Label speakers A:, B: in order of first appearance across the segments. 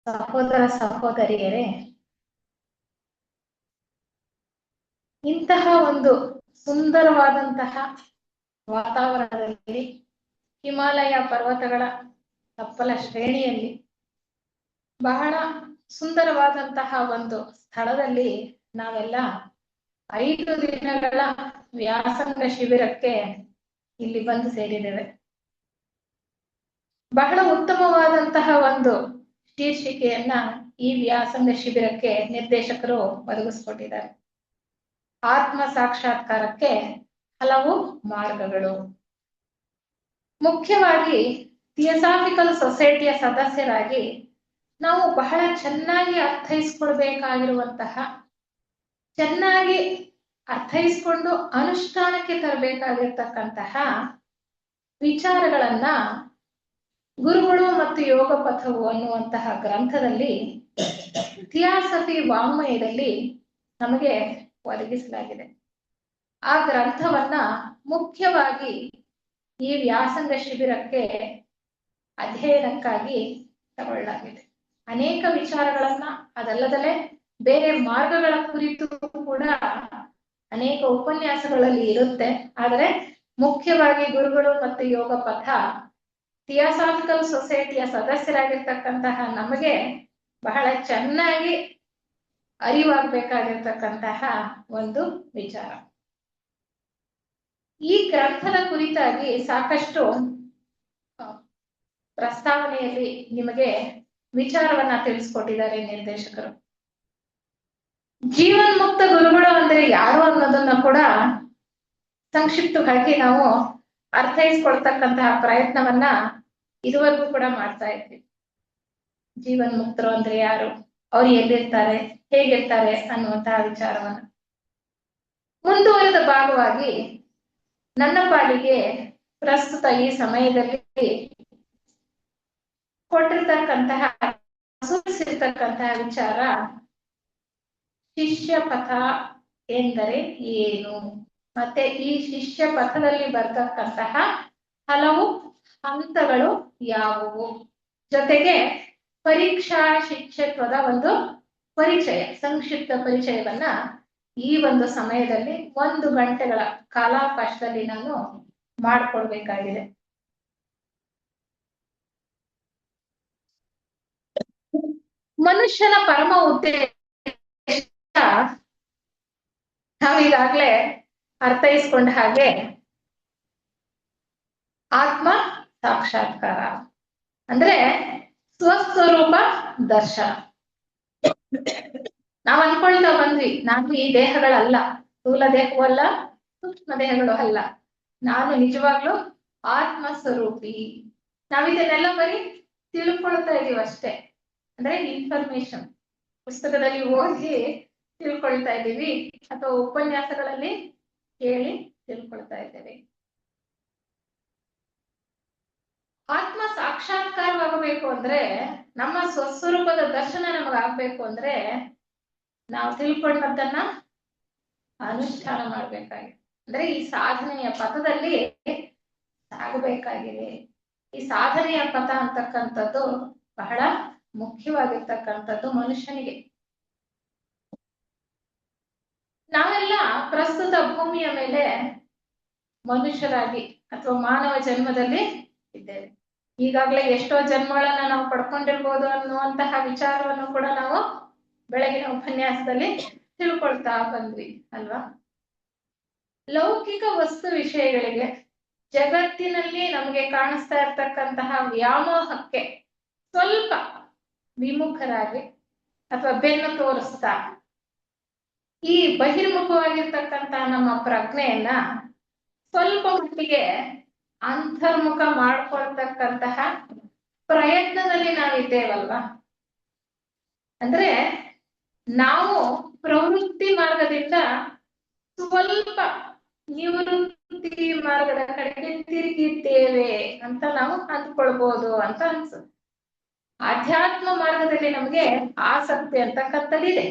A: ಸಹೋದರ ಸಹೋದರಿಯರೇ, ಇಂತಹ ಒಂದು ಸುಂದರವಾದಂತಹ ವಾತಾವರಣದಲ್ಲಿ ಹಿಮಾಲಯ ಪರ್ವತಗಳ ತಪ್ಪಲ ಶ್ರೇಣಿಯಲ್ಲಿ ಬಹಳ ಸುಂದರವಾದಂತಹ ಒಂದು ಸ್ಥಳದಲ್ಲಿ ನಾವೆಲ್ಲ 5 ದಿನಗಳ ವ್ಯಾಸಂಗ ಶಿಬಿರಕ್ಕೆ ಇಲ್ಲಿ ಬಂದು ಸೇರಿದ್ದೇವೆ. ಬಹಳ ಉತ್ತಮವಾದಂತಹ ಒಂದು ಶೀರ್ಷಿಕೆಯನ್ನ ಈ ವ್ಯಾಸಂಗ ಶಿಬಿರಕ್ಕೆ ನಿರ್ದೇಶಕರು ಒದಗಿಸಿಕೊಟ್ಟಿದ್ದಾರೆ. ಆತ್ಮ ಸಾಕ್ಷಾತ್ಕಾರಕ್ಕೆ ಹಲವು ಮಾರ್ಗಗಳು. ಮುಖ್ಯವಾಗಿ ಥಿಯೋಸಾಫಿಕಲ್ ಸೊಸೈಟಿಯ ಸದಸ್ಯರಾಗಿ ನಾವು ಬಹಳ ಚೆನ್ನಾಗಿ ಅರ್ಥೈಸ್ಕೊಳ್ಬೇಕಾಗಿರುವಂತಹ, ಚೆನ್ನಾಗಿ ಅರ್ಥೈಸ್ಕೊಂಡು ಅನುಷ್ಠಾನಕ್ಕೆ ತರಬೇಕಾಗಿರ್ತಕ್ಕಂತಹ ವಿಚಾರಗಳನ್ನ ಗುರುಗಳು ಮತ್ತು ಯೋಗ ಪಥವು ಅನ್ನುವಂತಹ ಗ್ರಂಥದಲ್ಲಿ, ಥಿಯಾಸಫಿ ವಾಂಗ್ಮಯದಲ್ಲಿ ನಮಗೆ ಒದಗಿಸಲಾಗಿದೆ. ಆ ಗ್ರಂಥವನ್ನ ಮುಖ್ಯವಾಗಿ ಈ ವ್ಯಾಸಂಗ ಶಿಬಿರಕ್ಕೆ ಅಧ್ಯಯನಕ್ಕಾಗಿ ತಗೊಳ್ಳಲಾಗಿದೆ. ಅನೇಕ ವಿಚಾರಗಳನ್ನ, ಅದಲ್ಲದಲೇ ಬೇರೆ ಮಾರ್ಗಗಳ ಕುರಿತು ಕೂಡ ಅನೇಕ ಉಪನ್ಯಾಸಗಳಲ್ಲಿ ಇರುತ್ತೆ. ಆದರೆ ಮುಖ್ಯವಾಗಿ ಗುರುಗಳು ಮತ್ತು ಯೋಗ ಪಥ ಥಿಯೋಸಾಫಿಕಲ್ ಸೊಸೈಟಿಯ ಸದಸ್ಯರಾಗಿರ್ತಕ್ಕಂತಹ ನಮಗೆ ಬಹಳ ಚೆನ್ನಾಗಿ ಅರಿವಾಗಬೇಕಾಗಿರ್ತಕ್ಕಂತಹ ಒಂದು ವಿಚಾರ. ಈ ಗ್ರಂಥದ ಕುರಿತಾಗಿ ಸಾಕಷ್ಟು ಪ್ರಸ್ತಾವನೆಯಲ್ಲಿ ನಿಮಗೆ ವಿಚಾರವನ್ನ ತಿಳಿಸ್ಕೊಟ್ಟಿದ್ದಾರೆ ನಿರ್ದೇಶಕರು. ಜೀವನ್ಮುಕ್ತ ಗುರುಗಳು ಅಂದ್ರೆ ಯಾರು ಅನ್ನೋದನ್ನ ಕೂಡ ಸಂಕ್ಷಿಪ್ತವಾಗಿ ನಾವು ಅರ್ಥೈಸ್ಕೊಳ್ತಕ್ಕಂತಹ ಪ್ರಯತ್ನವನ್ನ ಇದುವರೆಗೂ ಕೂಡ ಮಾಡ್ತಾ ಇದ್ವಿ. ಜೀವನ್ಮುಕ್ತರು ಅಂದ್ರೆ ಯಾರು, ಅವ್ರು ಎಲ್ಲಿರ್ತಾರೆ, ಹೇಗಿರ್ತಾರೆ ಅನ್ನುವಂತಹ ವಿಚಾರವನ್ನ ಮುಂದುವರೆದ ಭಾಗವಾಗಿ ನನ್ನ ಪಾಲಿಗೆ ಪ್ರಸ್ತುತ ಈ ಸಮಯದಲ್ಲಿ ಕೊಟ್ಟಿರ್ತಕ್ಕಂತಹ ಸೂಚಿಸಿರ್ತಕ್ಕಂತಹ ವಿಚಾರ ಶಿಷ್ಯ ಪಥ ಎಂದರೆ ಏನು, ಮತ್ತೆ ಈ ಶಿಷ್ಯ ಪಥದಲ್ಲಿ ಬರ್ತಕ್ಕಂತಹ ಹಲವು ಹಂತಗಳು ಯಾವುವು, ಜೊತೆಗೆ ಪರೀಕ್ಷಾ ಶಿಕ್ಷತ್ವದ ಒಂದು ಪರಿಚಯ, ಸಂಕ್ಷಿಪ್ತ ಪರಿಚಯವನ್ನ ಈ ಒಂದು ಸಮಯದಲ್ಲಿ 1 ಗಂಟೆಗಳ ಕಾಲಾವಕಾಶದಲ್ಲಿ ನಾನು ಮಾಡಿಕೊಡ್ಬೇಕಾಗಿದೆ. ಮನುಷ್ಯನ ಪರಮ ಉದ್ದೇಶ ನಾವೀಗಾಗ್ಲೇ ಅರ್ಥೈಸ್ಕೊಂಡ ಹಾಗೆ ಆತ್ಮ ಸಾಕ್ಷಾತ್ಕಾರ ಅಂದ್ರೆ ಸ್ವಸ್ವರೂಪ ದರ್ಶನ. ನಾವ್ ಅನ್ಕೊಳ್ತಾ ಬಂದ್ವಿ, ನಾನು ಈ ದೇಹಗಳಲ್ಲ, ಸ್ಥೂಲ ದೇಹವೂ ಅಲ್ಲ, ಸೂಕ್ಷ್ಮ ದೇಹಗಳು ಅಲ್ಲ, ನಾನು ನಿಜವಾಗ್ಲೂ ಆತ್ಮ ಸ್ವರೂಪಿ. ನಾವಿದನ್ನೆಲ್ಲ ಬರೀ ತಿಳ್ಕೊಳ್ತಾ ಇದೀವಿ ಅಷ್ಟೇ. ಅಂದ್ರೆ ಇನ್ಫಾರ್ಮೇಶನ್ ಪುಸ್ತಕದಲ್ಲಿ ಓದಿ ತಿಳ್ಕೊಳ್ತಾ ಇದ್ದೀವಿ ಅಥವಾ ಉಪನ್ಯಾಸಗಳಲ್ಲಿ ಕೇಳಿ ತಿಳ್ಕೊಳ್ತಾ ಇದ್ದೇವೆ. ಆತ್ಮ ಸಾಕ್ಷಾತ್ಕಾರವಾಗಬೇಕು ಅಂದ್ರೆ, ನಮ್ಮ ಸ್ವಸ್ವರೂಪದ ದರ್ಶನ ನಮಗಾಗ್ಬೇಕು ಅಂದ್ರೆ ನಾವು ತಿಳ್ಕೊಂಡದ್ದನ್ನ ಅನುಷ್ಠಾನ ಮಾಡ್ಬೇಕಾಗಿದೆ. ಅಂದ್ರೆ ಈ ಸಾಧನೆಯ ಪಥದಲ್ಲಿ ಸಾಗಬೇಕಾಗಿದೆ. ಈ ಸಾಧನೆಯ ಪಥ ಅಂತಕ್ಕಂಥದ್ದು ಬಹಳ ಮುಖ್ಯವಾಗಿರ್ತಕ್ಕಂಥದ್ದು ಮನುಷ್ಯನಿಗೆ. ನಾವೆಲ್ಲ ಪ್ರಸ್ತುತ ಭೂಮಿಯ ಮೇಲೆ ಮನುಷ್ಯರಾಗಿ ಅಥವಾ ಮಾನವ ಜನ್ಮದಲ್ಲಿ ಇದ್ದೇವೆ. ಈಗಾಗಲೇ ಎಷ್ಟೋ ಜನ್ಮಗಳನ್ನ ನಾವು ಪಡ್ಕೊಂಡಿರ್ಬೋದು ಅನ್ನುವಂತಹ ವಿಚಾರವನ್ನು ಕೂಡ ನಾವು ಬೆಳಗಿನ ಉಪನ್ಯಾಸದಲ್ಲಿ ತಿಳ್ಕೊಳ್ತಾ ಬಂದ್ವಿ ಅಲ್ವಾ. ಲೌಕಿಕ ವಸ್ತು ವಿಷಯಗಳಿಗೆ, ಜಗತ್ತಿನಲ್ಲಿ ನಮಗೆ ಕಾಣಿಸ್ತಾ ಇರ್ತಕ್ಕಂತಹ ವ್ಯಾಮೋಹಕ್ಕೆ ಸ್ವಲ್ಪ ವಿಮುಖರಾಗಿ ಅಥವಾ ಬೆನ್ನು ತೋರಿಸ್ತಾ ಈ ಬಹಿರ್ಮುಖವಾಗಿರ್ತಕ್ಕಂತಹ ನಮ್ಮ ಪ್ರಜ್ಞೆಯನ್ನ ಸ್ವಲ್ಪ ಮಟ್ಟಿಗೆ ಅಂತರ್ಮುಖ ಮಾಡ್ಕೊಳ್ತಕ್ಕಂತಹ ಪ್ರಯತ್ನದಲ್ಲಿ ನಾವಿದ್ದೇವಲ್ವಾ. ಅಂದ್ರೆ ನಾವು ಪ್ರವೃತ್ತಿ ಮಾರ್ಗದಿಂದ ಸ್ವಲ್ಪ ನಿವೃತ್ತಿ ಮಾರ್ಗದ ಕಡೆಗೆ ತಿರುಗಿದ್ದೇವೆ ಅಂತ ನಾವು ಅಂದ್ಕೊಳ್ಬಹುದು ಅಂತ ಅನ್ಸುತ್ತೆ. ಆಧ್ಯಾತ್ಮ ಮಾರ್ಗದಲ್ಲಿ ನಮಗೆ ಆಸಕ್ತಿ ಅಂತಕ್ಕಂಥದ್ದಿದೆ.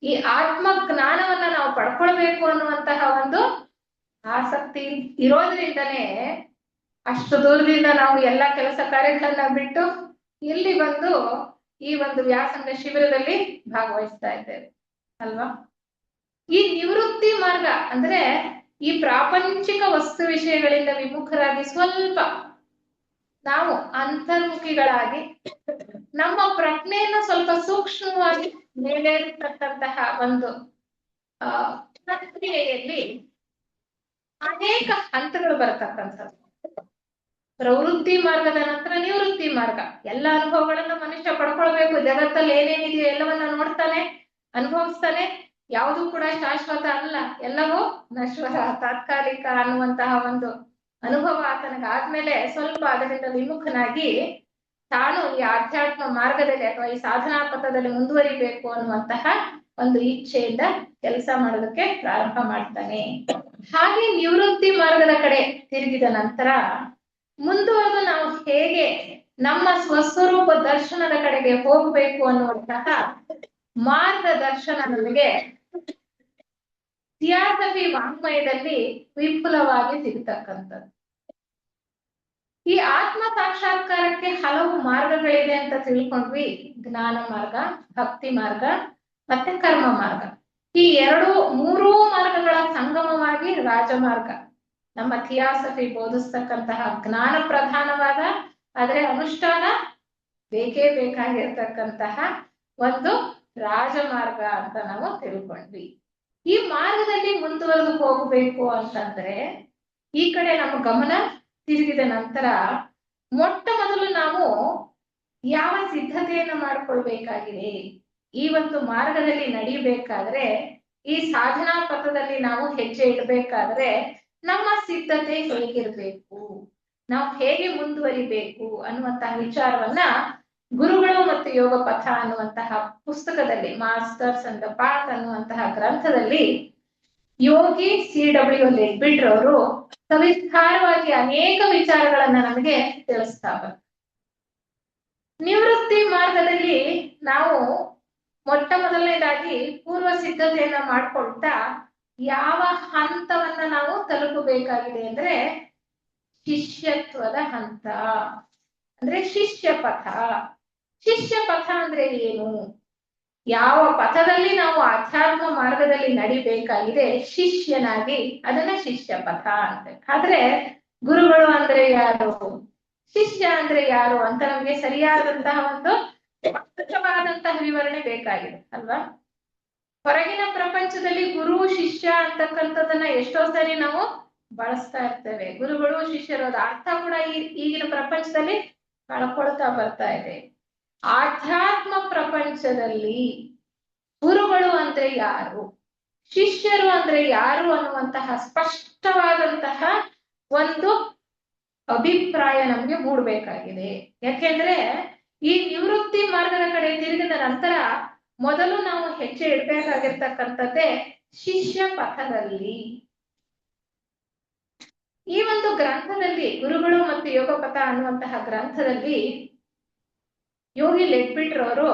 A: ಈ ಆತ್ಮ ಜ್ಞಾನವನ್ನ ನಾವು ಪಡ್ಕೊಳ್ಬೇಕು ಅನ್ನುವಂತಹ ಒಂದು ಆಸಕ್ತಿ ಇರೋದ್ರಿಂದನೇ ಅಷ್ಟು ದೂರದಿಂದ ನಾವು ಎಲ್ಲ ಕೆಲಸ ಕಾರ್ಯಗಳನ್ನ ಬಿಟ್ಟು ಇಲ್ಲಿ ಬಂದು ಈ ಒಂದು ವ್ಯಾಸಂಗ ಶಿಬಿರದಲ್ಲಿ ಭಾಗವಹಿಸ್ತಾ ಇದ್ದೇವೆ ಅಲ್ವಾ. ಈ ನಿವೃತ್ತಿ ಮಾರ್ಗ ಅಂದ್ರೆ ಈ ಪ್ರಾಪಂಚಿಕ ವಸ್ತು ವಿಷಯಗಳಿಂದ ವಿಮುಖರಾಗಿ ಸ್ವಲ್ಪ ನಾವು ಅಂತರ್ಮುಖಿಗಳಾಗಿ ನಮ್ಮ ಪ್ರಜ್ಞೆಯನ್ನು ಸ್ವಲ್ಪ ಸೂಕ್ಷ್ಮವಾಗಿ ಮೇಲೇರಿರ್ತಕ್ಕಂತಹ ಒಂದು ಪ್ರಕ್ರಿಯೆಯಲ್ಲಿ ಅನೇಕ ಹಂತಗಳು ಬರತಕ್ಕಂಥದ್ದು. ಪ್ರವೃತ್ತಿ ಮಾರ್ಗದ ನಂತರ ನಿವೃತ್ತಿ ಮಾರ್ಗ. ಎಲ್ಲ ಅನುಭವಗಳನ್ನ ಮನುಷ್ಯ ಪಡ್ಕೊಳ್ಬೇಕು. ಜಗತ್ತಲ್ಲಿ ಏನೇನಿದೆಯೋ ಎಲ್ಲವನ್ನ ನೋಡ್ತಾನೆ, ಅನುಭವಿಸ್ತಾನೆ. ಯಾವುದು ಕೂಡ ಶಾಶ್ವತ ಅಲ್ಲ, ಎಲ್ಲವೂ ನಶ್ವರ, ತಾತ್ಕಾಲಿಕ ಅನ್ನುವಂತಹ ಒಂದು ಅನುಭವ ಆತನಿಗಾದ್ಮೇಲೆ ಸ್ವಲ್ಪ ಅದರಿಂದ ವಿಮುಖನಾಗಿ ತಾನು ಈ ಆಧ್ಯಾತ್ಮ ಮಾರ್ಗದಲ್ಲಿ ಅಥವಾ ಈ ಸಾಧನಾ ಪಥದಲ್ಲಿ ಮುಂದುವರಿಬೇಕು ಅನ್ನುವಂತಹ ಒಂದು ಇಚ್ಛೆಯಿಂದ ಕೆಲಸ ಮಾಡೋದಕ್ಕೆ ಪ್ರಾರಂಭ ಮಾಡ್ತಾನೆ. ಹಾಗೆ ನಿವೃತ್ತಿ ಮಾರ್ಗದ ಕಡೆ ತಿರುಗಿದ ನಂತರ ಮುಂದುವರೆದು ನಾವು ಹೇಗೆ ನಮ್ಮ ಸ್ವಸ್ವರೂಪ ದರ್ಶನದ ಕಡೆಗೆ ಹೋಗಬೇಕು ಅನ್ನುವಂತಹ ಮಾರ್ಗದರ್ಶನ ನಮಗೆ ಥಿಯಾಸಫಿ ವಾಂಗ್ಮಯದಲ್ಲಿ ವಿಪುಲವಾಗಿ ಸಿಗತಕ್ಕಂಥದ್ದು. ಈ ಆತ್ಮ ಸಾಕ್ಷಾತ್ಕಾರಕ್ಕೆ ಹಲವು ಮಾರ್ಗಗಳಿದೆ ಅಂತ ತಿಳ್ಕೊಂಡ್ವಿ. ಜ್ಞಾನ ಮಾರ್ಗ, ಭಕ್ತಿ ಮಾರ್ಗ ಮತ್ತೆ ಕರ್ಮ ಮಾರ್ಗ. ಈ ಮೂರೂ ಮಾರ್ಗಗಳ ಸಂಗಮವಾಗಿ ರಾಜಮಾರ್ಗ, ನಮ್ಮ ಥಿಯಾಸಫಿ ಬೋಧಿಸ್ತಕ್ಕಂತಹ ಜ್ಞಾನ ಪ್ರಧಾನವಾದ ಆದ್ರೆ ಅನುಷ್ಠಾನ ಬೇಕೇ ಬೇಕಾಗಿರ್ತಕ್ಕಂತಹ ಒಂದು ರಾಜಮಾರ್ಗ ಅಂತ ನಾವು ತಿಳ್ಕೊಂಡ್ವಿ. ಈ ಮಾರ್ಗದಲ್ಲಿ ಮುಂದುವರೆದು ಹೋಗ್ಬೇಕು ಅಂತಂದ್ರೆ ಈ ಕಡೆ ನಮ್ಮ ಗಮನ ತಿರುಗಿದ ನಂತರ ಮೊಟ್ಟ ಮೊದಲು ನಾವು ಯಾವ ಸಿದ್ಧತೆಯನ್ನ ಮಾಡ್ಕೊಳ್ಬೇಕಾಗಿದೆ, ಈ ಒಂದು ಮಾರ್ಗದಲ್ಲಿ ನಡಿಬೇಕಾದ್ರೆ, ಈ ಸಾಧನಾ ಪಥದಲ್ಲಿ ನಾವು ಹೆಜ್ಜೆ ಇಡಬೇಕಾದ್ರೆ ನಮ್ಮ ಸಿದ್ಧತೆ ಹೇಗಿರ್ಬೇಕು, ನಾವು ಹೇಗೆ ಮುಂದುವರಿಬೇಕು ಅನ್ನುವಂತಹ ವಿಚಾರವನ್ನ ಗುರುಗಳು ಮತ್ತು ಯೋಗ ಪಥ ಅನ್ನುವಂತಹ ಪುಸ್ತಕದಲ್ಲಿ, ಮಾಸ್ಟರ್ಸ್ ಅಂಡ್ ದ ಪಾತ್ ಅನ್ನುವಂತಹ ಗ್ರಂಥದಲ್ಲಿ ಯೋಗಿ CW ಲೆಡ್ಬಿಟ್ರ್ ಅವರು ಸವಿಸ್ತಾರವಾಗಿ ಅನೇಕ ವಿಚಾರಗಳನ್ನ ನಮಗೆ ತಿಳಿಸ್ತಾರೆ. ನಿವೃತ್ತಿ ಮಾರ್ಗದಲ್ಲಿ ನಾವು ಮೊಟ್ಟ ಮೊದಲನೇದಾಗಿ ಪೂರ್ವ ಸಿದ್ಧತೆಯನ್ನ ಮಾಡ್ಕೊಳ್ತಾ ಯಾವ ಹಂತವನ್ನ ನಾವು ತಲುಪಬೇಕಾಗಿದೆ ಅಂದ್ರೆ ಶಿಷ್ಯತ್ವದ ಹಂತ, ಅಂದ್ರೆ ಶಿಷ್ಯ ಪಥ. ಶಿಷ್ಯ ಪಥ ಅಂದ್ರೆ ಏನು, ಯಾವ ಪಥದಲ್ಲಿ ನಾವು ಆಧ್ಯಾತ್ಮ ಮಾರ್ಗದಲ್ಲಿ ನಡಿಬೇಕಾಗಿದೆ ಶಿಷ್ಯನಾಗಿ, ಅದನ್ನ ಶಿಷ್ಯ ಪಥ ಅಂತ. ಆದ್ರೆ ಗುರುಗಳು ಅಂದ್ರೆ ಯಾರು, ಶಿಷ್ಯ ಅಂದ್ರೆ ಯಾರು ಅಂತ ನಮ್ಗೆ ಸರಿಯಾದಂತಹ ಒಂದು ಸ್ಪಷ್ಟವಾದಂತಹ ವಿವರಣೆ ಬೇಕಾಗಿದೆ ಅಲ್ವಾ. ಹೊರಗಿನ ಪ್ರಪಂಚದಲ್ಲಿ ಗುರು ಶಿಷ್ಯ ಅಂತಕ್ಕಂಥದ್ದನ್ನ ಎಷ್ಟೋ ಸರಿ ನಾವು ಬಳಸ್ತಾ ಇರ್ತೇವೆ. ಗುರುಗಳು ಶಿಷ್ಯರು ಅರ್ಥ ಕೂಡ ಈಗಿನ ಪ್ರಪಂಚದಲ್ಲಿ ಕಳ್ಕೊಳ್ತಾ ಬರ್ತಾ ಇದೆ. ಆಧ್ಯಾತ್ಮ ಪ್ರಪಂಚದಲ್ಲಿ ಗುರುಗಳು ಅಂದ್ರೆ ಯಾರು, ಶಿಷ್ಯರು ಅಂದ್ರೆ ಯಾರು ಅನ್ನುವಂತಹ ಸ್ಪಷ್ಟವಾದಂತಹ ಒಂದು ಅಭಿಪ್ರಾಯ ನಮ್ಗೆ ಮೂಡ್ಬೇಕಾಗಿದೆ. ಯಾಕೆಂದ್ರೆ ಈ ನಿವೃತ್ತಿ ಮಾರ್ಗದ ಕಡೆ ತಿರುಗಿದ ನಂತರ ಮೊದಲು ನಾವು ಹೆಜ್ಜೆ ಇಡಬೇಕಾಗಿರ್ತಕ್ಕಂಥದ್ದೇ ಶಿಷ್ಯ ಪಥದಲ್ಲಿ. ಈ ಒಂದು ಗ್ರಂಥದಲ್ಲಿ, ಗುರುಗಳು ಮತ್ತು ಯೋಗ ಪಥ ಅನ್ನುವಂತಹ ಗ್ರಂಥದಲ್ಲಿ ಯೋಗಿ ಲೆಡ್ಬಿಟ್ರ್ ಅವರು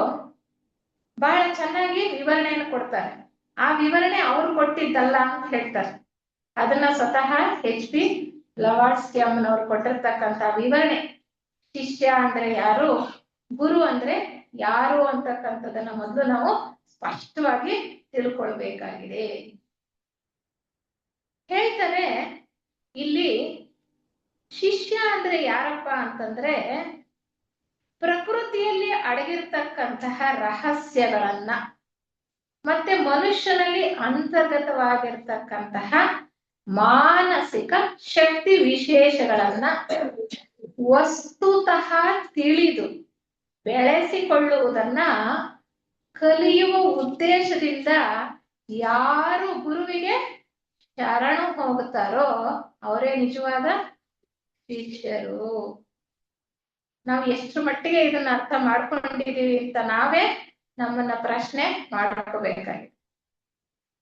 A: ಬಹಳ ಚೆನ್ನಾಗಿ ವಿವರಣೆಯನ್ನು ಕೊಡ್ತಾರೆ. ಆ ವಿವರಣೆ ಅವ್ರು ಕೊಟ್ಟಿದ್ದಲ್ಲ ಅಂತ ಹೇಳ್ತಾರೆ. ಅದನ್ನ ಸ್ವತಃ HP ಬ್ಲವಾಟ್ಸ್ಕಿ ಅಮ್ಮನವ್ರು ಕೊಟ್ಟಿರ್ತಕ್ಕಂಥ ವಿವರಣೆ. ಶಿಷ್ಯ ಅಂದ್ರೆ ಯಾರು, ಗುರು ಅಂದ್ರೆ ಯಾರು ಅಂತಕ್ಕಂಥದ್ದನ್ನ ಮೊದಲು ನಾವು ಸ್ಪಷ್ಟವಾಗಿ ತಿಳ್ಕೊಳ್ಬೇಕಾಗಿದೆ. ಹೇಳ್ತಾರೆ ಇಲ್ಲಿ ಶಿಷ್ಯ ಅಂದ್ರೆ ಯಾರಪ್ಪ ಅಂತಂದ್ರೆ ಪ್ರಕೃತಿಯಲ್ಲಿ ಅಡಗಿರ್ತಕ್ಕಂತಹ ರಹಸ್ಯಗಳನ್ನ ಮತ್ತೆ ಮನುಷ್ಯನಲ್ಲಿ ಅಂತರ್ಗತವಾಗಿರ್ತಕ್ಕಂತಹ ಮಾನಸಿಕ ಶಕ್ತಿ ವಿಶೇಷಗಳನ್ನ ವಸ್ತುತಃ ತಿಳಿದು ಬೆಳೆಸಿಕೊಳ್ಳುವುದನ್ನ ಕಲಿಯುವ ಉದ್ದೇಶದಿಂದ ಯಾರು ಗುರುವಿಗೆ ಶರಣು ಹೋಗುತ್ತಾರೋ ಅವರೇ ನಿಜವಾದ ಶಿಷ್ಯರು. ನಾವು ಎಷ್ಟು ಮಟ್ಟಿಗೆ ಇದನ್ನ ಅರ್ಥ ಮಾಡ್ಕೊಂಡಿದೀವಿ ಅಂತ ನಾವೇ ನಮ್ಮನ್ನ ಪ್ರಶ್ನೆ ಮಾಡ್ಕೋಬೇಕಾಗಿದೆ.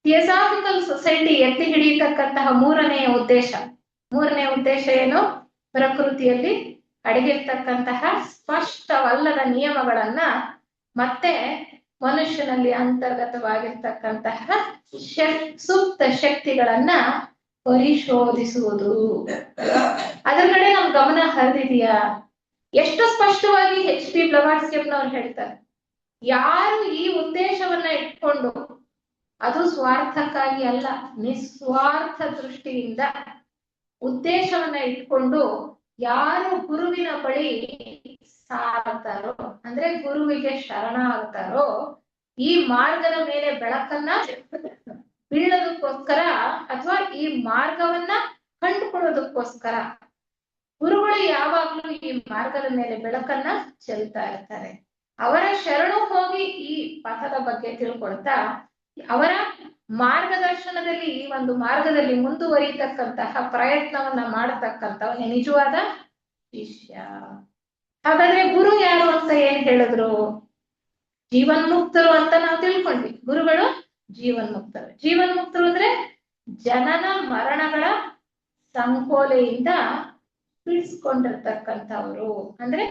A: ಥಿಯೋಸಾಫಿಕಲ್ ಸೊಸೈಟಿ ಎತ್ತಿ ಹಿಡಿಯತಕ್ಕಂತಹ ಮೂರನೇ ಉದ್ದೇಶ ಏನು, ಪ್ರಕೃತಿಯಲ್ಲಿ ಅಡಗಿರ್ತಕ್ಕಂತಹ ಸ್ಪಷ್ಟವಲ್ಲದ ನಿಯಮಗಳನ್ನ ಮತ್ತೆ ಮನುಷ್ಯನಲ್ಲಿ ಅಂತರ್ಗತವಾಗಿರ್ತಕ್ಕಂತಹ ಸುಪ್ತ ಶಕ್ತಿಗಳನ್ನ ಪರಿಶೋಧಿಸುವುದು. ಅದರ ಕಡೆ ನಮ್ ಗಮನ ಹರಿದಿದೆಯಾ? ಎಷ್ಟು ಸ್ಪಷ್ಟವಾಗಿ HP ಬ್ಲವಾಟ್ಸ್ಕಿ ಅವ್ರು ಹೇಳ್ತಾರೆ, ಯಾರು ಈ ಉದ್ದೇಶವನ್ನ ಇಟ್ಕೊಂಡು, ಅದು ಸ್ವಾರ್ಥಕ್ಕಾಗಿ ಅಲ್ಲ, ನಿಸ್ವಾರ್ಥ ದೃಷ್ಟಿಯಿಂದ ಉದ್ದೇಶವನ್ನ ಇಟ್ಕೊಂಡು ಯಾರು ಗುರುವಿನ ಬಳಿ ಸಾರ್ತಾರೋ, ಅಂದ್ರೆ ಗುರುವಿಗೆ ಶರಣ ಆಗ್ತಾರೋ, ಈ ಮಾರ್ಗದ ಮೇಲೆ ಬೆಳಕನ್ನ ಬೀಳೋದಕ್ಕೋಸ್ಕರ ಅಥವಾ ಈ ಮಾರ್ಗವನ್ನ ಕಂಡುಕೊಳ್ಳೋದಕ್ಕೋಸ್ಕರ ಗುರುಗಳು ಯಾವಾಗ್ಲೂ ಈ ಮಾರ್ಗದ ಮೇಲೆ ಬೆಳಕನ್ನ ಚೆಲ್ತಾ ಇರ್ತಾರೆ. ಅವರ ಶರಣು ಹೋಗಿ ಈ ಪಥದ ಬಗ್ಗೆ ತಿಳ್ಕೊಳ್ತಾ ಅವರ ಮಾರ್ಗದರ್ಶನದಲ್ಲಿ ಈ ಒಂದು ಮಾರ್ಗದಲ್ಲಿ ಮುಂದುವರಿತಕ್ಕಂತಹ ಪ್ರಯತ್ನವನ್ನ ಮಾಡತಕ್ಕಂಥವನೇ ನಿಜವಾದ ಶಿಷ್ಯ. ಹಾಗಾದ್ರೆ ಗುರು ಯಾರು ಅಂತ ಏನ್ ಹೇಳಿದ್ರು? ಜೀವನ್ಮುಕ್ತರು ಅಂತ ನಾವು ತಿಳ್ಕೊಂಡ್ವಿ. ಗುರುಗಳು ಜೀವನ್ಮುಕ್ತರು. ಜೀವನ್ಮುಕ್ತರು ಅಂದ್ರೆ ಜನನ ಮರಣಗಳ ಸಂಕೋಲೆಯಿಂದ ಬಿಡಿಸ್ಕೊಂಡಿರ್ತಕ್ಕಂಥವ್ರು, ಅಂದ್ರೆ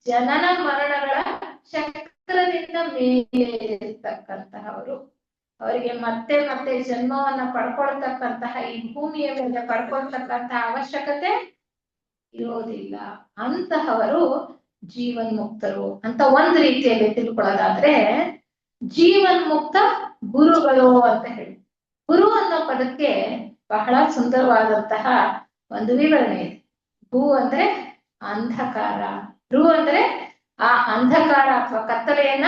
A: ಜನನ ಮರಣಗಳ ಚಕ್ರದಿಂದ ಮೇಲೆ ಇರ್ತಕ್ಕಂತಹವರು. ಅವರಿಗೆ ಮತ್ತೆ ಮತ್ತೆ ಜನ್ಮವನ್ನ ಪಡ್ಕೊಳ್ತಕ್ಕಂತಹ ಈ ಭೂಮಿಯ ಮೇಲೆ ಪಡ್ಕೊಳ್ತಕ್ಕಂತಹ ಅವಶ್ಯಕತೆ ಇರೋದಿಲ್ಲ. ಅಂತಹವರು ಜೀವನ್ಮುಕ್ತರು ಅಂತ ಒಂದು ರೀತಿಯಲ್ಲಿ ತಿಳ್ಕೊಳ್ಳೋದಾದ್ರೆ, ಜೀವನ್ಮುಕ್ತ ಗುರುಗಳು ಅಂತ ಹೇಳಿ. ಗುರು ಅನ್ನೋ ಪದಕ್ಕೆ ಬಹಳ ಸುಂದರವಾದಂತಹ ಒಂದು ವಿವರಣೆ ಇದೆ. ಭೂ ಅಂದ್ರೆ ಅಂಧಕಾರ, ರು ಅಂದ್ರೆ ಆ ಅಂಧಕಾರ ಅಥವಾ ಕತ್ತಲೆಯನ್ನ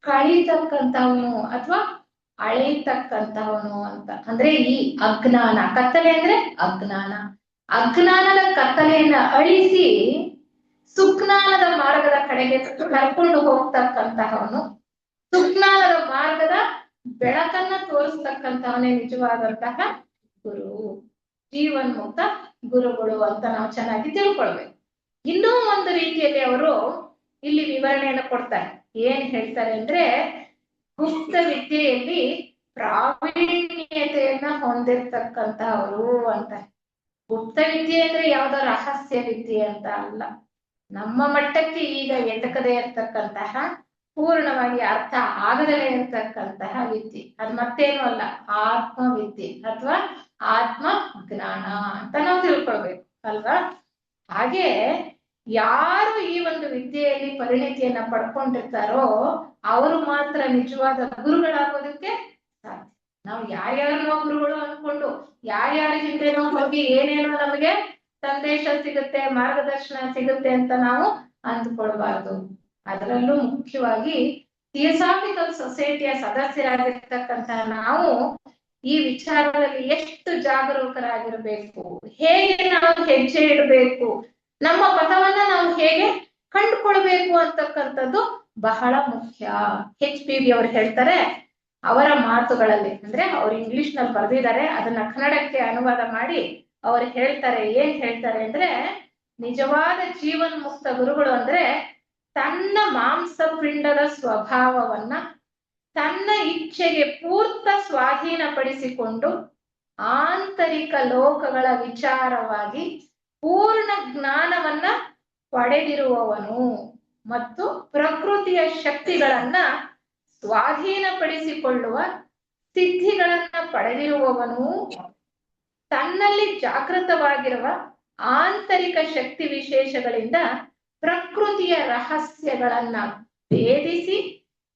A: ಕಳೀತಕ್ಕಂಥವನು ಅಥವಾ ಅಳೆಯತಕ್ಕಂಥವನು ಅಂತ. ಅಂದ್ರೆ ಈ ಅಜ್ಞಾನ, ಕತ್ತಲೆ ಅಂದ್ರೆ ಅಜ್ಞಾನ, ಅಜ್ಞಾನದ ಕತ್ತಲೆಯನ್ನ ಅಳಿಸಿ ಸುಜ್ಞಾನದ ಮಾರ್ಗದ ಕಡೆಗೆ ಕರ್ಕೊಂಡು ಹೋಗ್ತಕ್ಕಂತಹವನು, ಸುಜ್ಞಾನದ ಮಾರ್ಗದ ಬೆಳಕನ್ನ ತೋರಿಸ್ತಕ್ಕಂಥವನೇ ನಿಜವಾದಂತಹ ಗುರು, ಜೀವನ್ಮುಕ್ತ ಗುರುಗಳು ಅಂತ ನಾವು ಚೆನ್ನಾಗಿ ತಿಳ್ಕೊಳ್ಬೇಕು. ಇನ್ನೂ ಒಂದು ರೀತಿಯಲ್ಲಿ ಅವರು ಇಲ್ಲಿ ವಿವರಣೆಯನ್ನು ಕೊಡ್ತಾರೆ. ಏನ್ ಹೇಳ್ತಾರೆ ಅಂದ್ರೆ, ಗುಪ್ತ ವಿದ್ಯೆಯಲ್ಲಿ ಪ್ರಾವೀಣ್ಯತೆಯನ್ನ ಹೊಂದಿರ್ತಕ್ಕಂಥವರು ಅಂತ. ಗುಪ್ತ ವಿದ್ಯೆ ಅಂದ್ರೆ ಯಾವ್ದೋ ರಹಸ್ಯ ವಿದ್ಯೆ ಅಂತ ಅಲ್ಲ, ನಮ್ಮ ಮಟ್ಟಕ್ಕೆ ಈಗ ಎಟಕದೇ ಇರ್ತಕ್ಕಂತಹ, ಪೂರ್ಣವಾಗಿ ಅರ್ಥ ಆಗದಲೇ ಇರ್ತಕ್ಕಂತಹ ವಿದ್ಯೆ. ಅದು ಮತ್ತೇನು ಅಲ್ಲ, ಆತ್ಮವಿದ್ಯೆ ಅಥವಾ ಆತ್ಮ ಜ್ಞಾನ ಅಂತ ನಾವು ತಿಳ್ಕೊಳ್ಬೇಕು ಅಲ್ವಾ. ಹಾಗೆ ಯಾರು ಈ ಒಂದು ವಿದ್ಯೆಯಲ್ಲಿ ಪರಿಣಿತಿಯನ್ನ ಪಡ್ಕೊಂಡಿರ್ತಾರೋ ಅವರು ಮಾತ್ರ ನಿಜವಾದ ಗುರುಗಳಾಗೋದಕ್ಕೆ ಸಾಧ್ಯ. ನಾವು ಯಾರ್ಯಾರನೋ ಗುರುಗಳು ಅನ್ಕೊಂಡು ಯಾರ್ಯಾರ ಹಿಂದೆನೋ ಹೋಗಿ ಏನೇನೋ ನಮಗೆ ಸಂದೇಶ ಸಿಗುತ್ತೆ, ಮಾರ್ಗದರ್ಶನ ಸಿಗುತ್ತೆ ಅಂತ ನಾವು ಅಂದ್ಕೊಳ್ಬಾರ್ದು. ಅದರಲ್ಲೂ ಮುಖ್ಯವಾಗಿ ಥಿಯೋಸಾಫಿಕಲ್ ಸೊಸೈಟಿಯ ಸದಸ್ಯರಾಗಿರ್ತಕ್ಕಂತಹ ನಾವು ಈ ವಿಚಾರದಲ್ಲಿ ಎಷ್ಟು ಜಾಗರೂಕರಾಗಿರ್ಬೇಕು, ಹೇಗೆ ನಾವು ಹೆಜ್ಜೆ ಇಡಬೇಕು, ನಮ್ಮ ಪಥವನ್ನ ನಾವು ಹೇಗೆ ಕಂಡುಕೊಳ್ಬೇಕು ಅಂತಕ್ಕಂಥದ್ದು ಬಹಳ ಮುಖ್ಯ. HPB ಅವರು ಹೇಳ್ತಾರೆ ಅವರ ಮಾತುಗಳಲ್ಲಿ, ಅಂದ್ರೆ ಅವ್ರು ಇಂಗ್ಲಿಷ್ ನಲ್ಲಿ ಬರೆದಿದ್ದಾರೆ, ಅದನ್ನ ಕನ್ನಡಕ್ಕೆ ಅನುವಾದ ಮಾಡಿ ಅವರು ಹೇಳ್ತಾರೆ. ಏನ್ ಹೇಳ್ತಾರೆ ಅಂದ್ರೆ, ನಿಜವಾದ ಜೀವನ್ಮುಕ್ತ ಗುರುಗಳು ಅಂದ್ರೆ ತನ್ನ ಮಾಂಸಪಿಂಡದ ಸ್ವಭಾವವನ್ನ ತನ್ನ ಇಚ್ಛೆಗೆ ಪೂರ್ತ ಸ್ವಾಧೀನಪಡಿಸಿಕೊಂಡು ಆಂತರಿಕ ಲೋಕಗಳ ವಿಚಾರವಾಗಿ ಪೂರ್ಣ ಜ್ಞಾನವನ್ನ ಪಡೆದಿರುವವನು ಮತ್ತು ಪ್ರಕೃತಿಯ ಶಕ್ತಿಗಳನ್ನ ಸ್ವಾಧೀನಪಡಿಸಿಕೊಳ್ಳುವ ಸಿದ್ಧಿಗಳನ್ನ ಪಡೆದಿರುವವನು, ತನ್ನಲ್ಲಿ ಜಾಗೃತವಾಗಿರುವ ಆಂತರಿಕ ಶಕ್ತಿ ವಿಶೇಷಗಳಿಂದ ಪ್ರಕೃತಿಯ ರಹಸ್ಯಗಳನ್ನ ಭೇದಿಸಿ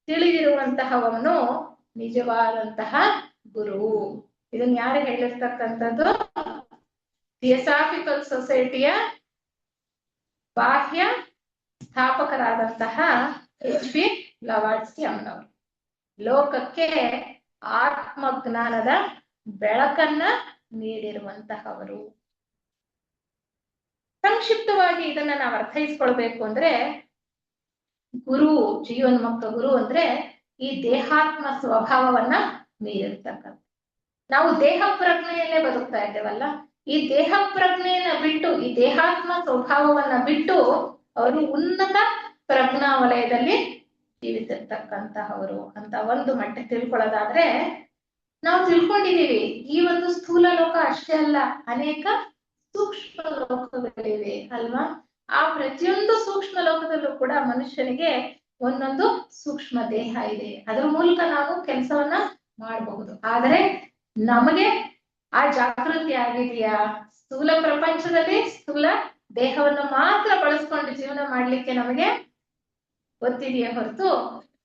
A: ತಿಳಿದಿರುವಂತಹವನು ನಿಜವಾದಂತಹ ಗುರು. ಇದನ್ನ ಯಾರು ಹೇಳಿರ್ತಕ್ಕಂಥದ್ದು? ಥಿಯೋಸಾಫಿಕಲ್ ಸೊಸೈಟಿಯ ಬಾಹ್ಯ ಸ್ಥಾಪಕರಾದಂತಹ HP ಬ್ಲವಾಟ್ಸ್ಕಿ ಅಮ್ಮನವರು. ಲೋಕಕ್ಕೆ ಆತ್ಮಜ್ಞಾನದ ಬೆಳಕನ್ನ ನೀಡಿರುವಂತಹವರು. ಸಂಕ್ಷಿಪ್ತವಾಗಿ ಇದನ್ನ ನಾವು ಅರ್ಥೈಸ್ಕೊಳ್ಬೇಕು ಅಂದ್ರೆ, ಗುರು, ಜೀವನ್ಮುಕ್ತ ಗುರು ಅಂದ್ರೆ ಈ ದೇಹಾತ್ಮ ಸ್ವಭಾವವನ್ನ ಮೀರಿರ್ತಕ್ಕಂಥ. ನಾವು ದೇಹ ಪ್ರಜ್ಞೆಯಲ್ಲೇ ಬದುಕ್ತಾ ಇದ್ದೇವಲ್ಲ, ಈ ದೇಹ ಪ್ರಜ್ಞೆಯನ್ನ ಬಿಟ್ಟು, ಈ ದೇಹಾತ್ಮ ಸ್ವಭಾವವನ್ನ ಬಿಟ್ಟು ಅವರು ಉನ್ನತ ಪ್ರಜ್ಞಾ ವಲಯದಲ್ಲಿ ಜೀವಿಸಿರ್ತಕ್ಕಂತಹವರು ಅಂತ ಒಂದು ಮಟ್ಟ ತಿಳ್ಕೊಳ್ಳೋದಾದ್ರೆ, ನಾವು ತಿಳ್ಕೊಂಡಿದೀವಿ ಈ ಒಂದು ಸ್ಥೂಲ ಲೋಕ ಅಷ್ಟೇ ಅಲ್ಲ, ಅನೇಕ ಸೂಕ್ಷ್ಮ ಲೋಕಗಳಿವೆ ಅಲ್ವಾ. ಆ ಪ್ರತಿಯೊಂದು ಸೂಕ್ಷ್ಮ ಲೋಕದಲ್ಲೂ ಕೂಡ ಮನುಷ್ಯನಿಗೆ ಒಂದೊಂದು ಸೂಕ್ಷ್ಮ ದೇಹ ಇದೆ, ಅದರ ಮೂಲಕ ನಾವು ಕೆಲಸವನ್ನ ಮಾಡಬಹುದು. ಆದರೆ ನಮಗೆ ಆ ಜಾಗೃತಿ ಆಗಿದೆಯಾ? ಸ್ಥೂಲ ಪ್ರಪಂಚದಲ್ಲಿ ಸ್ಥೂಲ ದೇಹವನ್ನು ಮಾತ್ರ ಬಳಸ್ಕೊಂಡು ಜೀವನ ಮಾಡ್ಲಿಕ್ಕೆ ನಮಗೆ ಗೊತ್ತಿದೆಯೇ ಹೊರತು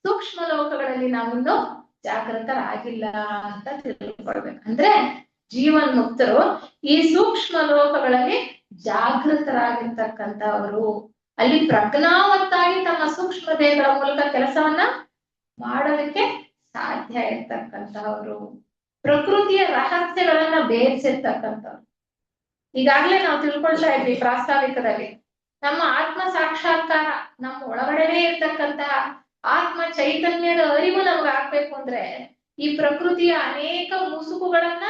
A: ಸೂಕ್ಷ್ಮ ಲೋಕಗಳಲ್ಲಿ ನಾವಿನ್ನು ಜಾಗೃತರಾಗಿಲ್ಲ ಅಂತ ತಿಳ್ಕೊಳ್ಬೇಕು. ಅಂದ್ರೆ ಜೀವನ್ಮುಕ್ತರು ಈ ಸೂಕ್ಷ್ಮ ಲೋಕಗಳಲ್ಲಿ ಜಾಗೃತರಾಗಿರ್ತಕ್ಕಂಥವರು, ಅಲ್ಲಿ ಪ್ರಜ್ಞಾವತ್ತಾಗಿ ತಮ್ಮ ಸೂಕ್ಷ್ಮ ದೇಹಗಳ ಮೂಲಕ ಕೆಲಸವನ್ನ ಮಾಡೋದಕ್ಕೆ ಸಾಧ್ಯ ಇರ್ತಕ್ಕಂಥವ್ರು, ಪ್ರಕೃತಿಯ ರಹಸ್ಯಗಳನ್ನ ಬೇರಿಸಿರ್ತಕ್ಕಂಥವ್ರು. ಈಗಾಗ್ಲೇ ನಾವು ತಿಳ್ಕೊಳ್ತಾ ಇದ್ವಿ ಪ್ರಾಸ್ತಾವಿಕದಲ್ಲಿ, ನಮ್ಮ ಆತ್ಮ ಸಾಕ್ಷಾತ್ಕಾರ, ನಮ್ಮ ಒಳಗಡೆನೆ ಇರ್ತಕ್ಕಂತಹ ಆತ್ಮ ಚೈತನ್ಯದ ಅರಿವು ನಮ್ಗೆ ಆಗ್ಬೇಕು ಅಂದ್ರೆ ಈ ಪ್ರಕೃತಿಯ ಅನೇಕ ಮುಸುಕುಗಳನ್ನ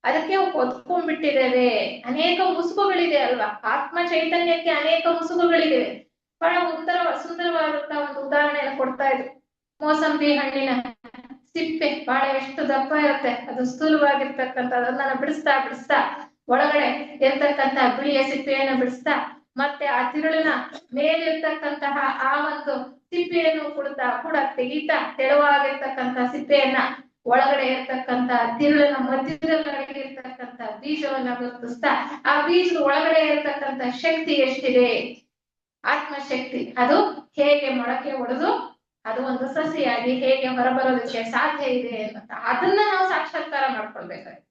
A: ಅದಕ್ಕೆ ಹೊತ್ಕೊಂಡ್ಬಿಟ್ಟಿದ್ದೇವೆ. ಅನೇಕ ಮುಸುಕುಗಳಿದೆ ಅಲ್ವಾ, ಆತ್ಮ ಚೈತನ್ಯಕ್ಕೆ ಅನೇಕ ಮುಸುಕುಗಳಿವೆ. ಬಹಳ ಸುಂದರವಾದಂತಹ ಒಂದು ಉದಾಹರಣೆಯನ್ನು ಕೊಡ್ತಾ ಇದ್ರು. ಮೋಸಂಬಿ ಹಣ್ಣಿನ ಸಿಪ್ಪೆ ಬಹಳ ಎಷ್ಟು ದಪ್ಪ ಇರುತ್ತೆ, ಅದು ಸ್ಥೂಲವಾಗಿರ್ತಕ್ಕಂಥದ್ದು, ಅದನ್ನ ಬಿಡಿಸ್ತಾ ಒಳಗಡೆ ಇರ್ತಕ್ಕಂತಹ ಬಿಳಿಯ ಸಿಪ್ಪೆಯನ್ನು ಬಿಡಿಸ್ತಾ ಮತ್ತೆ ಆ ತಿರುಳಿನ ಮೇಲಿರ್ತಕ್ಕಂತಹ ಆ ಒಂದು ಸಿಪ್ಪೆಯನ್ನು ಕೂಡ ತೆಗಿತಾ ತೆಳುವಾಗಿರ್ತಕ್ಕಂತಹ ಸಿಪ್ಪೆಯನ್ನ ಒಳಗಡೆ ಇರ್ತಕ್ಕಂತ ತಿರುಳಿನ ಮಧ್ಯದಲ್ಲಿ ಇರ್ತಕ್ಕಂತ ಬೀಜವನ್ನ ಗುರುತಿಸ್ತಾ ಆ ಬೀಜದ ಒಳಗಡೆ ಇರ್ತಕ್ಕಂತ ಶಕ್ತಿ ಎಷ್ಟಿದೆ, ಆತ್ಮಶಕ್ತಿ, ಅದು ಹೇಗೆ ಮೊಳಕೆ ಒಡೆದು ಅದು ಒಂದು ಸಸಿಯಾಗಿ ಹೇಗೆ ಹೊರಬರೋದಕ್ಕೆ ಸಾಧ್ಯ ಇದೆ ಅಂತ ಅದನ್ನ ನಾವು ಸಾಕ್ಷಾತ್ಕಾರ ಮಾಡ್ಕೊಳ್ಬೇಕಾಗುತ್ತೆ.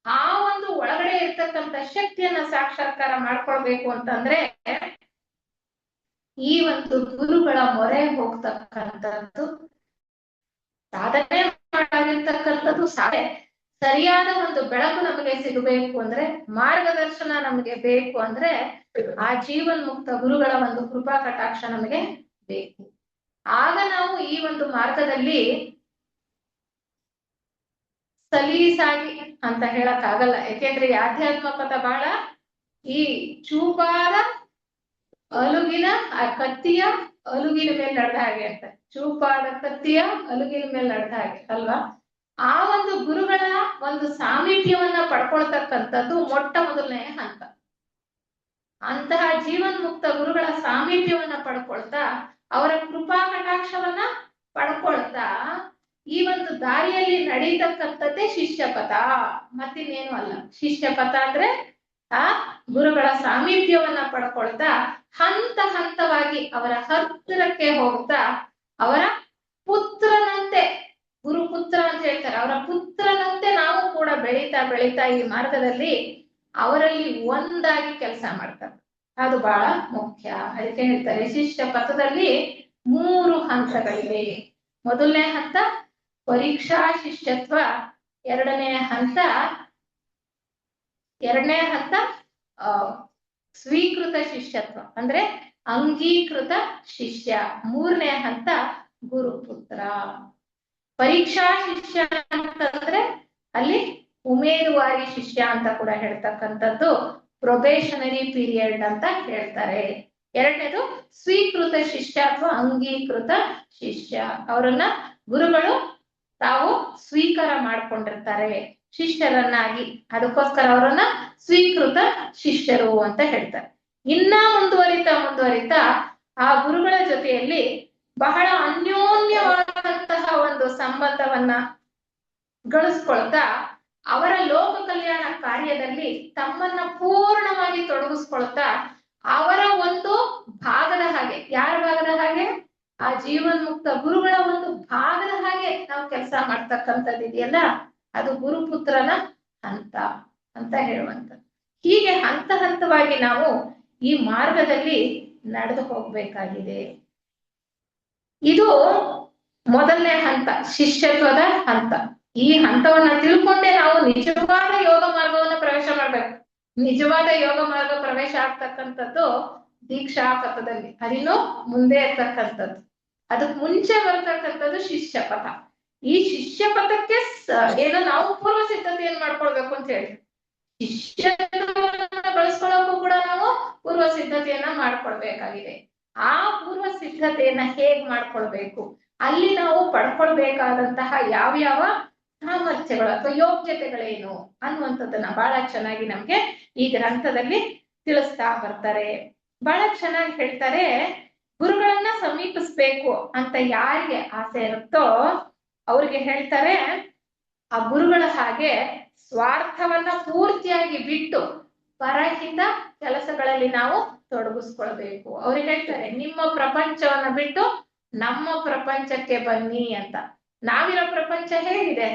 A: ಆ ಒಂದು ಒಳಗಡೆ ಇರ್ತಕ್ಕಂಥ ಶಕ್ತಿಯನ್ನ ಸಾಕ್ಷಾತ್ಕಾರ ಮಾಡ್ಕೊಳ್ಬೇಕು ಅಂತಂದ್ರೆ ಈ ಒಂದು ಗುರುಗಳ ಮೊರೆ ಹೋಗ್ತಕ್ಕಂಥದ್ದು, ಸಾಧನೆ ಮಾಡಿರ್ತಕ್ಕಂಥದ್ದು, ಸರಿಯಾದ ಒಂದು ಬೆಳಕು ನಮಗೆ ಸಿಗಬೇಕು ಅಂದ್ರೆ, ಮಾರ್ಗದರ್ಶನ ನಮಗೆ ಬೇಕು ಅಂದ್ರೆ ಆ ಜೀವನ್ಮುಕ್ತ ಗುರುಗಳ ಒಂದು ಕೃಪಾ ಕಟಾಕ್ಷ ನಮಗೆ ಬೇಕು. ಆಗ ನಾವು ಈ ಒಂದು ಮಾರ್ಗದಲ್ಲಿ ಸಲೀಸಾಗಿ ಅಂತ ಹೇಳಕ್ ಆಗಲ್ಲ. ಯಾಕೆಂದ್ರೆ ಈ ಆಧ್ಯಾತ್ಮ ಪಥ ಬಹಳ ಈ ಚೂಪಾದ ಅಲುಗಿನ ಆ ಕತ್ತಿಯ ಅಲುಗಿನ ಮೇಲೆ ನಡೆದ ಹಾಗೆ ಅಂತ, ಚೂಪಾದ ಕತ್ತಿಯ ಅಲುಗಿನ ಮೇಲೆ ನಡೆದ ಹಾಗೆ ಅಲ್ವಾ. ಆ ಒಂದು ಗುರುಗಳ ಒಂದು ಸಾಮೀಪ್ಯವನ್ನ ಪಡ್ಕೊಳ್ತಕ್ಕಂಥದ್ದು ಮೊಟ್ಟ ಮೊದಲನೇ ಹಂತ. ಅಂತಹ ಜೀವನ್ಮುಕ್ತ ಗುರುಗಳ ಸಾಮೀಪ್ಯವನ್ನ ಪಡ್ಕೊಳ್ತಾ ಅವರ ಕೃಪಾ ಕಟಾಕ್ಷವನ್ನ ಪಡ್ಕೊಳ್ತಾ ಈ ಒಂದು ದಾರಿಯಲ್ಲಿ ನಡೀತಕ್ಕಂಥದ್ದೇ ಶಿಷ್ಯಪಥ, ಮತ್ತಿನ್ನೇನು ಅಲ್ಲ. ಶಿಷ್ಯಪಥ ಅಂದ್ರೆ ಆ ಗುರುಗಳ ಸಾಮೀಪ್ಯವನ್ನ ಪಡ್ಕೊಳ್ತಾ ಹಂತ ಹಂತವಾಗಿ ಅವರ ಹತ್ತಿರಕ್ಕೆ ಹೋಗ್ತಾ ಅವರ ಪುತ್ರನಂತೆ, ಗುರುಪುತ್ರ ಅಂತ ಹೇಳ್ತಾರೆ, ಅವರ ಪುತ್ರನಂತೆ ನಾವು ಕೂಡ ಬೆಳೀತಾ ಈ ಮಾರ್ಗದಲ್ಲಿ ಅವರಲ್ಲಿ ಒಂದಾಗಿ ಕೆಲಸ ಮಾಡ್ತಾರೆ. ಅದು ಬಹಳ ಮುಖ್ಯ. ಅದಕ್ಕೆ ಹೇಳ್ತಾರೆ ಶಿಷ್ಯ ಪಥದಲ್ಲಿ 3 ಹಂತಗಳಿವೆ. ಮೊದಲನೇ ಹಂತ ಪರೀಕ್ಷಾ ಶಿಷ್ಯತ್ವ, ಎರಡನೇ ಹಂತ ಸ್ವೀಕೃತ ಶಿಷ್ಯತ್ವ ಅಂದ್ರೆ ಅಂಗೀಕೃತ ಶಿಷ್ಯ, ಮೂರನೇ ಹಂತ ಗುರುಪುತ್ರ. ಪರೀಕ್ಷಾ ಶಿಷ್ಯ ಅಂತಂದ್ರೆ ಅಲ್ಲಿ ಉಮೇದುವಾರಿ ಶಿಷ್ಯ ಅಂತ ಕೂಡ ಹೇಳ್ತಕ್ಕಂಥದ್ದು, ಪ್ರೊಬೇಷನರಿ ಪೀರಿಯಡ್ ಅಂತ ಹೇಳ್ತಾರೆ. ಎರಡನೇದು ಸ್ವೀಕೃತ ಶಿಷ್ಯ ಅಥವಾ ಅಂಗೀಕೃತ ಶಿಷ್ಯ, ಅವರನ್ನ ಗುರುಗಳು ತಾವು ಸ್ವೀಕಾರ ಮಾಡ್ಕೊಂಡಿರ್ತಾರೆ ಶಿಷ್ಯರನ್ನಾಗಿ, ಅದಕ್ಕೋಸ್ಕರ ಅವರನ್ನ ಸ್ವೀಕೃತ ಶಿಷ್ಯರು ಅಂತ ಹೇಳ್ತಾರೆ. ಇನ್ನ ಮುಂದುವರಿತಾ ಆ ಗುರುಗಳ ಜೊತೆಯಲ್ಲಿ ಬಹಳ ಅನ್ಯೋನ್ಯವಾದಂತಹ ಒಂದು ಸಂಬಂಧವನ್ನ ಗಳಿಸ್ಕೊಳ್ತಾ ಅವರ ಲೋಕ ಕಲ್ಯಾಣ ಕಾರ್ಯದಲ್ಲಿ ತಮ್ಮನ್ನ ಪೂರ್ಣವಾಗಿ ತೊಡಗಿಸ್ಕೊಳ್ತಾ ಅವರ ಒಂದು ಭಾಗದ ಹಾಗೆ, ಯಾರ ಭಾಗದ ಹಾಗೆ, ಆ ಜೀವನ್ಮುಕ್ತ ಗುರುಗಳ ಒಂದು ಭಾಗದ ಹಾಗೆ ನಾವು ಕೆಲಸ ಮಾಡ್ತಕ್ಕಂಥದ್ದು ಇದೆಯಲ್ಲ, ಅದು ಗುರುಪುತ್ರನ ಹಂತ ಅಂತ ಹೇಳುವಂಥದ್ದು. ಹೀಗೆ ಹಂತ ಹಂತವಾಗಿ ನಾವು ಈ ಮಾರ್ಗದಲ್ಲಿ ನಡೆದು ಹೋಗ್ಬೇಕಾಗಿದೆ. ಇದು ಮೊದಲನೇ ಹಂತ, ಶಿಷ್ಯತ್ವದ ಹಂತ. ಈ ಹಂತವನ್ನ ತಿಳ್ಕೊಂಡೆ ನಾವು ನಿಜವಾದ ಯೋಗ ಮಾರ್ಗವನ್ನ ಪ್ರವೇಶ ಮಾಡ್ಬೇಕು. ನಿಜವಾದ ಯೋಗ ಮಾರ್ಗ ಪ್ರವೇಶ ಆಗ್ತಕ್ಕಂಥದ್ದು ದೀಕ್ಷಾ ಪಥದಲ್ಲಿ, ಅದಿನ್ನು ಮುಂದೆ ಇರ್ತಕ್ಕಂಥದ್ದು. ಅದಕ್ ಮುಂಚೆ ಬರ್ತಕ್ಕಂಥದ್ದು ಶಿಷ್ಯ ಪಥ. ಈ ಶಿಷ್ಯ ಪಥಕ್ಕೆ ಏನೋ ನಾವು ಪೂರ್ವ ಸಿದ್ಧತೆಯನ್ನು ಮಾಡ್ಕೊಳ್ಬೇಕು ಅಂತ ಹೇಳಿ, ಶಿಷ್ಯತ್ವವನ್ನ ಬಳಸ್ಕೊಳ್ಳೋಕ್ಕೂ ಕೂಡ ನಾವು ಪೂರ್ವ ಸಿದ್ಧತೆಯನ್ನ ಮಾಡ್ಕೊಳ್ಬೇಕಾಗಿದೆ. ಆ ಪೂರ್ವ ಸಿದ್ಧತೆಯನ್ನ ಹೇಗ್ ಮಾಡ್ಕೊಳ್ಬೇಕು, ಅಲ್ಲಿ ನಾವು ಪಡ್ಕೊಳ್ಬೇಕಾದಂತಹ ಯಾವ್ಯಾವ ಸಾಮರ್ಥ್ಯಗಳು ಅಥವಾ ಯೋಗ್ಯತೆಗಳೇನು ಅನ್ನುವಂಥದ್ದನ್ನ ಬಹಳ ಚೆನ್ನಾಗಿ ನಮ್ಗೆ ಈ ಗ್ರಂಥದಲ್ಲಿ ತಿಳಿಸ್ತಾ ಬರ್ತಾರೆ. ಬಹಳ ಚೆನ್ನಾಗಿ ಹೇಳ್ತಾರೆ, ಗುರುಗಳನ್ನ ಸಮೀಪಿಸ್ಬೇಕು ಅಂತ ಯಾರಿಗೆ ಆಸೆ ಇರುತ್ತೋ ಅವ್ರಿಗೆ ಹೇಳ್ತಾರೆ, ಆ ಗುರುಗಳ ಹಾಗೆ ಸ್ವಾರ್ಥವನ್ನ ಪೂರ್ತಿಯಾಗಿ ಬಿಟ್ಟು ಪರಹಿತ ಕೆಲಸಗಳಲ್ಲಿ ನಾವು ತೊಡಗಿಸ್ಕೊಳ್ಬೇಕು. ಅವ್ರಿಗೆ ಹೇಳ್ತಾರೆ, ನಿಮ್ಮ ಪ್ರಪಂಚವನ್ನ ಬಿಟ್ಟು ನಮ್ಮ ಪ್ರಪಂಚಕ್ಕೆ ಬನ್ನಿ ಅಂತ. ನಾವಿರೋ ಪ್ರಪಂಚ ಹೇಗಿದೆ?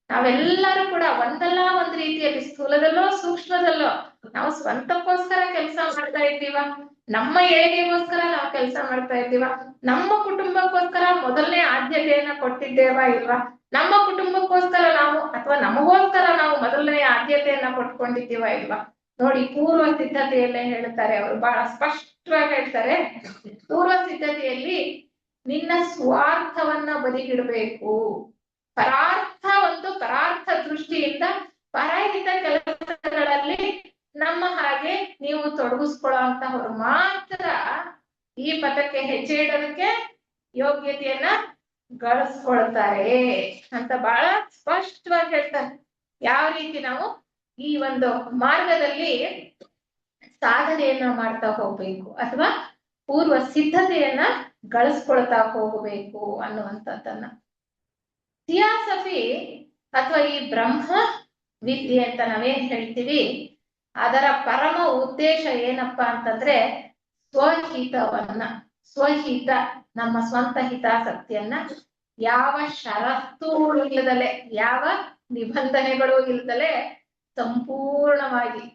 A: ನಾವೆಲ್ಲರೂ ಕೂಡ ಒಂದಲ್ಲ ಒಂದ್ ರೀತಿಯಲ್ಲಿ ಸ್ಥೂಲದಲ್ಲೋ ಸೂಕ್ಷ್ಮದಲ್ಲೋ ನಾವು ಸ್ವಂತಕ್ಕೋಸ್ಕರ ಕೆಲಸ ಮಾಡ್ತಾ ಇದ್ದೀವ, ನಮ್ಮ ಏಳಿಗೆಗೋಸ್ಕರ ನಾವು ಕೆಲಸ ಮಾಡ್ತಾ ಇದ್ದೀವ, ನಮ್ಮ ಕುಟುಂಬಕ್ಕೋಸ್ಕರ ಮೊದಲನೇ ಆದ್ಯತೆಯನ್ನ ಕೊಟ್ಟಿದ್ದೇವಾ ಇಲ್ವಾ, ನಮ್ಮ ಕುಟುಂಬಕ್ಕೋಸ್ಕರ ನಾವು ಅಥವಾ ನಮಗೋಸ್ಕರ ನಾವು ಮೊದಲನೇ ಆದ್ಯತೆಯನ್ನ ಕೊಟ್ಕೊಂಡಿದ್ದೀವ ಇಲ್ವಾ? ನೋಡಿ, ಪೂರ್ವ ಸಿದ್ಧತೆಯಲ್ಲೇ ಹೇಳ್ತಾರೆ, ಅವರು ಬಹಳ ಸ್ಪಷ್ಟವಾಗಿ ಹೇಳ್ತಾರೆ, ಪೂರ್ವ ಸಿದ್ಧತೆಯಲ್ಲಿ ನಿನ್ನ ಸ್ವಾರ್ಥವನ್ನ ಬದಿಗಿಡಬೇಕು, ಪರಾರ್ಥ ದೃಷ್ಟಿಯಿಂದ ಪರಹಿತ ಕೆಲಸಗಳಲ್ಲಿ ನಮ್ಮ ಹಾಗೆ ನೀವು ತೊಡಗಿಸ್ಕೊಳ್ಳೋ ಅಂತವ್ರು ಮಾತ್ರ ಈ ಪಥಕ್ಕೆ ಹೆಜ್ಜೆ ಇಡೋದಕ್ಕೆ ಯೋಗ್ಯತೆಯನ್ನ ಗಳಿಸ್ಕೊಳ್ತಾರೆ ಅಂತ ಬಹಳ ಸ್ಪಷ್ಟವಾಗಿ ಹೇಳ್ತಾರೆ. ಯಾವ ರೀತಿ ನಾವು ಈ ಒಂದು ಮಾರ್ಗದಲ್ಲಿ ಸಾಧನೆಯನ್ನ ಮಾಡ್ತಾ ಹೋಗ್ಬೇಕು ಅಥವಾ ಪೂರ್ವ ಸಿದ್ಧತೆಯನ್ನ ಗಳಿಸ್ಕೊಳ್ತಾ ಹೋಗಬೇಕು ಅನ್ನುವಂಥದ್ದನ್ನ. ಥಿಯಾಸಫಿ ಅಥವಾ ಈ ಬ್ರಹ್ಮ ವಿದ್ಯೆ ಅಂತ ನಾವೇನ್ ಹೇಳ್ತೀವಿ, ಅದರ ಪರಮ ಉದ್ದೇಶ ಏನಪ್ಪಾ ಅಂತಂದ್ರೆ ಸ್ವಹಿತ, ನಮ್ಮ ಸ್ವಂತ ಹಿತಾಸಕ್ತಿಯನ್ನ ಯಾವ ಷರತ್ತುಗಳು ಇಲ್ಲದಲೆ, ಯಾವ ನಿಬಂಧನೆಗಳು ಇಲ್ಲದಲೆ ಸಂಪೂರ್ಣವಾಗಿ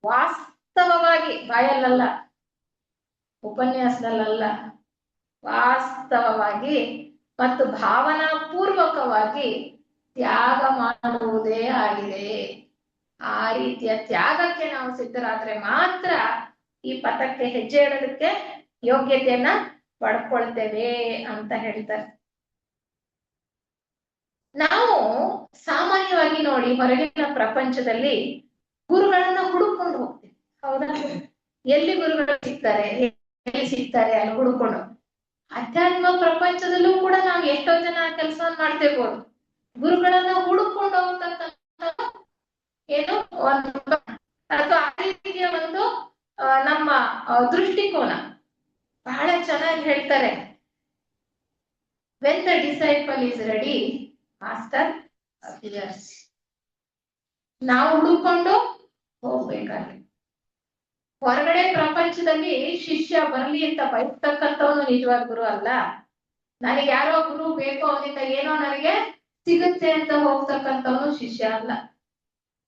A: ವಾಸ್ತವವಾಗಿ, ಬಾಯಲ್ಲಲ್ಲ, ಉಪನ್ಯಾಸದಲ್ಲ, ವಾಸ್ತವವಾಗಿ ಮತ್ತು ಭಾವನಾ ಪೂರ್ವಕವಾಗಿ ತ್ಯಾಗ ಮಾಡುವುದೇ ಆಗಿದೆ. ಆ ರೀತಿಯ ತ್ಯಾಗಕ್ಕೆ ನಾವು ಸಿದ್ಧರಾದ್ರೆ ಮಾತ್ರ ಈ ಪಥಕ್ಕೆ ಹೆಜ್ಜೆ ಇಡೋದಕ್ಕೆ ಯೋಗ್ಯತೆಯನ್ನ ಪಡ್ಕೊಳ್ತೇವೆ ಅಂತ ಹೇಳ್ತಾರೆ. ನಾವು ಸಾಮಾನ್ಯವಾಗಿ ನೋಡಿ, ಹೊರಗಿನ ಪ್ರಪಂಚದಲ್ಲಿ ಗುರುಗಳನ್ನ ಹುಡುಕೊಂಡು ಹೋಗ್ತೀವಿ, ಹೌದಾ? ಎಲ್ಲಿ ಗುರುಗಳು ಸಿಗ್ತಾರೆ, ಎಲ್ಲಿ ಸಿಗ್ತಾರೆ ಅಲ್ಲಿ ಹುಡುಕೊಂಡು. ಅಧ್ಯಾತ್ಮ ಪ್ರಪಂಚದಲ್ಲೂ ಕೂಡ ನಾವು ಎಷ್ಟೋ ಜನ ಕೆಲಸವನ್ನ ಮಾಡ್ತಿರ್ಬೋದು. ಗುರುಗಳನ್ನ ಹುಡುಕೊಂಡು ಹೋಗ್ತಕ್ಕಂಥ ಏನು ಒಂದು ಅಥವಾ ಆ ರೀತಿಯ ಒಂದು ನಮ್ಮ ದೃಷ್ಟಿಕೋನ ಬಹಳ ಚೆನ್ನಾಗಿ ಹೇಳ್ತಾರೆ. When the disciple is ready, master appears. ನಾವು ಹುಡುಕೊಂಡು ಹೋಗ್ಬೇಕಾದ್ರೆ ಹೊರಗಡೆ ಪ್ರಪಂಚದಲ್ಲಿ ಶಿಷ್ಯ ಬರ್ಲಿ ಅಂತ ಬಯಸ್ತಕ್ಕಂಥವನು ನಿಜವಾದ ಗುರು ಅಲ್ಲ. ನನಗೆ ಯಾರೋ ಗುರು ಬೇಕು, ಅವನಿಂದ ಏನೋ ನನಗೆ ಸಿಗುತ್ತೆ ಅಂತ ಹೋಗ್ತಕ್ಕಂಥವನು ಶಿಷ್ಯ ಅಲ್ಲ.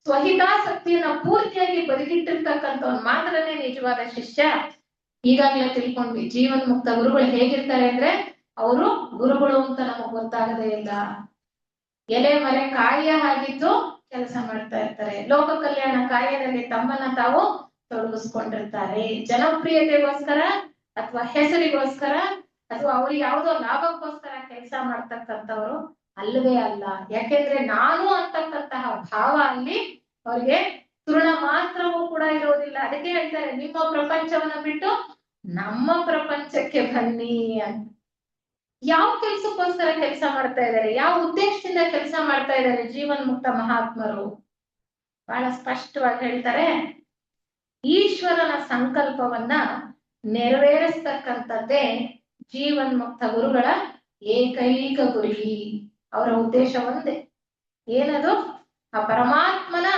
A: ಸ್ವಹಿತಾಸಕ್ತಿಯನ್ನ ಪೂರ್ತಿಯಾಗಿ ಬದುಕಿಟ್ಟಿರ್ತಕ್ಕಂಥವ್ನು ಮಾತ್ರನೇ ನಿಜವಾದ ಶಿಷ್ಯ. ಈಗಾಗಲೇ ತಿಳ್ಕೊಂಡ್ವಿ, ಜೀವನ್ ಮುಕ್ತ ಗುರುಗಳು ಹೇಗಿರ್ತಾರೆ ಅಂದ್ರೆ, ಅವರು ಗುರುಗಳು ಅಂತ ನಮಗ್ ಗೊತ್ತಾಗದೇ ಇಲ್ಲ, ಎಲೆ ಮರೆ ಕಾಯಿಯ ಹಾಗಿದ್ದು ಕೆಲಸ ಮಾಡ್ತಾ ಇರ್ತಾರೆ. ಲೋಕ ಕಲ್ಯಾಣ ಕಾರ್ಯದಲ್ಲಿ ತಮ್ಮನ್ನ ತಾವು ತೊಡಗಿಸ್ಕೊಂಡಿರ್ತಾರೆ. ಜನಪ್ರಿಯತೆಗೋಸ್ಕರ ಅಥವಾ ಹೆಸರಿಗೋಸ್ಕರ ಅಥವಾ ಅವ್ರಿಗೆ ಯಾವುದೋ ಲಾಭಕ್ಕೋಸ್ಕರ ಕೆಲಸ ಮಾಡ್ತಕ್ಕಂಥವ್ರು ಅಲ್ಲವೇ ಅಲ್ಲ. ಯಾಕೆಂದ್ರೆ ನಾನು ಅಂತಕ್ಕಂತಹ ಭಾವ ಅಲ್ಲಿ ಅವ್ರಿಗೆ ತೃಣ ಮಾತ್ರವೂ ಕೂಡ ಇರೋದಿಲ್ಲ. ಅದಕ್ಕೆ ಹೇಳ್ತಾರೆ, ನಿಮ್ಮ ಪ್ರಪಂಚವನ್ನ ಬಿಟ್ಟು ನಮ್ಮ ಪ್ರಪಂಚಕ್ಕೆ ಬನ್ನಿ ಅಂತ. ಯಾವ ಕೆಲ್ಸಕ್ಕೋಸ್ಕರ ಕೆಲಸ ಮಾಡ್ತಾ ಇದ್ದಾರೆ, ಯಾವ ಉದ್ದೇಶದಿಂದ ಕೆಲಸ ಮಾಡ್ತಾ ಇದ್ದಾರೆ ಜೀವನ್ ಮುಕ್ತ ಮಹಾತ್ಮರು? ಬಹಳ ಸ್ಪಷ್ಟವಾಗಿ ಹೇಳ್ತಾರೆ, ಈಶ್ವರನ ಸಂಕಲ್ಪವನ್ನ ನೆರವೇರಿಸ್ತಕ್ಕಂಥದ್ದೇ ಜೀವನ್ ಮುಕ್ತ ಗುರುಗಳ ಏಕೈಕ ಗುರಿ. ಅವರ ಉದ್ದೇಶ ಒಂದೇ, ಏನದು? ಆ ಪರಮಾತ್ಮನ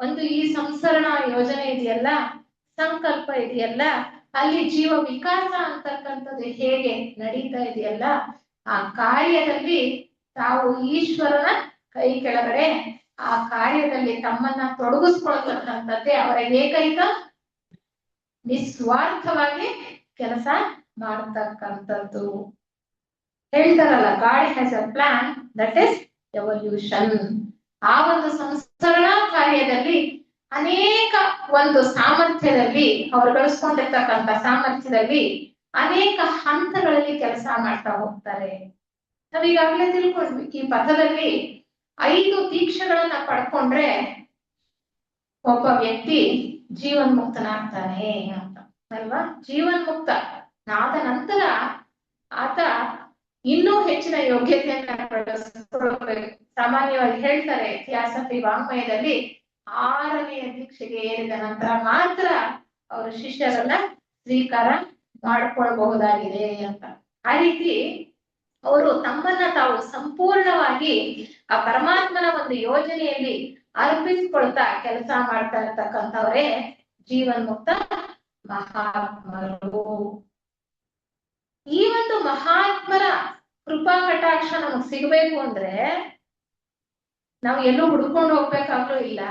A: ಒಂದು ಈ ಸಂಸರಣ ಯೋಜನೆ ಇದೆಯಲ್ಲ, ಸಂಕಲ್ಪ ಇದೆಯಲ್ಲ, ಅಲ್ಲಿ ಜೀವ ವಿಕಾಸ ಅಂತಕ್ಕಂಥದ್ದು ಹೇಗೆ ನಡೀತಾ ಇದೆಯಲ್ಲ, ಆ ಕಾರ್ಯದಲ್ಲಿ ತಾವು ಈಶ್ವರನ ಕೈ ಕೆಳಗಡೆ ಆ ಕಾರ್ಯದಲ್ಲಿ ತಮ್ಮನ್ನ ತೊಡಗಿಸ್ಕೊಳ್ತಕ್ಕಂಥದ್ದೇ ಅವರ ಏಕೈಕ ನಿಸ್ವಾರ್ಥವಾಗಿ ಕೆಲಸ ಮಾಡ್ತಕ್ಕಂಥದ್ದು. ಹೇಳ್ತಾರಲ್ಲ, god has a plan that is evolution. ಆ ಒಂದು ಸಂಸ್ಕರಣಾ ಕಾರ್ಯದಲ್ಲಿ ಅನೇಕ ಒಂದು ಸಾಮರ್ಥ್ಯದಲ್ಲಿ ಅವರು ಗಳಿಸ್ಕೊಂಡಿರ್ತಕ್ಕಂಥ ಸಾಮರ್ಥ್ಯದಲ್ಲಿ ಅನೇಕ ಹಂತಗಳಲ್ಲಿ ಕೆಲಸ ಮಾಡ್ತಾ ಹೋಗ್ತಾರೆ. ನಾವೀಗಾಗಲೇ ತಿಳ್ಕೊಂಡ್ವಿ, ಈ ಪಥದಲ್ಲಿ 5 ದೀಕ್ಷೆಗಳನ್ನ ಪಡ್ಕೊಂಡ್ರೆ ಒಬ್ಬ ವ್ಯಕ್ತಿ ಜೀವನ್ ಮುಕ್ತನಾಗ್ತಾನೆ ಅಂತ ಅಲ್ವಾ? ಜೀವನ್ ಮುಕ್ತ ಆದ ನಂತರ ಆತ ಇನ್ನೂ ಹೆಚ್ಚಿನ ಯೋಗ್ಯತೆಯನ್ನ ಬೆಳೆಸ್ಕೊಳ್ಬೇಕು. ಸಾಮಾನ್ಯವಾಗಿ ಹೇಳ್ತಾರೆ, ಥಿಯಾಸಫಿ ವಾಂಗ್ಮಯದಲ್ಲಿ 6ನೆಯ ದೀಕ್ಷೆಗೆ ಏರಿದ ನಂತರ ಮಾತ್ರ ಅವರು ಶಿಷ್ಯರನ್ನ ಸ್ವೀಕಾರ ಮಾಡ್ಕೊಳ್ಬಹುದಾಗಿದೆ ಅಂತ. ಆ ರೀತಿ ಅವರು ತಮ್ಮನ್ನ ತಾವು ಸಂಪೂರ್ಣವಾಗಿ ಆ ಪರಮಾತ್ಮನ ಒಂದು ಯೋಜನೆಯಲ್ಲಿ ಅರ್ಪಿಸ್ಕೊಳ್ತಾ ಕೆಲಸ ಮಾಡ್ತಾ ಇರ್ತಕ್ಕಂಥವರೇ ಜೀವನ್ ಮುಕ್ತ ಮಹಾತ್ಮರು. ಈ ಒಂದು ಮಹಾತ್ಮರ ಕೃಪಾ ಕಟಾಕ್ಷ ನಮಗ್ ಸಿಗ್ಬೇಕು ಅಂದ್ರೆ ನಾವು ಎಲ್ಲೂ ಹುಡ್ಕೊಂಡು ಹೋಗ್ಬೇಕಾಗ್ಲೂ ಇಲ್ಲ,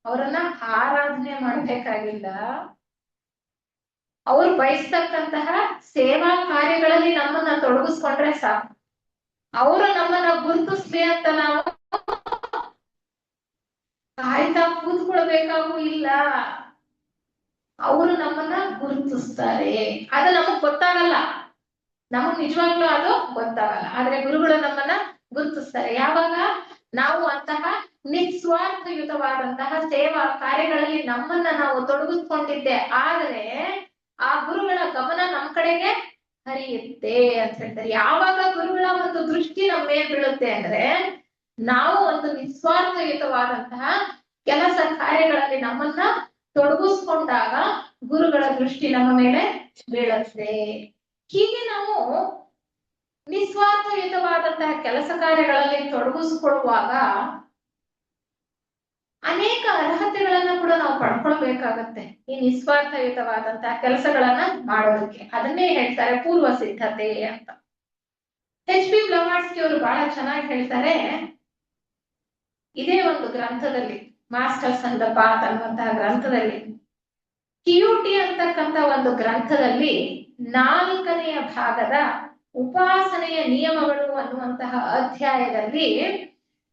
A: ಅವರನ್ನ ಆರಾಧನೆ ಮಾಡ್ಬೇಕಾಗಿಲ್ಲ, ಅವ್ರು ಬಯಸ್ತಕ್ಕಂತಹ ಸೇವಾ ಕಾರ್ಯಗಳಲ್ಲಿ ನಮ್ಮನ್ನ ತೊಡಗಿಸ್ಕೊಂಡ್ರೆ ಸಾಕು. ಅವರು ನಮ್ಮನ್ನ ಗುರುತಿಸ್ಲಿ ಅಂತ ನಾವು ಕಾಯ್ತಾ ಕೂತ್ಕೊಳ್ಬೇಕಾಗೂ ಇಲ್ಲ, ಅವರು ನಮ್ಮನ್ನ ಗುರುತಿಸ್ತಾರೆ. ಅದು ನಮಗ್ ಗೊತ್ತಾಗಲ್ಲ, ನಮಗ್ ನಿಜವಾಗ್ಲೂ ಅದು ಗೊತ್ತಾಗಲ್ಲ, ಆದ್ರೆ ಗುರುಗಳು ನಮ್ಮನ್ನ ಗುರುತಿಸ್ತಾರೆ. ಯಾವಾಗ ನಾವು ಅಂತಹ ನಿಸ್ವಾರ್ಥಯುತವಾದಂತಹ ಸೇವಾ ಕಾರ್ಯಗಳಲ್ಲಿ ನಮ್ಮನ್ನ ನಾವು ತೊಡಗಿಸ್ಕೊಂಡಿದ್ದೆ ಆದ್ರೆ ಆ ಗುರುಗಳ ಗಮನ ನಮ್ ಕಡೆಗೆ ಹರಿಯುತ್ತೆ ಅಂತ ಹೇಳ್ತಾರೆ. ಯಾವಾಗ ಗುರುಗಳ ಒಂದು ದೃಷ್ಟಿ ನಮ್ಮ ಮೇಲೆ ಬೀಳುತ್ತೆ ಅಂದ್ರೆ ನಾವು ಒಂದು ನಿಸ್ವಾರ್ಥಯುತವಾದಂತಹ ಕೆಲಸ ಕಾರ್ಯಗಳಲ್ಲಿ ನಮ್ಮನ್ನ ತೊಡಗಿಸ್ಕೊಂಡಾಗ ಗುರುಗಳ ದೃಷ್ಟಿ ನಮ್ಮ ಮೇಲೆ ಬೀಳುತ್ತೆ. ಹೀಗೆ ನಾವು ನಿಸ್ವಾರ್ಥಯುತವಾದಂತಹ ಕೆಲಸ ಕಾರ್ಯಗಳಲ್ಲಿ ತೊಡಗಿಸ್ಕೊಳ್ಳುವಾಗ ಅನೇಕ ಅರ್ಹತೆಗಳನ್ನ ಕೂಡ ನಾವು ಪಡ್ಕೊಳ್ಬೇಕಾಗತ್ತೆ ಈ ನಿಸ್ವಾರ್ಥಯುತವಾದಂತಹ ಕೆಲಸಗಳನ್ನ ಮಾಡೋದಕ್ಕೆ. ಅದನ್ನೇ ಹೇಳ್ತಾರೆ ಪೂರ್ವ ಸಿದ್ಧತೆ ಅಂತ. HP ಬ್ಲವಾಟ್ಸ್ಕಿ ಅವರು ಬಹಳ ಚೆನ್ನಾಗಿ ಹೇಳ್ತಾರೆ, ಇದೇ ಒಂದು ಗ್ರಂಥದಲ್ಲಿ ಮಾಸ್ಟರ್ಸ್ ಅಂಡ್ ದ ಪಾತ್ ಅನ್ನುವಂತಹ ಗ್ರಂಥದಲ್ಲಿ, QUT ಅಂತಕ್ಕಂಥ ಒಂದು ಗ್ರಂಥದಲ್ಲಿ 4ನೇ ಭಾಗದ ಉಪಾಸನೆಯ ನಿಯಮಗಳು ಅನ್ನುವಂತಹ ಅಧ್ಯಾಯದಲ್ಲಿ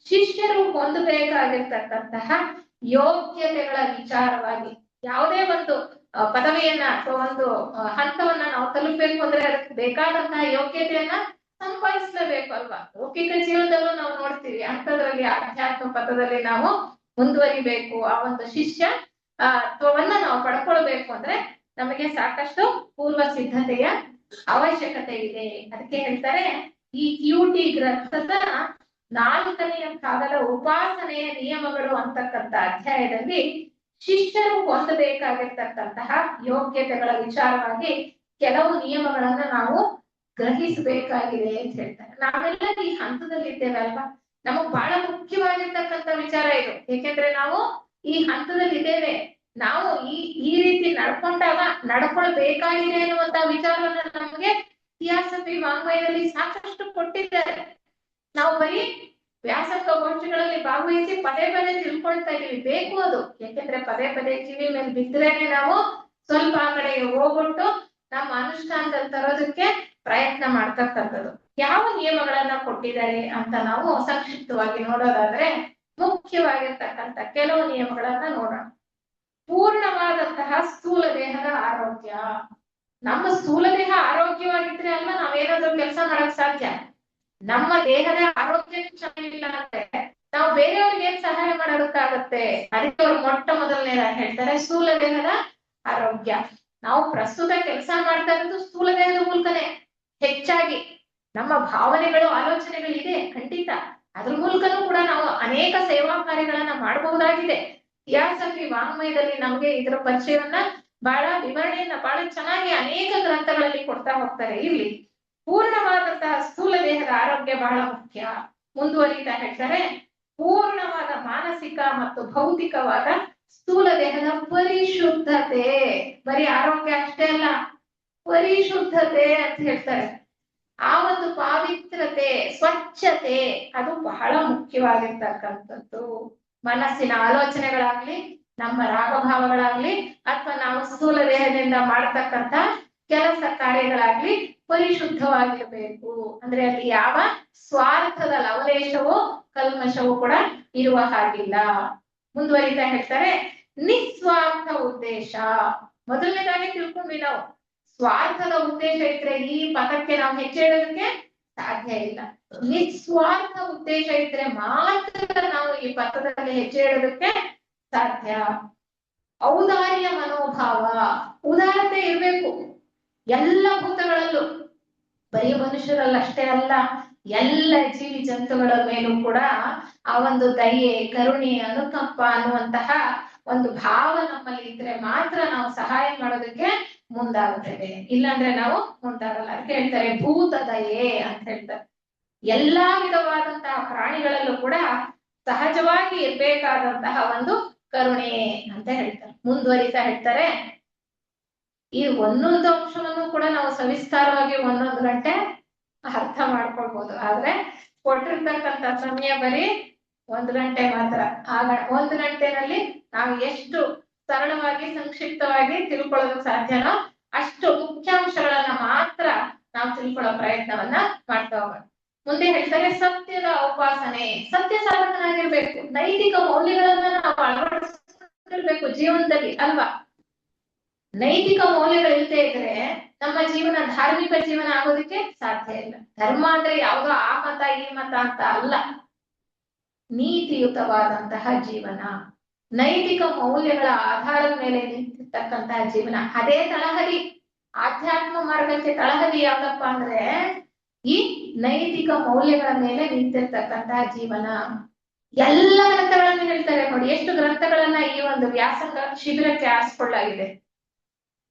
A: ಶಿಷ್ಯರು ಹೊಂದಬೇಕಾಗಿರ್ತಕ್ಕಂತಹ ಯೋಗ್ಯತೆಗಳ ವಿಚಾರವಾಗಿ, ಯಾವುದೇ ಒಂದು ಪದವಿಯನ್ನ ಅಥವಾ ಒಂದು ಹಂತವನ್ನ ನಾವು ತಲುಪಬೇಕು ಅಂದ್ರೆ ಅದಕ್ಕೆ ಬೇಕಾದಂತಹ ಯೋಗ್ಯತೆಯನ್ನ ಸಂಪಾದಿಸಲೇಬೇಕು ಅಲ್ವಾ. ಲೌಕಿಕ ಜೀವನದಲ್ಲೂ ನಾವು ನೋಡ್ತೀವಿ, ಅಂಥದ್ರಲ್ಲಿ ಆಧ್ಯಾತ್ಮ ಪಥದಲ್ಲಿ ನಾವು ಮುಂದುವರಿಬೇಕು, ಆ ಒಂದು ಶಿಷ್ಯ ತ್ವವನ್ನ ನಾವು ಪಡ್ಕೊಳ್ಬೇಕು ಅಂದ್ರೆ ನಮಗೆ ಸಾಕಷ್ಟು ಪೂರ್ವ ಸಿದ್ಧತೆಯ ಅವಶ್ಯಕತೆ ಇದೆ. ಅದಕ್ಕೆ ಹೇಳ್ತಾರೆ ಈ QUT ಗ್ರಂಥದ 4ನೇ ಭಾಗದ ಉಪಾಸನೆಯ ನಿಯಮಗಳು ಅಂತಕ್ಕಂಥ ಅಧ್ಯಾಯದಲ್ಲಿ ಶಿಷ್ಯರು ಹೊಂದಬೇಕಾಗಿರ್ತಕ್ಕಂತಹ ಯೋಗ್ಯತೆಗಳ ವಿಚಾರವಾಗಿ ಕೆಲವು ನಿಯಮಗಳನ್ನ ನಾವು ಗ್ರಹಿಸಬೇಕಾಗಿದೆ ಅಂತ ಹೇಳ್ತಾರೆ. ನಾವೆಲ್ಲ ಈ ಹಂತದಲ್ಲಿ ಇದ್ದೇವೆ ಅಲ್ವಾ, ನಮಗ್ ಬಹಳ ಮುಖ್ಯವಾಗಿರ್ತಕ್ಕಂಥ ವಿಚಾರ ಇದು. ಏಕೆಂದ್ರೆ ನಾವು ಈ ಹಂತದಲ್ಲಿ ಇದ್ದೇವೆ, ನಾವು ಈ ರೀತಿ ನಡ್ಕೊಳ್ಬೇಕಾಗಿದೆ ಅನ್ನುವಂತ ವಿಚಾರವನ್ನ ನಮಗೆ ಇತಿಹಾಸಪಿ ವಾಂಗ್ಮಯದಲ್ಲಿ ಸಾಕಷ್ಟು ಕೊಟ್ಟಿದ್ದಾರೆ. ನಾವು ಬರೀ ವ್ಯಾಸಂಗ ಗೋಷ್ಠಿಗಳಲ್ಲಿ ಭಾಗವಹಿಸಿ ಪದೇ ಪದೇ ತಿಳ್ಕೊಳ್ತಾ ಇದೀವಿ, ಬೇಕು ಅದು. ಯಾಕೆಂದ್ರೆ ಪದೇ ಪದೇ ಕಿವಿ ಮೇಲೆ ಬಿದ್ರೇನೆ ನಾವು ಸ್ವಲ್ಪ ಆ ಕಡೆಗೆ ಹೋಗ್ಬಿಟ್ಟು ನಮ್ಮ ಅನುಷ್ಠಾನದಲ್ಲಿ ತರೋದಕ್ಕೆ ಪ್ರಯತ್ನ ಮಾಡ್ತಕ್ಕಂಥದ್ದು. ಯಾವ ನಿಯಮಗಳನ್ನ ಕೊಟ್ಟಿದ್ದಾರೆ ಅಂತ ನಾವು ಸಂಕ್ಷಿಪ್ತವಾಗಿ ನೋಡೋದಾದ್ರೆ ಮುಖ್ಯವಾಗಿರ್ತಕ್ಕಂಥ ಕೆಲವು ನಿಯಮಗಳನ್ನ ನೋಡೋಣ. ಪೂರ್ಣವಾದಂತಹ ಸ್ಥೂಲ ದೇಹದ ಆರೋಗ್ಯ. ನಮ್ಮ ಸ್ಥೂಲ ದೇಹ ಆರೋಗ್ಯವಾಗಿದ್ರೆ ಅಲ್ವಾ ನಾವೇನಾದ್ರೂ ಕೆಲಸ ಮಾಡಕ್ ಸಾಧ್ಯ. ನಮ್ಮ ದೇಹದ ಆರೋಗ್ಯ ಚೆನ್ನಾಗಿಲ್ಲ ಅಂದ್ರೆ ನಾವು ಬೇರೆಯವ್ರಿಗೆ ಏನ್ ಸಹಾಯ ಮಾಡೋದಕ್ಕಾಗತ್ತೆ. ಅದಕ್ಕೆ ಅವ್ರು ಮೊಟ್ಟ ಮೊದಲನೇದಾಗಿ ಹೇಳ್ತಾರೆ ಸ್ಥೂಲ ದೇಹದ ಆರೋಗ್ಯ. ನಾವು ಪ್ರಸ್ತುತ ಕೆಲಸ ಮಾಡ್ತಾ ಇರೋದು ಸ್ಥೂಲ ದೇಹದ ಮೂಲಕನೇ ಹೆಚ್ಚಾಗಿ. ನಮ್ಮ ಭಾವನೆಗಳು ಆಲೋಚನೆಗಳಿದೆ ಖಂಡಿತ, ಅದ್ರ ಮೂಲಕನೂ ಕೂಡ ನಾವು ಅನೇಕ ಸೇವಾ ಕಾರ್ಯಗಳನ್ನ ಮಾಡಬಹುದಾಗಿದೆ. ಇತಿಹಾಸಪಿ ವಾಂಗ್ಮಯದಲ್ಲಿ ನಮ್ಗೆ ಇದರ ಪರಿಚಯವನ್ನ ಬಹಳ ವಿವರಣೆಯನ್ನ ಬಹಳ ಚೆನ್ನಾಗಿ ಅನೇಕ ಗ್ರಂಥಗಳಲ್ಲಿ ಕೊಡ್ತಾ ಹೋಗ್ತಾರೆ. ಇಲ್ಲಿ ಪೂರ್ಣವಾದಂತಹ ಸ್ಥೂಲ ದೇಹದ ಆರೋಗ್ಯ ಬಹಳ ಮುಖ್ಯ. ಮುಂದುವರಿತಾ ಹೇಳ್ತಾರೆ ಪೂರ್ಣವಾದ ಮಾನಸಿಕ ಮತ್ತು ಭೌತಿಕವಾದ ಸ್ಥೂಲ ದೇಹದ ಪರಿಶುದ್ಧತೆ. ಬರೀ ಆರೋಗ್ಯ ಅಷ್ಟೇ ಅಲ್ಲ, ಪರಿಶುದ್ಧತೆ ಅಂತ ಹೇಳ್ತಾರೆ. ಆ ಒಂದು ಪಾವಿತ್ರತೆ, ಸ್ವಚ್ಛತೆ ಅದು ಬಹಳ ಮುಖ್ಯವಾಗಿರ್ತಕ್ಕಂಥದ್ದು. ಮನಸ್ಸಿನ ಆಲೋಚನೆಗಳಾಗ್ಲಿ, ನಮ್ಮ ರಾಗಭಾವಗಳಾಗ್ಲಿ, ಅಥವಾ ನಾವು ಸ್ಥೂಲ ದೇಹದಿಂದ ಮಾಡತಕ್ಕಂತ ಕೆಲಸ ಕಾರ್ಯಗಳಾಗ್ಲಿ ಪರಿಶುದ್ಧವಾಗಿರ್ಬೇಕು. ಅಂದ್ರೆ ಅಲ್ಲಿ ಯಾವ ಸ್ವಾರ್ಥದ ಲವಲೇಶವೋ ಕಲ್ಮಶವೂ ಕೂಡ ಇರುವ ಹಾಗಿಲ್ಲ. ಮುಂದುವರಿತಾ ಹೇಳ್ತಾರೆ ನಿಸ್ವಾರ್ಥ ಉದ್ದೇಶ. ಮೊದಲನೇದಾಗಿ ತಿಳ್ಕೊಂಡ್ವಿ ನಾವು, ಸ್ವಾರ್ಥದ ಉದ್ದೇಶ ಇದ್ರೆ ಈ ಪಥಕ್ಕೆ ನಾವು ಹೆಜ್ಜೆ ಇಡೋದಕ್ಕೆ ಸಾಧ್ಯ ಇಲ್ಲ. ನಿಸ್ವಾರ್ಥ ಉದ್ದೇಶ ಇದ್ರೆ ಮಾತ್ರ ನಾವು ಈ ಪಥದಲ್ಲಿ ಹೆಜ್ಜೆ ಇಡೋದಕ್ಕೆ ಸಾಧ್ಯ. ಔದಾರ್ಯ ಮನೋಭಾವ, ಉದಾರತೆ ಇರ್ಬೇಕು ಎಲ್ಲ ಭೂತಗಳಲ್ಲೂ, ಬರೀ ಮನುಷ್ಯರಲ್ಲಷ್ಟೇ ಅಲ್ಲ, ಎಲ್ಲ ಜೀವಿ ಜಂತುಗಳ ಮೇಲೂ ಕೂಡ ಆ ಒಂದು ದಯೆ, ಕರುಣೆ, ಅನುಕಂಪ ಅನ್ನುವಂತಹ ಒಂದು ಭಾವ ನಮ್ಮಲ್ಲಿ ಇದ್ರೆ ಮಾತ್ರ ನಾವು ಸಹಾಯ ಮಾಡೋದಕ್ಕೆ ಮುಂದಾಗುತ್ತೇವೆ, ಇಲ್ಲಾಂದ್ರೆ ನಾವು ಮುಂದಾಗಲ್ಲ. ಅದಕ್ಕೆ ಹೇಳ್ತಾರೆ ಭೂತ ದಯೆ ಅಂತ ಹೇಳ್ತಾರೆ. ಎಲ್ಲಾ ವಿಧವಾದಂತಹ ಪ್ರಾಣಿಗಳಲ್ಲೂ ಕೂಡ ಸಹಜವಾಗಿ ಇರ್ಬೇಕಾದಂತಹ ಒಂದು ಕರುಣೆ ಅಂತ ಹೇಳ್ತಾರೆ. ಮುಂದುವರಿತಾ ಹೇಳ್ತಾರೆ ಈ ಒಂದೊಂದು ಅಂಶವನ್ನು ಕೂಡ ನಾವು ಸವಿಸ್ತಾರವಾಗಿ 1 ಗಂಟೆ ಅರ್ಥ ಮಾಡ್ಕೊಳ್ಬಹುದು. ಆದ್ರೆ ಕೊಟ್ಟಿರ್ತಕ್ಕಂಥ ಸಮಯ ಬರೀ 1 ಗಂಟೆ ಮಾತ್ರ. ಆಗ 1 ಗಂಟೆನಲ್ಲಿ ನಾವು ಎಷ್ಟು ಸರಳವಾಗಿ ಸಂಕ್ಷಿಪ್ತವಾಗಿ ತಿಳ್ಕೊಳ್ಳೋದಕ್ಕೆ ಸಾಧ್ಯನೋ ಅಷ್ಟು ಮುಖ್ಯಾಂಶಗಳನ್ನ ಮಾತ್ರ ನಾವು ತಿಳ್ಕೊಳ್ಳೋ ಪ್ರಯತ್ನವನ್ನ ಮಾಡ್ತಾ ಹೋಗೋಣ. ಮುಂದೆ ಹೇಳ್ತಾರೆ ಸತ್ಯದ ಉಪಾಸನೆ. ಸತ್ಯ ಸಾಧಕನಾಗಿರ್ಬೇಕು, ನೈತಿಕ ಮೌಲ್ಯಗಳನ್ನ ನಾವು ಅಳವಡಿಸ್ಕೊಳ್ಬೇಕು ಜೀವನದಲ್ಲಿ ಅಲ್ವಾ. ನೈತಿಕ ಮೌಲ್ಯಗಳಿಲ್ಲದೆ ಇದ್ರೆ ನಮ್ಮ ಜೀವನ ಧಾರ್ಮಿಕ ಜೀವನ ಆಗೋದಕ್ಕೆ ಸಾಧ್ಯ ಇಲ್ಲ. ಧರ್ಮ ಅಂದ್ರೆ ಯಾವುದೋ ಆ ಮತ ಈ ಮತ ಅಂತ ಅಲ್ಲ, ನೀತಿಯುತವಾದಂತಹ ಜೀವನ, ನೈತಿಕ ಮೌಲ್ಯಗಳ ಆಧಾರದ ಮೇಲೆ ನಿಂತಿರ್ತಕ್ಕಂತಹ ಜೀವನ, ಅದೇ ತಳಹದಿ. ಆಧ್ಯಾತ್ಮ ಮಾರ್ಗಕ್ಕೆ ತಳಹದಿ ಯಾವ್ದಪ್ಪ ಅಂದ್ರೆ ಈ ನೈತಿಕ ಮೌಲ್ಯಗಳ ಮೇಲೆ ನಿಂತಿರ್ತಕ್ಕಂತಹ ಜೀವನ. ಎಲ್ಲ ಗ್ರಂಥಗಳನ್ನು ಹೇಳ್ತಾರೆ ನೋಡಿ. ಎಷ್ಟು ಗ್ರಂಥಗಳನ್ನ ಈ ಒಂದು ವ್ಯಾಸಂಗ ಶಿಬಿರಕ್ಕೆ ಆರಿಸ್ಕೊಳ್ಳಾಗಿದೆ.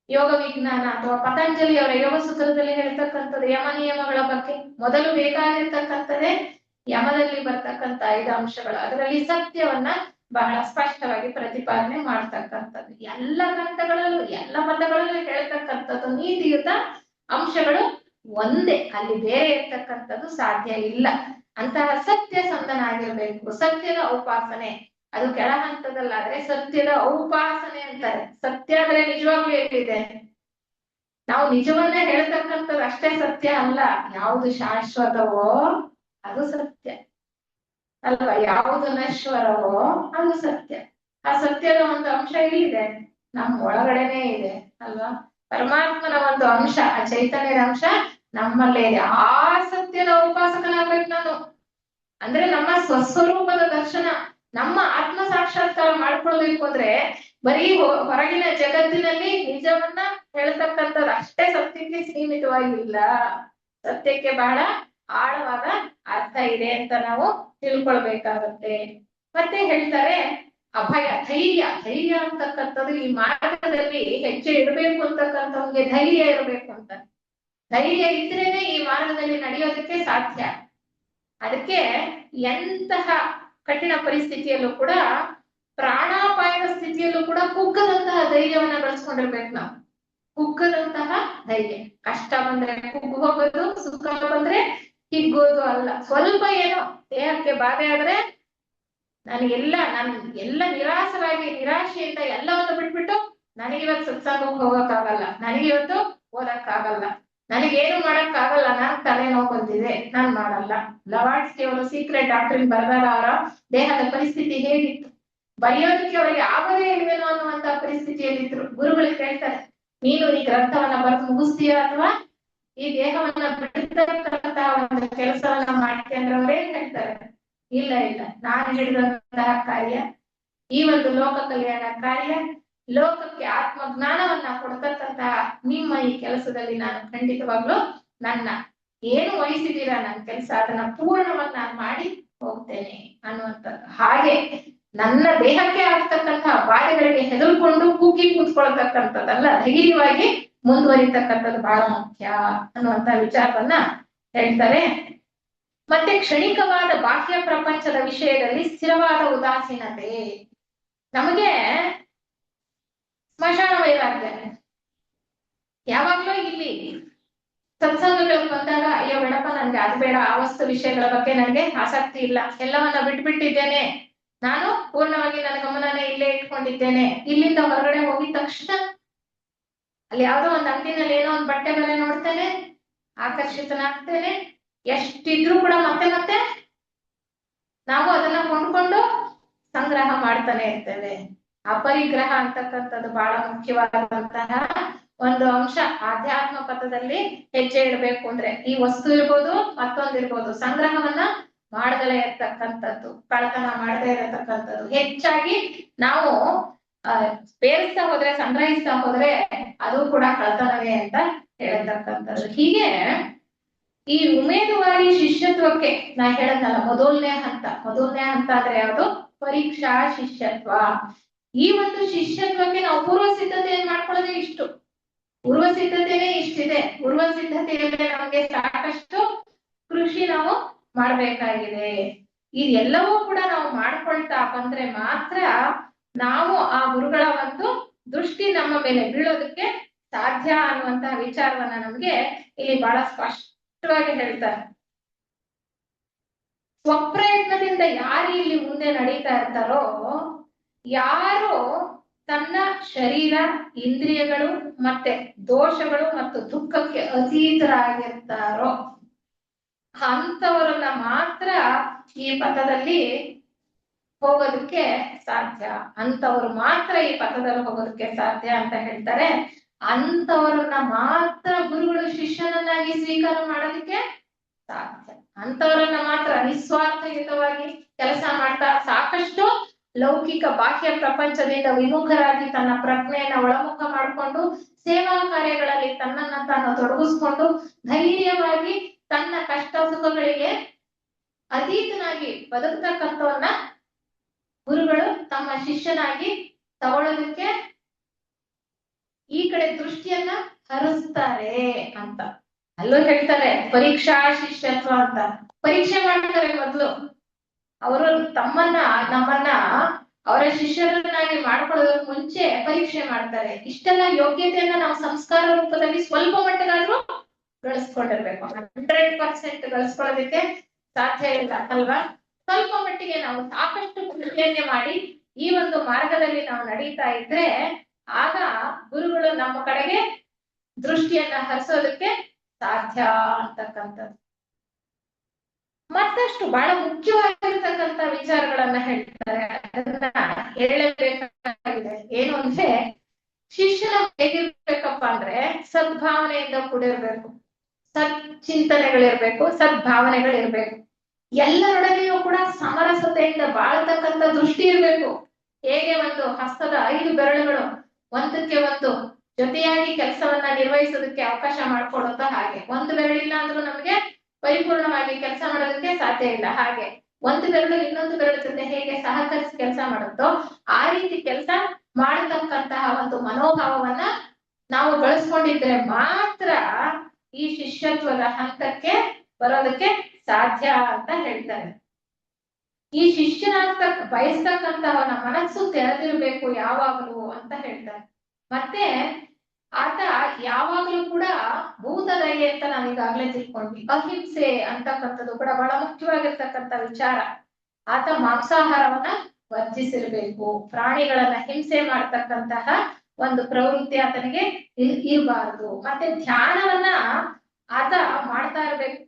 A: ಯೋಗ ವಿಜ್ಞಾನ ಅಥವಾ ಪತಂಜಲಿ ಅವರ ಯೋಗ ಸೂತ್ರದಲ್ಲಿ ಹೇಳ್ತಕ್ಕಂಥದ್ದು ಯಮ ನಿಯಮಗಳ ಬಗ್ಗೆ. ಮೊದಲು ಬೇಕಾಗಿರ್ತಕ್ಕಂಥದ್ದೇ ಯಮದಲ್ಲಿ ಬರ್ತಕ್ಕಂಥ 5 ಅಂಶಗಳು. ಅದರಲ್ಲಿ ಸತ್ಯವನ್ನ ಬಹಳ ಸ್ಪಷ್ಟವಾಗಿ ಪ್ರತಿಪಾದನೆ ಮಾಡ್ತಕ್ಕಂಥದ್ದು. ಎಲ್ಲ ಗ್ರಂಥಗಳಲ್ಲೂ ಎಲ್ಲ ಮತಗಳಲ್ಲೂ ಹೇಳ್ತಕ್ಕಂಥದ್ದು ನೀತಿಯುತ ಅಂಶಗಳು ಒಂದೇ, ಅಲ್ಲಿ ಬೇರೆ ಇರ್ತಕ್ಕಂಥದ್ದು ಸಾಧ್ಯ ಇಲ್ಲ. ಅಂತಹ ಸತ್ಯಸಂಧನಾಗಿರ್ಬೇಕು. ಸತ್ಯದ ಉಪಾಸನೆ ಅದು ಕೆಳ ಹಂತದಲ್ಲಾದ್ರೆ ಸತ್ಯದ ಔಪಾಸನೆ ಅಂತಾರೆ. ಸತ್ಯ ಅಂದ್ರೆ ನಿಜವಾಗ್ಲೂ ಎಲ್ಲಿದೆ? ನಾವು ನಿಜವನ್ನೇ ಹೇಳ್ತಕ್ಕಂಥದ್ದು ಅಷ್ಟೇ ಸತ್ಯ ಅಲ್ಲ, ಯಾವುದು ಶಾಶ್ವತವೋ ಅದು ಸತ್ಯ ಅಲ್ವಾ, ಯಾವುದು ನಶ್ವರವೋ ಅದು ಸತ್ಯ. ಆ ಸತ್ಯದ ಒಂದು ಅಂಶ ಎಲ್ಲಿದೆ? ನಮ್ಮ ಒಳಗಡೆನೆ ಇದೆ ಅಲ್ವಾ. ಪರಮಾತ್ಮನ ಒಂದು ಅಂಶ, ಆ ಚೈತನ್ಯದ ಅಂಶ ನಮ್ಮಲ್ಲೇ ಇದೆ. ಆ ಸತ್ಯದ ಉಪಾಸಕನಾಗ್ಬೇಕು ನಾನು. ಅಂದ್ರೆ ನಮ್ಮ ಸ್ವಸ್ವರೂಪದ ದರ್ಶನ, ನಮ್ಮ ಆತ್ಮ ಸಾಕ್ಷಾತ್ಕಾರ ಮಾಡ್ಕೊಳ್ಬೇಕು ಅಂದ್ರೆ ಬರೀ ಹೊರಗಿನ ಜಗತ್ತಿನಲ್ಲಿ ನಿಜವನ್ನ ಹೇಳ್ತಕ್ಕಂಥದ್ದು ಅಷ್ಟೇ ಸತ್ಯಕ್ಕೆ ಸೀಮಿತವಾಗಿಲ್ಲ. ಸತ್ಯಕ್ಕೆ ಬಹಳ ಆಳವಾದ ಅರ್ಥ ಇದೆ ಅಂತ ನಾವು ತಿಳ್ಕೊಳ್ಬೇಕಾಗತ್ತೆ. ಮತ್ತೆ ಹೇಳ್ತಾರೆ ಅಭಯ, ಧೈರ್ಯ. ಧೈರ್ಯ ಅಂತಕ್ಕಂಥದ್ದು ಈ ಮಾರ್ಗದಲ್ಲಿ ಹೆಜ್ಜೆ ಇಡಬೇಕು ಅಂತಕ್ಕಂಥವ್ರಿಗೆ ಧೈರ್ಯ ಇರಬೇಕು ಅಂತ. ಧೈರ್ಯ ಇದ್ರೇನೆ ಈ ಮಾರ್ಗದಲ್ಲಿ ನಡೆಯೋದಕ್ಕೆ ಸಾಧ್ಯ. ಅದಕ್ಕೆ ಎಂತಹ ಕಠಿಣ ಪರಿಸ್ಥಿತಿಯಲ್ಲೂ ಕೂಡ, ಪ್ರಾಣಾಪಾಯದ ಸ್ಥಿತಿಯಲ್ಲೂ ಕೂಡ ಕುಗ್ಗದಂತಹ ಧೈರ್ಯವನ್ನ ಬೆಳೆಸ್ಕೊಂಡಿರ್ಬೇಕು ನಾವು. ಕುಗ್ಗದಂತಹ ಧೈರ್ಯ. ಕಷ್ಟ ಬಂದ್ರೆ ಕುಗ್ಗು ಹೋಗೋದು, ಸುಖ ಬಂದ್ರೆ ಹಿಗ್ಗೋದು ಅಲ್ಲ. ಸ್ವಲ್ಪ ಏನೋ ದೇಹಕ್ಕೆ ಬಾಧೆ ಆದ್ರೆ ನಾನು ಎಲ್ಲ ನಿರಾಶೆಯಿಂದ ಎಲ್ಲವನ್ನು ಬಿಟ್ಬಿಟ್ಟು ನನಗಿವತ್ತು ಸತ್ಸಂಗಕ್ಕೆ ಹೋಗಕ್ಕಾಗಲ್ಲ, ನನಗಿವತ್ತು ಓದಕ್ಕಾಗಲ್ಲ, ನನಗೇನು ಮಾಡಕ್ಕಾಗಲ್ಲ, ನಾನು ತಲೆನೋವು ಬಂದಿದೆ, ನಾನ್ ಮಾಡಲ್ಲ. ಲವಾಡ್ಸ್ಕಿ ಅವರು ಸೀಕ್ರೆಟ್ ಡಾಕ್ಟರ್ ಬರೆದಾಗ ಅವರ ದೇಹದ ಪರಿಸ್ಥಿತಿ ಹೇಗಿತ್ತು, ಬರೆಯೋದಕ್ಕೆ ಅವರಿಗೆ ಆಗದೇ ಇಲ್ವೇನೋ ಅನ್ನುವಂತ ಪರಿಸ್ಥಿತಿಯಲ್ಲಿದ್ರು. ಗುರುಗಳಿಗೆ ಹೇಳ್ತಾರೆ, ನೀನು ಈ ಗ್ರಂಥವನ್ನ ಬರೆದು ಮುಗಿಸ್ತೀಯ ಅಥವಾ ಈ ದೇಹವನ್ನ ಬಿಡ್ತಕ್ಕಂತಹ ಒಂದು ಕೆಲಸವನ್ನ ಮಾಡ್ತೀಯ ಅಂದ್ರೆ ಅವ್ರೇನ್ ಹೇಳ್ತಾರೆ, ಇಲ್ಲ ನಾನು ಹಿಡಿದಂತಹ ಕಾರ್ಯ, ಈ ಒಂದು ಲೋಕ ಕಲ್ಯಾಣ ಕಾರ್ಯ, ಲೋಕಕ್ಕೆ ಆತ್ಮಜ್ಞಾನವನ್ನ ಕೊಡ್ತಕ್ಕಂತಹ ನಿಮ್ಮ ಈ ಕೆಲಸದಲ್ಲಿ ನಾನು ಖಂಡಿತವಾಗ್ಲೂ ನನ್ನ ಏನು ವಹಿಸಿದೀರಾ ನನ್ನ ಕೆಲಸ ಅದನ್ನ ಪೂರ್ಣವನ್ನ ನಾನು ಮಾಡಿ ಹೋಗ್ತೇನೆ ಅನ್ನುವಂಥದ್ದು. ಹಾಗೆ ನನ್ನ ದೇಹಕ್ಕೆ ಆಗ್ತಕ್ಕಂತಹ ಬಾಧೆಗಳಿಗೆ ಹೆದರ್ಕೊಂಡು ಕೂಗಿ ಕೂತ್ಕೊಳ್ತಕ್ಕಂಥದ್ದಲ್ಲ, ಧೈರ್ಯವಾಗಿ ಮುಂದುವರಿತಕ್ಕಂಥದ್ದು ಬಹಳ ಮುಖ್ಯ ಅನ್ನುವಂತ ವಿಚಾರವನ್ನ ಹೇಳ್ತಾರೆ. ಮತ್ತೆ ಕ್ಷಣಿಕವಾದ ಬಾಹ್ಯ ಪ್ರಪಂಚದ ವಿಷಯದಲ್ಲಿ ಸ್ಥಿರವಾದ ಉದಾಸೀನತೆ. ನಮಗೆ ಸ್ಮಶಾನ ವೈರಾಗ್ಯ. ಯಾವಾಗ್ಲೂ ಇಲ್ಲಿ ಸತ್ಸಂಗಗಳು ಬಂದಾಗ ಅಯ್ಯೋ ಬೇಡಪ್ಪ, ನನ್ಗೆ ಅದು ಬೇಡ, ಆ ವಸ್ತು ವಿಷಯಗಳ ಬಗ್ಗೆ ನನಗೆ ಆಸಕ್ತಿ ಇಲ್ಲ, ಎಲ್ಲವನ್ನ ಬಿಟ್ಬಿಟ್ಟಿದ್ದೇನೆ, ನಾನು ಪೂರ್ಣವಾಗಿ ನನ್ನ ಗಮನನೇ ಇಲ್ಲೇ ಇಟ್ಕೊಂಡಿದ್ದೇನೆ. ಇಲ್ಲಿಂದ ಹೊರಗಡೆ ಹೋಗಿದ ತಕ್ಷಣ ಅಲ್ಲಿ ಯಾವ್ದೋ ಒಂದು ಅಂಗಡಿನಲ್ಲಿ ಏನೋ ಒಂದು ಬಟ್ಟೆ ಬೆಲೆ ನೋಡ್ತೇನೆ, ಆಕರ್ಷಿತನಾಗ್ತೇನೆ. ಎಷ್ಟಿದ್ರು ಕೂಡ ಮತ್ತೆ ನಾವು ಅದನ್ನ ಕೊಂಡ್ಕೊಂಡು ಸಂಗ್ರಹ ಮಾಡ್ತಾನೆ ಇರ್ತೇವೆ. ಅಪರಿಗ್ರಹ ಅಂತಕ್ಕಂಥದ್ದು ಬಹಳ ಮುಖ್ಯವಾದಂತಹ ಒಂದು ಅಂಶ. ಆಧ್ಯಾತ್ಮ ಪಥದಲ್ಲಿ ಹೆಜ್ಜೆ ಇಡಬೇಕು ಅಂದ್ರೆ ಈ ವಸ್ತು ಇರ್ಬೋದು, ಮತ್ತೊಂದಿರ್ಬೋದು, ಸಂಗ್ರಹವನ್ನ ಮಾಡದಲೇ ಇರ್ತಕ್ಕಂಥದ್ದು, ಕಳ್ಳತನ ಮಾಡದೇ ಇರತಕ್ಕಂಥದ್ದು. ಹೆಚ್ಚಾಗಿ ನಾವು ಬೇರಿಸ್ತಾ ಹೋದ್ರೆ, ಸಂಗ್ರಹಿಸ್ತಾ ಹೋದ್ರೆ ಅದು ಕೂಡ ಕಳ್ಳತನವೇ ಅಂತ ಹೇಳತಕ್ಕಂಥದ್ದು. ಹೀಗೆ ಈ ಉಮೇದುವಾರಿ ಶಿಷ್ಯತ್ವಕ್ಕೆ ನಾ ಹೇಳದ್ನಲ್ಲ, ಮೊದಲನೇ ಹಂತ ಅಂದ್ರೆ ಯಾವುದು? ಪರೀಕ್ಷಾ ಶಿಷ್ಯತ್ವ. ಈ ಒಂದು ಶಿಷ್ಯತ್ವಕ್ಕೆ ನಾವು ಪೂರ್ವ ಸಿದ್ಧತೆಯನ್ನು ಮಾಡ್ಕೊಳ್ಳೋದೇ ಇಷ್ಟು. ಪೂರ್ವ ಸಿದ್ಧತೆನೇ ಇಷ್ಟಿದೆ. ಪೂರ್ವ ಸಿದ್ಧತೆಯಲ್ಲಿ ನಮಗೆ ಸಾಕಷ್ಟು ಕೃಷಿ ನಾವು ಮಾಡ್ಬೇಕಾಗಿದೆ. ಇದೆಲ್ಲವೂ ಕೂಡ ನಾವು ಮಾಡ್ಕೊಳ್ತಾ ಬಂದ್ರೆ ಮಾತ್ರ ನಾವು ಆ ಗುರುಗಳ ಒಂದು ದೃಷ್ಟಿ ನಮ್ಮ ಮೇಲೆ ಬೀಳೋದಕ್ಕೆ ಸಾಧ್ಯ ಅನ್ನುವಂತಹ ವಿಚಾರವನ್ನ ನಮ್ಗೆ ಇಲ್ಲಿ ಬಹಳ ಸ್ಪಷ್ಟವಾಗಿ ಹೇಳ್ತಾರೆ. ಸ್ವಪ್ರಯತ್ನದಿಂದ ಯಾರು ಇಲ್ಲಿ ಮುಂದೆ ನಡೀತಾ ಇರ್ತಾರೋ, ಯಾರು ತನ್ನ ಶರೀರ, ಇಂದ್ರಿಯಗಳು ಮತ್ತೆ ದೋಷಗಳು ಮತ್ತು ದುಃಖಕ್ಕೆ ಅತೀತರಾಗಿರ್ತಾರೋ ಅಂತವರನ್ನ ಮಾತ್ರ ಈ ಪಥದಲ್ಲಿ ಹೋಗೋದಕ್ಕೆ ಸಾಧ್ಯ. ಅಂತವರು ಮಾತ್ರ ಈ ಪಥದಲ್ಲಿ ಹೋಗೋದಕ್ಕೆ ಸಾಧ್ಯ ಅಂತ ಹೇಳ್ತಾರೆ. ಅಂತವರನ್ನ ಮಾತ್ರ ಗುರುಗಳು ಶಿಷ್ಯನನ್ನಾಗಿ ಸ್ವೀಕಾರ ಮಾಡೋದಕ್ಕೆ ಸಾಧ್ಯ. ಅಂತವರನ್ನ ಮಾತ್ರ ನಿಸ್ವಾರ್ಥಯುತವಾಗಿ ಕೆಲಸ ಮಾಡ್ತಾ, ಸಾಕಷ್ಟು ಲೌಕಿಕ ಬಾಹ್ಯ ಪ್ರಪಂಚದಿಂದ ವಿಮುಖರಾಗಿ ತನ್ನ ಪ್ರಜ್ಞೆಯನ್ನ ಒಳಮುಖ ಮಾಡಿಕೊಂಡು ಸೇವಾ ಕಾರ್ಯಗಳಲ್ಲಿ ತನ್ನನ್ನ ತಾನು ತೊಡಗಿಸ್ಕೊಂಡು ಧೈರ್ಯವಾಗಿ ತನ್ನ ಕಷ್ಟ ಸುಖಗಳಿಗೆ ಅತೀತನಾಗಿ ಬದುಕತಕ್ಕಂಥವನ್ನ ಗುರುಗಳು ತಮ್ಮ ಶಿಷ್ಯನಾಗಿ ತಗೊಳ್ಳೋದಕ್ಕೆ ಈ ಕಡೆ ದೃಷ್ಟಿಯನ್ನ ಹರಿಸ್ತಾರೆ ಅಂತ. ಅಲ್ಲೂ ಹೇಳ್ತಾರೆ ಪರೀಕ್ಷಾ ಶಿಷ್ಯತ್ವ ಅಂತ. ಪರೀಕ್ಷೆ ಮಾಡ್ತಾರೆ ಮೊದ್ಲು. ಅವರು ನಮ್ಮನ್ನ ಅವರ ಶಿಷ್ಯರನ್ನಾಗಿ ಮಾಡ್ಕೊಳ್ಳೋದ್ರ ಮುಂಚೆ ಪರೀಕ್ಷೆ ಮಾಡ್ತಾರೆ. ಇಷ್ಟೆಲ್ಲ ಯೋಗ್ಯತೆಯನ್ನ ನಾವು ಸಂಸ್ಕಾರ ರೂಪದಲ್ಲಿ ಸ್ವಲ್ಪ ಮಟ್ಟಗಾದ್ರೂ ಗಳಿಸ್ಕೊಂಡಿರ್ಬೇಕು. 100% ಗಳಿಸ್ಕೊಳ್ಳೋದಕ್ಕೆ ಸಾಧ್ಯ ಇಲ್ಲ ಅಲ್ವಾ? ಸ್ವಲ್ಪ ಮಟ್ಟಿಗೆ ನಾವು ಸಾಕಷ್ಟು ಕೃಷಿಯನ್ನೇ ಮಾಡಿ ಈ ಒಂದು ಮಾರ್ಗದಲ್ಲಿ ನಾವು ನಡೀತಾ ಇದ್ರೆ ಆಗ ಗುರುಗಳು ನಮ್ಮ ಕಡೆಗೆ ದೃಷ್ಟಿಯನ್ನ ಹರಿಸೋದಕ್ಕೆ ಸಾಧ್ಯ ಅಂತಕ್ಕಂಥದ್ದು. ಮತ್ತಷ್ಟು ಬಹಳ ಮುಖ್ಯವಾಗಿರ್ತಕ್ಕಂಥ ವಿಚಾರಗಳನ್ನ ಹೇಳ್ತಾರೆ. ಅದನ್ನ ಹೇಳಬೇಕಾಗಿದೆ. ಏನು ಅಂದ್ರೆ, ಶಿಷ್ಯನ ಹೇಗಿರ್ಬೇಕಪ್ಪ ಅಂದ್ರೆ ಸದ್ಭಾವನೆಯಿಂದ ಕೂಡಿರ್ಬೇಕು, ಸಚ್ಚಿಂತನೆಗಳಿರ್ಬೇಕು, ಸದ್ಭಾವನೆಗಳಿರ್ಬೇಕು. ಎಲ್ಲರೊಡನೆಯೂ ಕೂಡ ಸಮರಸತೆಯಿಂದ ಬಾಳತಕ್ಕಂಥ ದೃಷ್ಟಿ ಇರ್ಬೇಕು. ಹೇಗೆ ಒಂದು ಹಸ್ತದ 5 ಬೆರಳುಗಳು ಒಂದಕ್ಕೆ ಒಂದು ಜೊತೆಯಾಗಿ ಕೆಲಸವನ್ನ ನಿರ್ವಹಿಸೋದಕ್ಕೆ ಅವಕಾಶ ಮಾಡ್ಕೊಡುತ್ತೋ ಹಾಗೆ, ಒಂದು ಬೆರಳಿಲ್ಲ ಅಂದ್ರೂ ನಮ್ಗೆ ಪರಿಪೂರ್ಣವಾಗಿ ಕೆಲಸ ಮಾಡೋದಕ್ಕೆ ಸಾಧ್ಯ ಇಲ್ಲ. ಹಾಗೆ ಒಂದು ಬೆರಳು ಇನ್ನೊಂದು ಬೆರಳು ಜೊತೆ ಹೇಗೆ ಸಹಕರಿಸಿ ಕೆಲಸ ಮಾಡುತ್ತೋ ಆ ರೀತಿ ಕೆಲಸ ಮಾಡತಕ್ಕಂತಹ ಒಂದು ಮನೋಭಾವವನ್ನ ನಾವು ಬೆಳೆಸ್ಕೊಂಡಿದ್ರೆ ಮಾತ್ರ ಈ ಶಿಷ್ಯತ್ವದ ಹಂತಕ್ಕೆ ಬರೋದಕ್ಕೆ ಸಾಧ್ಯ ಅಂತ ಹೇಳ್ತಾರೆ. ಈ ಶಿಷ್ಯನಾಗ್ತಕ್ಕ ಬಯಸ್ತಕ್ಕಂತಹವನ ಮನಸ್ಸು ತೆರೆದಿರ್ಬೇಕು ಯಾವಾಗಲೂ ಅಂತ ಹೇಳ್ತಾರೆ. ಮತ್ತೆ ಆತ ಯಾವಾಗ್ಲೂ ಕೂಡ ಭೂತದಯೆ ಅಂತ ನಾವ್ ಈಗಾಗ್ಲೇ ತಿಳ್ಕೊಂಡ್ವಿ. ಅಹಿಂಸೆ ಅಂತಕ್ಕಂಥದ್ದು ಕೂಡ ಬಹಳ ಮುಖ್ಯವಾಗಿರ್ತಕ್ಕಂಥ ವಿಚಾರ. ಆತ ಮಾಂಸಾಹಾರವನ್ನ ವರ್ಜಿಸಿರ್ಬೇಕು. ಪ್ರಾಣಿಗಳನ್ನ ಹಿಂಸೆ ಮಾಡ್ತಕ್ಕಂತಹ ಒಂದು ಪ್ರವೃತ್ತಿ ಆತನಿಗೆ ಇರಬಾರದು. ಮತ್ತೆ ಧ್ಯಾನವನ್ನ ಆತ ಮಾಡ್ತಾ ಇರ್ಬೇಕು.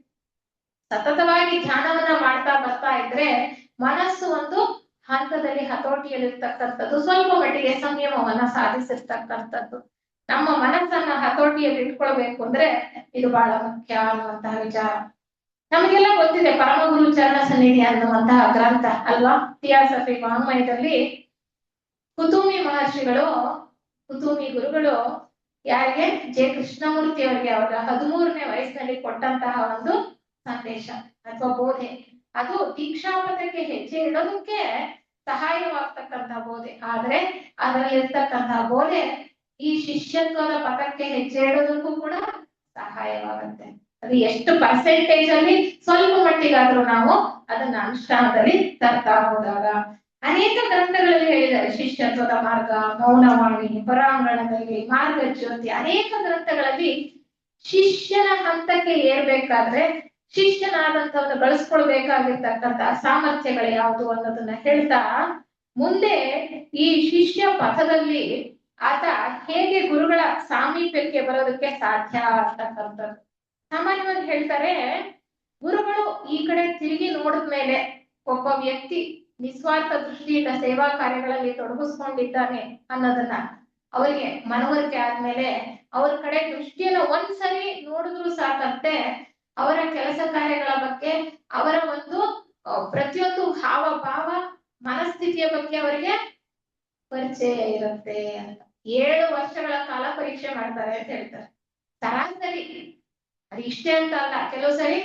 A: ಸತತವಾಗಿ ಧ್ಯಾನವನ್ನ ಮಾಡ್ತಾ ಬರ್ತಾ ಇದ್ರೆ ಮನಸ್ಸು ಒಂದು ಹಂತದಲ್ಲಿ ಹತೋಟಿಯಲ್ಲಿರ್ತಕ್ಕಂಥದ್ದು, ಸ್ವಲ್ಪ ಮಟ್ಟಿಗೆ ಸಂಯಮವನ್ನ ಸಾಧಿಸಿರ್ತಕ್ಕಂಥದ್ದು. ನಮ್ಮ ಮನಸ್ಸನ್ನ ಹತೋಟಿಯಲ್ಲಿ ಇಟ್ಕೊಳ್ಬೇಕು ಅಂದ್ರೆ ಇದು ಬಹಳ ಮುಖ್ಯ ಅನ್ನುವಂತಹ ವಿಚಾರ. ನಮಗೆಲ್ಲ ಗೊತ್ತಿದೆ ಪರಮಗುರು ಚರಣ ಸನ್ನಿಧಿ ಅನ್ನುವಂತಹ ಗ್ರಂಥ ಅಲ್ವಾ? ಥಿಯಾಸಫಿ ವಾಂಗ್ಮಯದಲ್ಲಿ ಕುತುಮಿ ಮಹರ್ಷಿಗಳು, ಕುತುಮಿ ಗುರುಗಳು ಯಾರಿಗೆ? ಜೆ ಕೃಷ್ಣಮೂರ್ತಿ ಅವರಿಗೆ ಅವರ 13ನೇ ವಯಸ್ಸಿನಲ್ಲಿ ಕೊಟ್ಟಂತಹ ಒಂದು ಸಂದೇಶ ಅಥವಾ ಬೋಧೆ. ಅದು ದೀಕ್ಷಾಪಥಕ್ಕೆ ಹೆಜ್ಜೆ ಇಡೋದಕ್ಕೆ ಸಹಾಯವಾಗ್ತಕ್ಕಂತಹ ಬೋಧೆ. ಆದ್ರೆ ಅದರಲ್ಲಿರ್ತಕ್ಕಂತಹ ಬೋಧೆ ಈ ಶಿಷ್ಯತ್ವದ ಪಥಕ್ಕೆ ಹೆಜ್ಜೆ ಇಡೋದಕ್ಕೂ ಕೂಡ ಸಹಾಯವಾಗುತ್ತೆ. ಅದು ಎಷ್ಟು ಪರ್ಸೆಂಟೇಜ್ ಅಲ್ಲಿ ಸ್ವಲ್ಪ ಮಟ್ಟಿಗಾದ್ರೂ ನಾವು ಅದನ್ನ ಅನುಷ್ಠಾನದಲ್ಲಿ ತರ್ತಾ ಹೋದಾಗ. ಅನೇಕ ಗ್ರಂಥಗಳಲ್ಲಿ ಹೇಳಿದ್ದಾರೆ ಶಿಷ್ಯತ್ವದ ಮಾರ್ಗ, ಮೌನವಾಣಿ, ಹೊರಾಂಗಣದಲ್ಲಿ, ಮಾರ್ಗಜ್ಯೋತಿ, ಅನೇಕ ಗ್ರಂಥಗಳಲ್ಲಿ ಶಿಷ್ಯನ ಹಂತಕ್ಕೆ ಏರ್ಬೇಕಾದ್ರೆ ಶಿಷ್ಯನಾದಂಥವನ್ನ ಬಳಸ್ಕೊಳ್ಬೇಕಾಗಿರ್ತಕ್ಕಂಥ ಸಾಮರ್ಥ್ಯಗಳು ಯಾವುದು ಅನ್ನೋದನ್ನ ಹೇಳ್ತಾ ಮುಂದೆ ಈ ಶಿಷ್ಯ ಪಥದಲ್ಲಿ ಆತ ಹೇಗೆ ಗುರುಗಳ ಸಾಮೀಪ್ಯಕ್ಕೆ ಬರೋದಕ್ಕೆ ಸಾಧ್ಯ ಅಂತಕ್ಕಂಥದ್ದು. ಸಾಮಾನ್ಯವಾಗಿ ಹೇಳ್ತಾರೆ, ಗುರುಗಳು ಈ ಕಡೆ ತಿರುಗಿ ನೋಡಿದ್ಮೇಲೆ ಒಬ್ಬ ವ್ಯಕ್ತಿ ನಿಸ್ವಾರ್ಥ ದೃಷ್ಟಿಯಿಂದ ಸೇವಾ ಕಾರ್ಯಗಳಲ್ಲಿ ತೊಡಗಿಸ್ಕೊಂಡಿದ್ದಾನೆ ಅನ್ನೋದನ್ನ ಅವರಿಗೆ ಮನವರಿಕೆ ಆದ್ಮೇಲೆ ಅವ್ರ ಕಡೆ ದೃಷ್ಟಿಯನ್ನ ಒಂದ್ಸರಿ ನೋಡಿದ್ರು ಸಾಕಂತೆ ಅವರ ಕೆಲಸ ಕಾರ್ಯಗಳ ಬಗ್ಗೆ, ಅವರ ಒಂದು ಪ್ರತಿಯೊಂದು ಹಾವ ಭಾವ ಮನಸ್ಥಿತಿಯ ಬಗ್ಗೆ ಅವರಿಗೆ ಪರಿಚಯ ಇರುತ್ತೆ ಅಂತ. 7 ವರ್ಷಗಳ ಕಾಲ ಪರೀಕ್ಷೆ ಮಾಡ್ತಾರೆ ಅಂತ ಹೇಳ್ತಾರೆ. ಸರಾಸರಿ ಅದು ಇಷ್ಟೇ ಅಂತ ಅಲ್ಲ, ಕೆಲವು ಸರಿ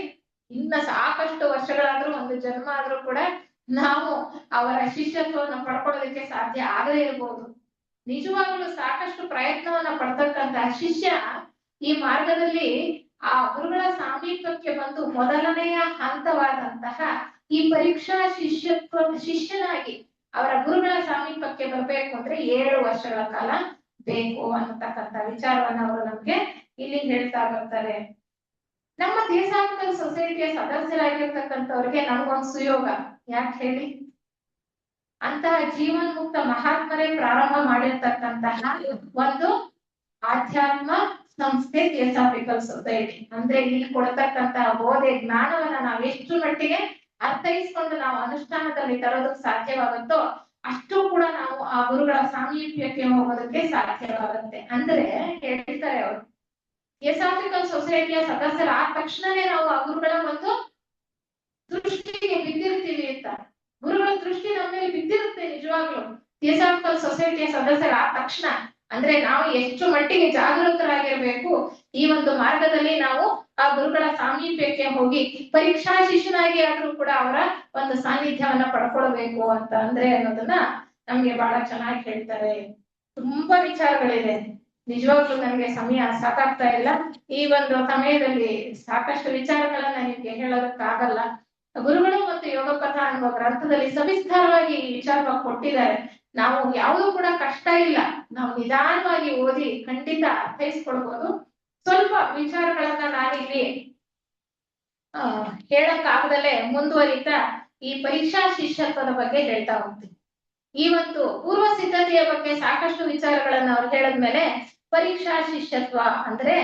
A: ಇನ್ನ ಸಾಕಷ್ಟು ವರ್ಷಗಳಾದ್ರೂ, ಒಂದು ಜನ್ಮ ಆದ್ರೂ ಕೂಡ ನಾವು ಅವರ ಶಿಷ್ಯತ್ವವನ್ನು ಪಡ್ಕೊಳ್ಳೋದಕ್ಕೆ ಸಾಧ್ಯ ಆಗದೇ ಇರಬಹುದು. ನಿಜವಾಗ್ಲೂ ಸಾಕಷ್ಟು ಪ್ರಯತ್ನವನ್ನ ಪಡ್ತಕ್ಕಂತಹ ಶಿಷ್ಯ ಈ ಮಾರ್ಗದಲ್ಲಿ ಆ ಗುರುಗಳ ಸಾಮೀಪ್ಯಕ್ಕೆ ಬಂದು ಮೊದಲನೆಯ ಹಂತವಾದಂತಹ ಈ ಪರೀಕ್ಷಾ ಶಿಷ್ಯನಾಗಿ ಅವರ ಗುರುಗಳ ಸಾಮೀಪ್ಯಕ್ಕೆ ಬರ್ಬೇಕು ಅಂದ್ರೆ 7 ವರ್ಷಗಳ ಕಾಲ ಬೇಕು ಅನ್ನತಕ್ಕಂಥ ವಿಚಾರವನ್ನ ಅವರು ನಮ್ಗೆ ಇಲ್ಲಿ ಹೇಳ್ತಾ ಬರ್ತಾರೆ. ನಮ್ಮ ಥಿಯೋಸಾಫಿಕಲ್ ಸೊಸೈಟಿಯ ಸದಸ್ಯರಾಗಿರ್ತಕ್ಕಂಥವ್ರಿಗೆ ನಮಗೊಂದು ಸುಯೋಗ. ಯಾಕೆ ಹೇಳಿ? ಅಂತಹ ಜೀವನ್ಮುಕ್ತ ಮಹಾತ್ಮರೇ ಪ್ರಾರಂಭ ಮಾಡಿರ್ತಕ್ಕಂತಹ ಒಂದು ಆಧ್ಯಾತ್ಮ ಸಂಸ್ಥೆ ಥಿಯೋಸಾಫಿಕಲ್ ಸೊಸೈಟಿ. ಅಂದ್ರೆ ಇಲ್ಲಿ ಕೊಡ್ತಕ್ಕಂತಹ ಬೋಧೆ ಜ್ಞಾನವನ್ನ ನಾವು ಎಷ್ಟು ಮಟ್ಟಿಗೆ ಅರ್ಥೈಸ್ಕೊಂಡು ನಾವು ಅನುಷ್ಠಾನದಲ್ಲಿ ತರೋದಕ್ಕೆ ಸಾಧ್ಯವಾಗುತ್ತೋ ಅಷ್ಟು ಕೂಡ ನಾವು ಆ ಗುರುಗಳ ಸಾಮೀಪ್ಯಕ್ಕೆ ಹೋಗೋದಕ್ಕೆ ಸಾಧ್ಯವಾಗುತ್ತೆ. ಅಂದ್ರೆ ಹೇಳ್ತಾರೆ ಅವರು, ಥಿಯೋಸಾಫಿಕಲ್ ಸೊಸೈಟಿಯ ಸದಸ್ಯರಾದ ತಕ್ಷಣನೇ ನಾವು ಆ ಗುರುಗಳ ಒಂದು ದೃಷ್ಟಿಗೆ ಬಿದ್ದಿರ್ತೀವಿ ಅಂತ. ಗುರುಗಳ ದೃಷ್ಟಿ ನಮ್ಮ ಮೇಲೆ ಬಿದ್ದಿರುತ್ತೆ ನಿಜವಾಗ್ಲು ಥಿಯೋಸಾಫಿಕಲ್ ಸೊಸೈಟಿಯ ಸದಸ್ಯರಾದ ತಕ್ಷಣ. ಅಂದ್ರೆ ನಾವು ಎಷ್ಟು ಮಟ್ಟಿಗೆ ಜಾಗೃತರಾಗಿರ್ಬೇಕು, ಈ ಒಂದು ಮಾರ್ಗದಲ್ಲಿ ನಾವು ಆ ಗುರುಗಳ ಸಾಮೀಪ್ಯಕ್ಕೆ ಹೋಗಿ ಪರೀಕ್ಷಾ ಶಿಷ್ಯನಾಗಿ ಆದ್ರೂ ಕೂಡ ಅವರ ಒಂದು ಸಾನ್ನಿಧ್ಯವನ್ನ ಪಡ್ಕೊಳ್ಬೇಕು ಅಂತ ಅಂದ್ರೆ ಅನ್ನೋದನ್ನ ನಮ್ಗೆ ಬಹಳ ಚೆನ್ನಾಗಿ ಹೇಳ್ತಾರೆ. ತುಂಬಾ ವಿಚಾರಗಳಿದೆ, ನಿಜವಾಗ್ಲೂ ನನಗೆ ಸಮಯ ಸಾಕಾಗ್ತಾ ಇಲ್ಲ. ಈ ಒಂದು ಸಮಯದಲ್ಲಿ ಸಾಕಷ್ಟು ವಿಚಾರಗಳನ್ನ ನಿಮ್ಗೆ ಹೇಳೋದಕ್ಕಾಗಲ್ಲ. ಗುರುಗಳು ಮತ್ತು ಯೋಗ ಪಥ ಅನ್ನುವ ಗ್ರಂಥದಲ್ಲಿ ಸವಿಸ್ತಾರವಾಗಿ ಈ ವಿಚಾರವಾಗಿ ಕೊಟ್ಟಿದ್ದಾರೆ. ನಾವು ಯಾವುದು ಕೂಡ ಕಷ್ಟ ಇಲ್ಲ, ನಾವು ನಿಧಾನವಾಗಿ ಓದಿ ಖಂಡಿತ ಅರ್ಥೈಸ್ಕೊಳ್ಬಹುದು. ಸ್ವಲ್ಪ ವಿಚಾರಗಳನ್ನ ನಾನಿಲ್ಲಿ ಹೇಳಕ್ಕಾಗದಲ್ಲೇ ಮುಂದುವರಿತಾ ಈ ಪರೀಕ್ಷಾ ಶಿಷ್ಯತ್ವದ ಬಗ್ಗೆ ಹೇಳ್ತಾ ಹೋಗ್ತೀನಿ. ಈ ಒಂದು ಪೂರ್ವ ಸಿದ್ಧತೆಯ ಬಗ್ಗೆ ಸಾಕಷ್ಟು ವಿಚಾರಗಳನ್ನ ಅವ್ರು ಹೇಳದ್ಮೇಲೆ ಪರೀಕ್ಷಾ ಶಿಷ್ಯತ್ವ ಅಂದ್ರೆ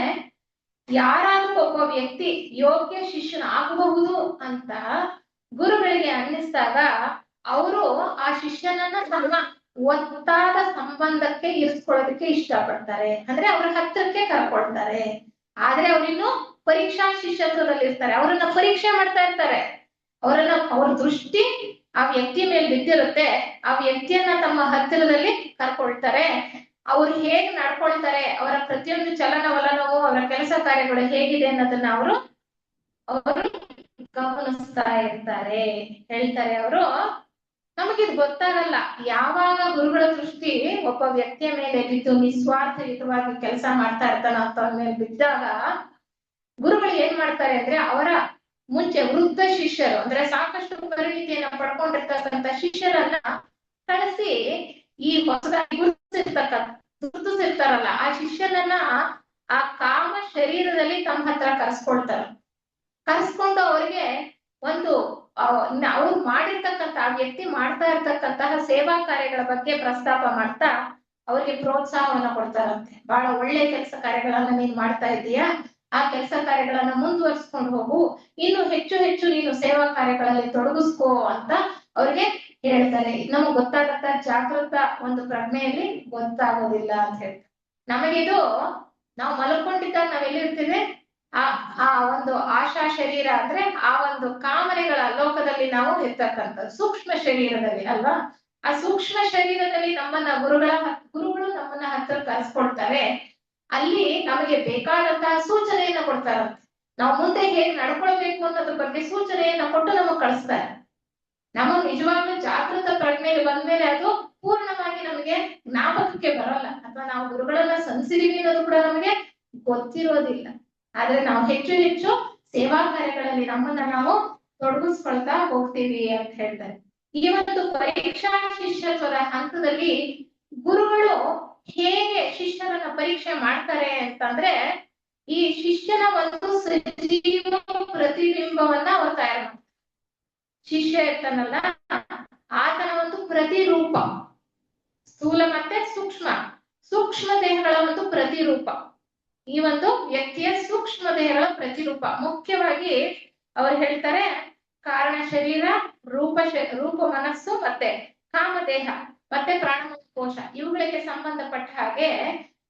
A: ಯಾರಾದ್ರೂ ಒಬ್ಬ ವ್ಯಕ್ತಿ ಯೋಗ್ಯ ಶಿಷ್ಯನಾಗಬಹುದು ಅಂತ ಗುರುಗಳಿಗೆ ಅನ್ನಿಸ್ದಾಗ ಅವರು ಆ ಶಿಷ್ಯನನ್ನ ತಮ್ಮ ಒತ್ತಾದ ಸಂಬಂಧಕ್ಕೆ ಇರಿಸ್ಕೊಳ್ಳೋದಕ್ಕೆ ಇಷ್ಟಪಡ್ತಾರೆ. ಅಂದ್ರೆ ಅವ್ರ ಹತ್ತಿರಕ್ಕೆ ಕರ್ಕೊಳ್ತಾರೆ. ಆದ್ರೆ ಅವ್ರಿನ್ನು ಪರೀಕ್ಷಾ ಶಿಷ್ಯತ್ವದಲ್ಲಿ ಇರ್ತಾರೆ. ಅವರನ್ನ ಪರೀಕ್ಷೆ ಮಾಡ್ತಾ ಇರ್ತಾರೆ. ಅವ್ರ ದೃಷ್ಟಿ ಆ ವ್ಯಕ್ತಿ ಮೇಲೆ ಬಿದ್ದಿರುತ್ತೆ. ಆ ವ್ಯಕ್ತಿಯನ್ನ ತಮ್ಮ ಹತ್ತಿರದಲ್ಲಿ ಕರ್ಕೊಳ್ತಾರೆ. ಅವ್ರು ಹೇಗ್ ನಡ್ಕೊಳ್ತಾರೆ, ಅವರ ಪ್ರತಿಯೊಂದು ಚಲನವಲನವು, ಅವರ ಕೆಲಸ ಕಾರ್ಯಗಳು ಹೇಗಿದೆ ಅನ್ನೋದನ್ನ ಅವರು ಗಮನಿಸ್ತಾ ಇರ್ತಾರೆ. ಹೇಳ್ತಾರೆ ಅವರು, ನಮಗಿದು ಗೊತ್ತಾಗಲ್ಲ. ಯಾವಾಗ ಗುರುಗಳ ದೃಷ್ಟಿ ಒಬ್ಬ ವ್ಯಕ್ತಿಯ ಮೇಲೆ ಬಿದ್ದು ನಿಸ್ವಾರ್ಥಯುತವಾಗಿ ಕೆಲಸ ಮಾಡ್ತಾ ಇರ್ತಾನ ಅಂತ ಅವ್ರ ಮೇಲೆ ಬಿದ್ದಾಗ ಗುರುಗಳು ಏನ್ ಮಾಡ್ತಾರೆ ಅಂದ್ರೆ, ಅವರ ಮುಂಚೆ ವೃದ್ಧ ಶಿಷ್ಯರು ಅಂದ್ರೆ ಸಾಕಷ್ಟು ಪರಿಣಿತಿಯನ್ನ ಪಡ್ಕೊಂಡಿರ್ತಕ್ಕಂಥ ಶಿಷ್ಯರನ್ನ ಕಳಿಸಿ ಈ ಹೊಸದಾಗಿ ಗುರುತಿಸಿರ್ತಾರಲ್ಲ ಆ ಶಿಷ್ಯನನ್ನ ಆ ಕಾಮ ಶರೀರದಲ್ಲಿ ತಮ್ಮ ಹತ್ರ ಕರೆಸ್ಕೊಂಡು ಅವ್ರಿಗೆ ಒಂದು ಅವ್ರು ಮಾಡಿರ್ತಕ್ಕಂಥ ಆ ವ್ಯಕ್ತಿ ಮಾಡ್ತಾ ಇರ್ತಕ್ಕಂತಹ ಸೇವಾ ಕಾರ್ಯಗಳ ಬಗ್ಗೆ ಪ್ರಸ್ತಾಪ ಮಾಡ್ತಾ ಅವ್ರಿಗೆ ಪ್ರೋತ್ಸಾಹವನ್ನ ಕೊಡ್ತಾರಂತೆ. ಬಹಳ ಒಳ್ಳೆ ಕೆಲಸ ಕಾರ್ಯಗಳನ್ನ ನೀನ್ ಮಾಡ್ತಾ ಇದೀಯಾ, ಆ ಕೆಲಸ ಕಾರ್ಯಗಳನ್ನ ಮುಂದುವರ್ಸ್ಕೊಂಡು ಹೋಗು, ಇನ್ನು ಹೆಚ್ಚು ಹೆಚ್ಚು ನೀನು ಸೇವಾ ಕಾರ್ಯಗಳಲ್ಲಿ ತೊಡಗಿಸ್ಕೋ ಅಂತ ಅವ್ರಿಗೆ ಹೇಳ್ತಾರೆ. ನಮಗ್ ಗೊತ್ತಾಗತ್ತ ಜಾಗೃತ ಒಂದು ಪ್ರಜ್ಞೆಯಲ್ಲಿ ಗೊತ್ತಾಗೋದಿಲ್ಲ ಅಂತ ಹೇಳ್ತಾರೆ. ನಮಗಿದು ನಾವು ಮಲ್ಕೊಂಡಿದ್ದಾಗ ನಾವೆಲ್ಲಿರ್ತೀವಿ, ಆ ಒಂದು ಆಶಾ ಶರೀರ ಅಂದ್ರೆ ಆ ಒಂದು ಕಾಮನೆಗಳ ಲೋಕದಲ್ಲಿ ನಾವು ಇರ್ತಕ್ಕಂಥದ್ದು ಸೂಕ್ಷ್ಮ ಶರೀರದಲ್ಲಿ ಅಲ್ವಾ. ಆ ಸೂಕ್ಷ್ಮ ಶರೀರದಲ್ಲಿ ನಮ್ಮನ್ನ ಗುರುಗಳು ನಮ್ಮನ್ನ ಹತ್ರ ಕರೆಸ್ಕೊಳ್ತಾರೆ. ಅಲ್ಲಿ ನಮಗೆ ಬೇಕಾದಂತಹ ಸೂಚನೆಯನ್ನ ಕೊಡ್ತಾರಂತೆ. ನಾವು ಮುಂದೆ ಹೇಗೆ ನಡ್ಕೊಳ್ಬೇಕು ಅನ್ನೋದ್ರ ಬಗ್ಗೆ ಸೂಚನೆಯನ್ನ ಕೊಟ್ಟು ನಮಗ್ ಕಳಿಸ್ತಾರೆ. ನಮಗ್ ನಿಜವಾಗ್ಲೂ ಜಾಗೃತ ಪ್ರಜ್ಞೆಯಲ್ಲಿ ಬಂದ್ಮೇಲೆ ಅದು ಪೂರ್ಣವಾಗಿ ನಮಗೆ ಜ್ಞಾಪಕಕ್ಕೆ ಬರಲ್ಲ, ಅಥವಾ ನಾವು ಗುರುಗಳನ್ನ ಸಂಸಿದೀವಿ ಅನ್ನೋದು ಕೂಡ ನಮಗೆ ಗೊತ್ತಿರೋದಿಲ್ಲ. ಆದ್ರೆ ನಾವು ಹೆಚ್ಚು ಹೆಚ್ಚು ಸೇವಾ ಕಾರ್ಯಗಳಲ್ಲಿ ನಮ್ಮನ್ನ ನಾವು ತೊಡಗಿಸ್ಕೊಳ್ತಾ ಹೋಗ್ತೀವಿ ಅಂತ ಹೇಳ್ತಾರೆ. ಈ ಒಂದು ಪರೀಕ್ಷಾ ಶಿಷ್ಯತ್ವದ ಹಂತದಲ್ಲಿ ಗುರುಗಳು ಹೇಗೆ ಶಿಷ್ಯರನ್ನ ಪರೀಕ್ಷೆ ಮಾಡ್ತಾರೆ ಅಂತಂದ್ರೆ, ಈ ಶಿಷ್ಯನ ಒಂದು ಸಜೀವ ಪ್ರತಿಬಿಂಬವನ್ನ ಅವ್ರು ತಯಾರು ಮಾಡ್ತಾರೆ. ಶಿಷ್ಯ ಇರ್ತಾನಲ್ಲ, ಆತನ ಒಂದು ಪ್ರತಿರೂಪ, ಸ್ಥೂಲ ಮತ್ತೆ ಸೂಕ್ಷ್ಮ ದೇಹಗಳ ಒಂದು ಪ್ರತಿರೂಪ. ಈ ಒಂದು ವ್ಯಕ್ತಿಯ ಸೂಕ್ಷ್ಮ ದೇಹಗಳ ಪ್ರತಿರೂಪ. ಮುಖ್ಯವಾಗಿ ಅವ್ರು ಹೇಳ್ತಾರೆ, ಕಾರಣ ಶರೀರ, ರೂಪ ಮನಸ್ಸು, ಮತ್ತೆ ಕಾಮದೇಹ, ಮತ್ತೆ ಪ್ರಾಣಮಯ ಕೋಶ, ಇವುಗಳಿಗೆ ಸಂಬಂಧಪಟ್ಟ ಹಾಗೆ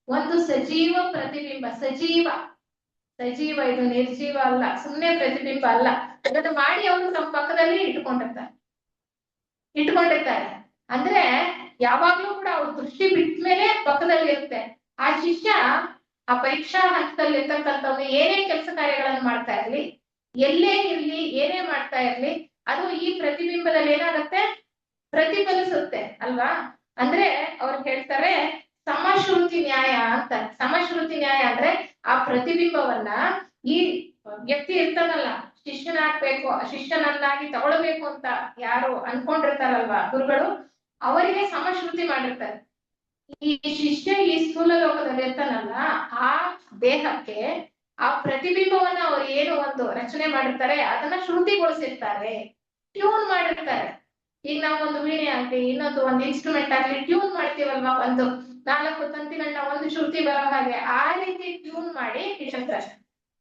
A: ಒಂದು ಸಜೀವ ಪ್ರತಿಬಿಂಬ. ಸಜೀವ ಇದು ನಿರ್ಜೀವ ಅಲ್ಲ, ಸುಮ್ಮನೆ ಪ್ರತಿಬಿಂಬ ಅಲ್ಲ. ಅದನ್ನು ಮಾಡಿ ಅವರು ತಮ್ಮ ಪಕ್ಕದಲ್ಲಿ ಇಟ್ಕೊಂಡಿರ್ತಾರೆ. ಅಂದ್ರೆ ಯಾವಾಗ್ಲೂ ಕೂಡ ಅವ್ರ ದೃಷ್ಟಿ ಬಿಟ್ಟ ಮೇಲೆ ಪಕ್ಕದಲ್ಲಿ ಇರುತ್ತೆ. ಆ ಶಿಷ್ಯ ಆ ಪರೀಕ್ಷಾ ಹಂತದಲ್ಲಿ ಇರ್ತಕ್ಕಂಥವ್ರು ಏನೇ ಕೆಲಸ ಕಾರ್ಯಗಳನ್ನು ಮಾಡ್ತಾ ಇರ್ಲಿ, ಎಲ್ಲೇ ಇರ್ಲಿ, ಏನೇ ಮಾಡ್ತಾ ಇರ್ಲಿ, ಅದು ಈ ಪ್ರತಿಬಿಂಬದಲ್ಲಿ ಏನಾಗುತ್ತೆ, ಪ್ರತಿಫಲಿಸುತ್ತೆ ಅಲ್ವಾ. ಅಂದ್ರೆ ಅವ್ರು ಹೇಳ್ತಾರೆ ಸಮಶ್ರುತಿ ನ್ಯಾಯ ಅಂತ. ಸಮಶ್ರುತಿ ನ್ಯಾಯ ಅಂದ್ರೆ ಆ ಪ್ರತಿಬಿಂಬವನ್ನ ಈ ವ್ಯಕ್ತಿ ಇರ್ತಾನಲ್ಲ, ಶಿಷ್ಯನನ್ನಾಗಿ ತಗೊಳ್ಬೇಕು ಅಂತ ಯಾರು ಅನ್ಕೊಂಡಿರ್ತಾರಲ್ವಾ ಗುರುಗಳು, ಅವರಿಗೆ ಸಮಶ್ರುತಿ ಮಾಡಿರ್ತಾರೆ. ಈ ಶಿಷ್ಯ ಈ ಸ್ಥೂಲ ಲೋಕದಲ್ಲಿ ಇರ್ತಾನಲ್ಲ, ಆ ದೇಹಕ್ಕೆ ಆ ಪ್ರತಿಬಿಂಬವನ್ನ ಅವ್ರು ಏನು ಒಂದು ರಚನೆ ಮಾಡಿರ್ತಾರೆ ಅದನ್ನ ಶ್ರುತಿಗೊಳಿಸಿರ್ತಾರೆ, ಟ್ಯೂನ್ ಮಾಡಿರ್ತಾರೆ. ಈಗ ನಾವು ಒಂದು ವೀಣೆ ಆಗ್ಲಿ ಇನ್ನೊಂದು ಒಂದು ಇನ್ಸ್ಟ್ರೂಮೆಂಟ್ ಆಗ್ಲಿ ಟ್ಯೂನ್ ಮಾಡ್ತೀವಲ್ವಾ, ಒಂದು 4 ತಂತಿಗಳನ್ನ ಒಂದು ಶ್ರುತಿ ಬರೋ ಹಾಗೆ ಆ ರೀತಿ ಟ್ಯೂನ್ ಮಾಡಿ ಇಟ್ಟಿರ್ತಾರೆ.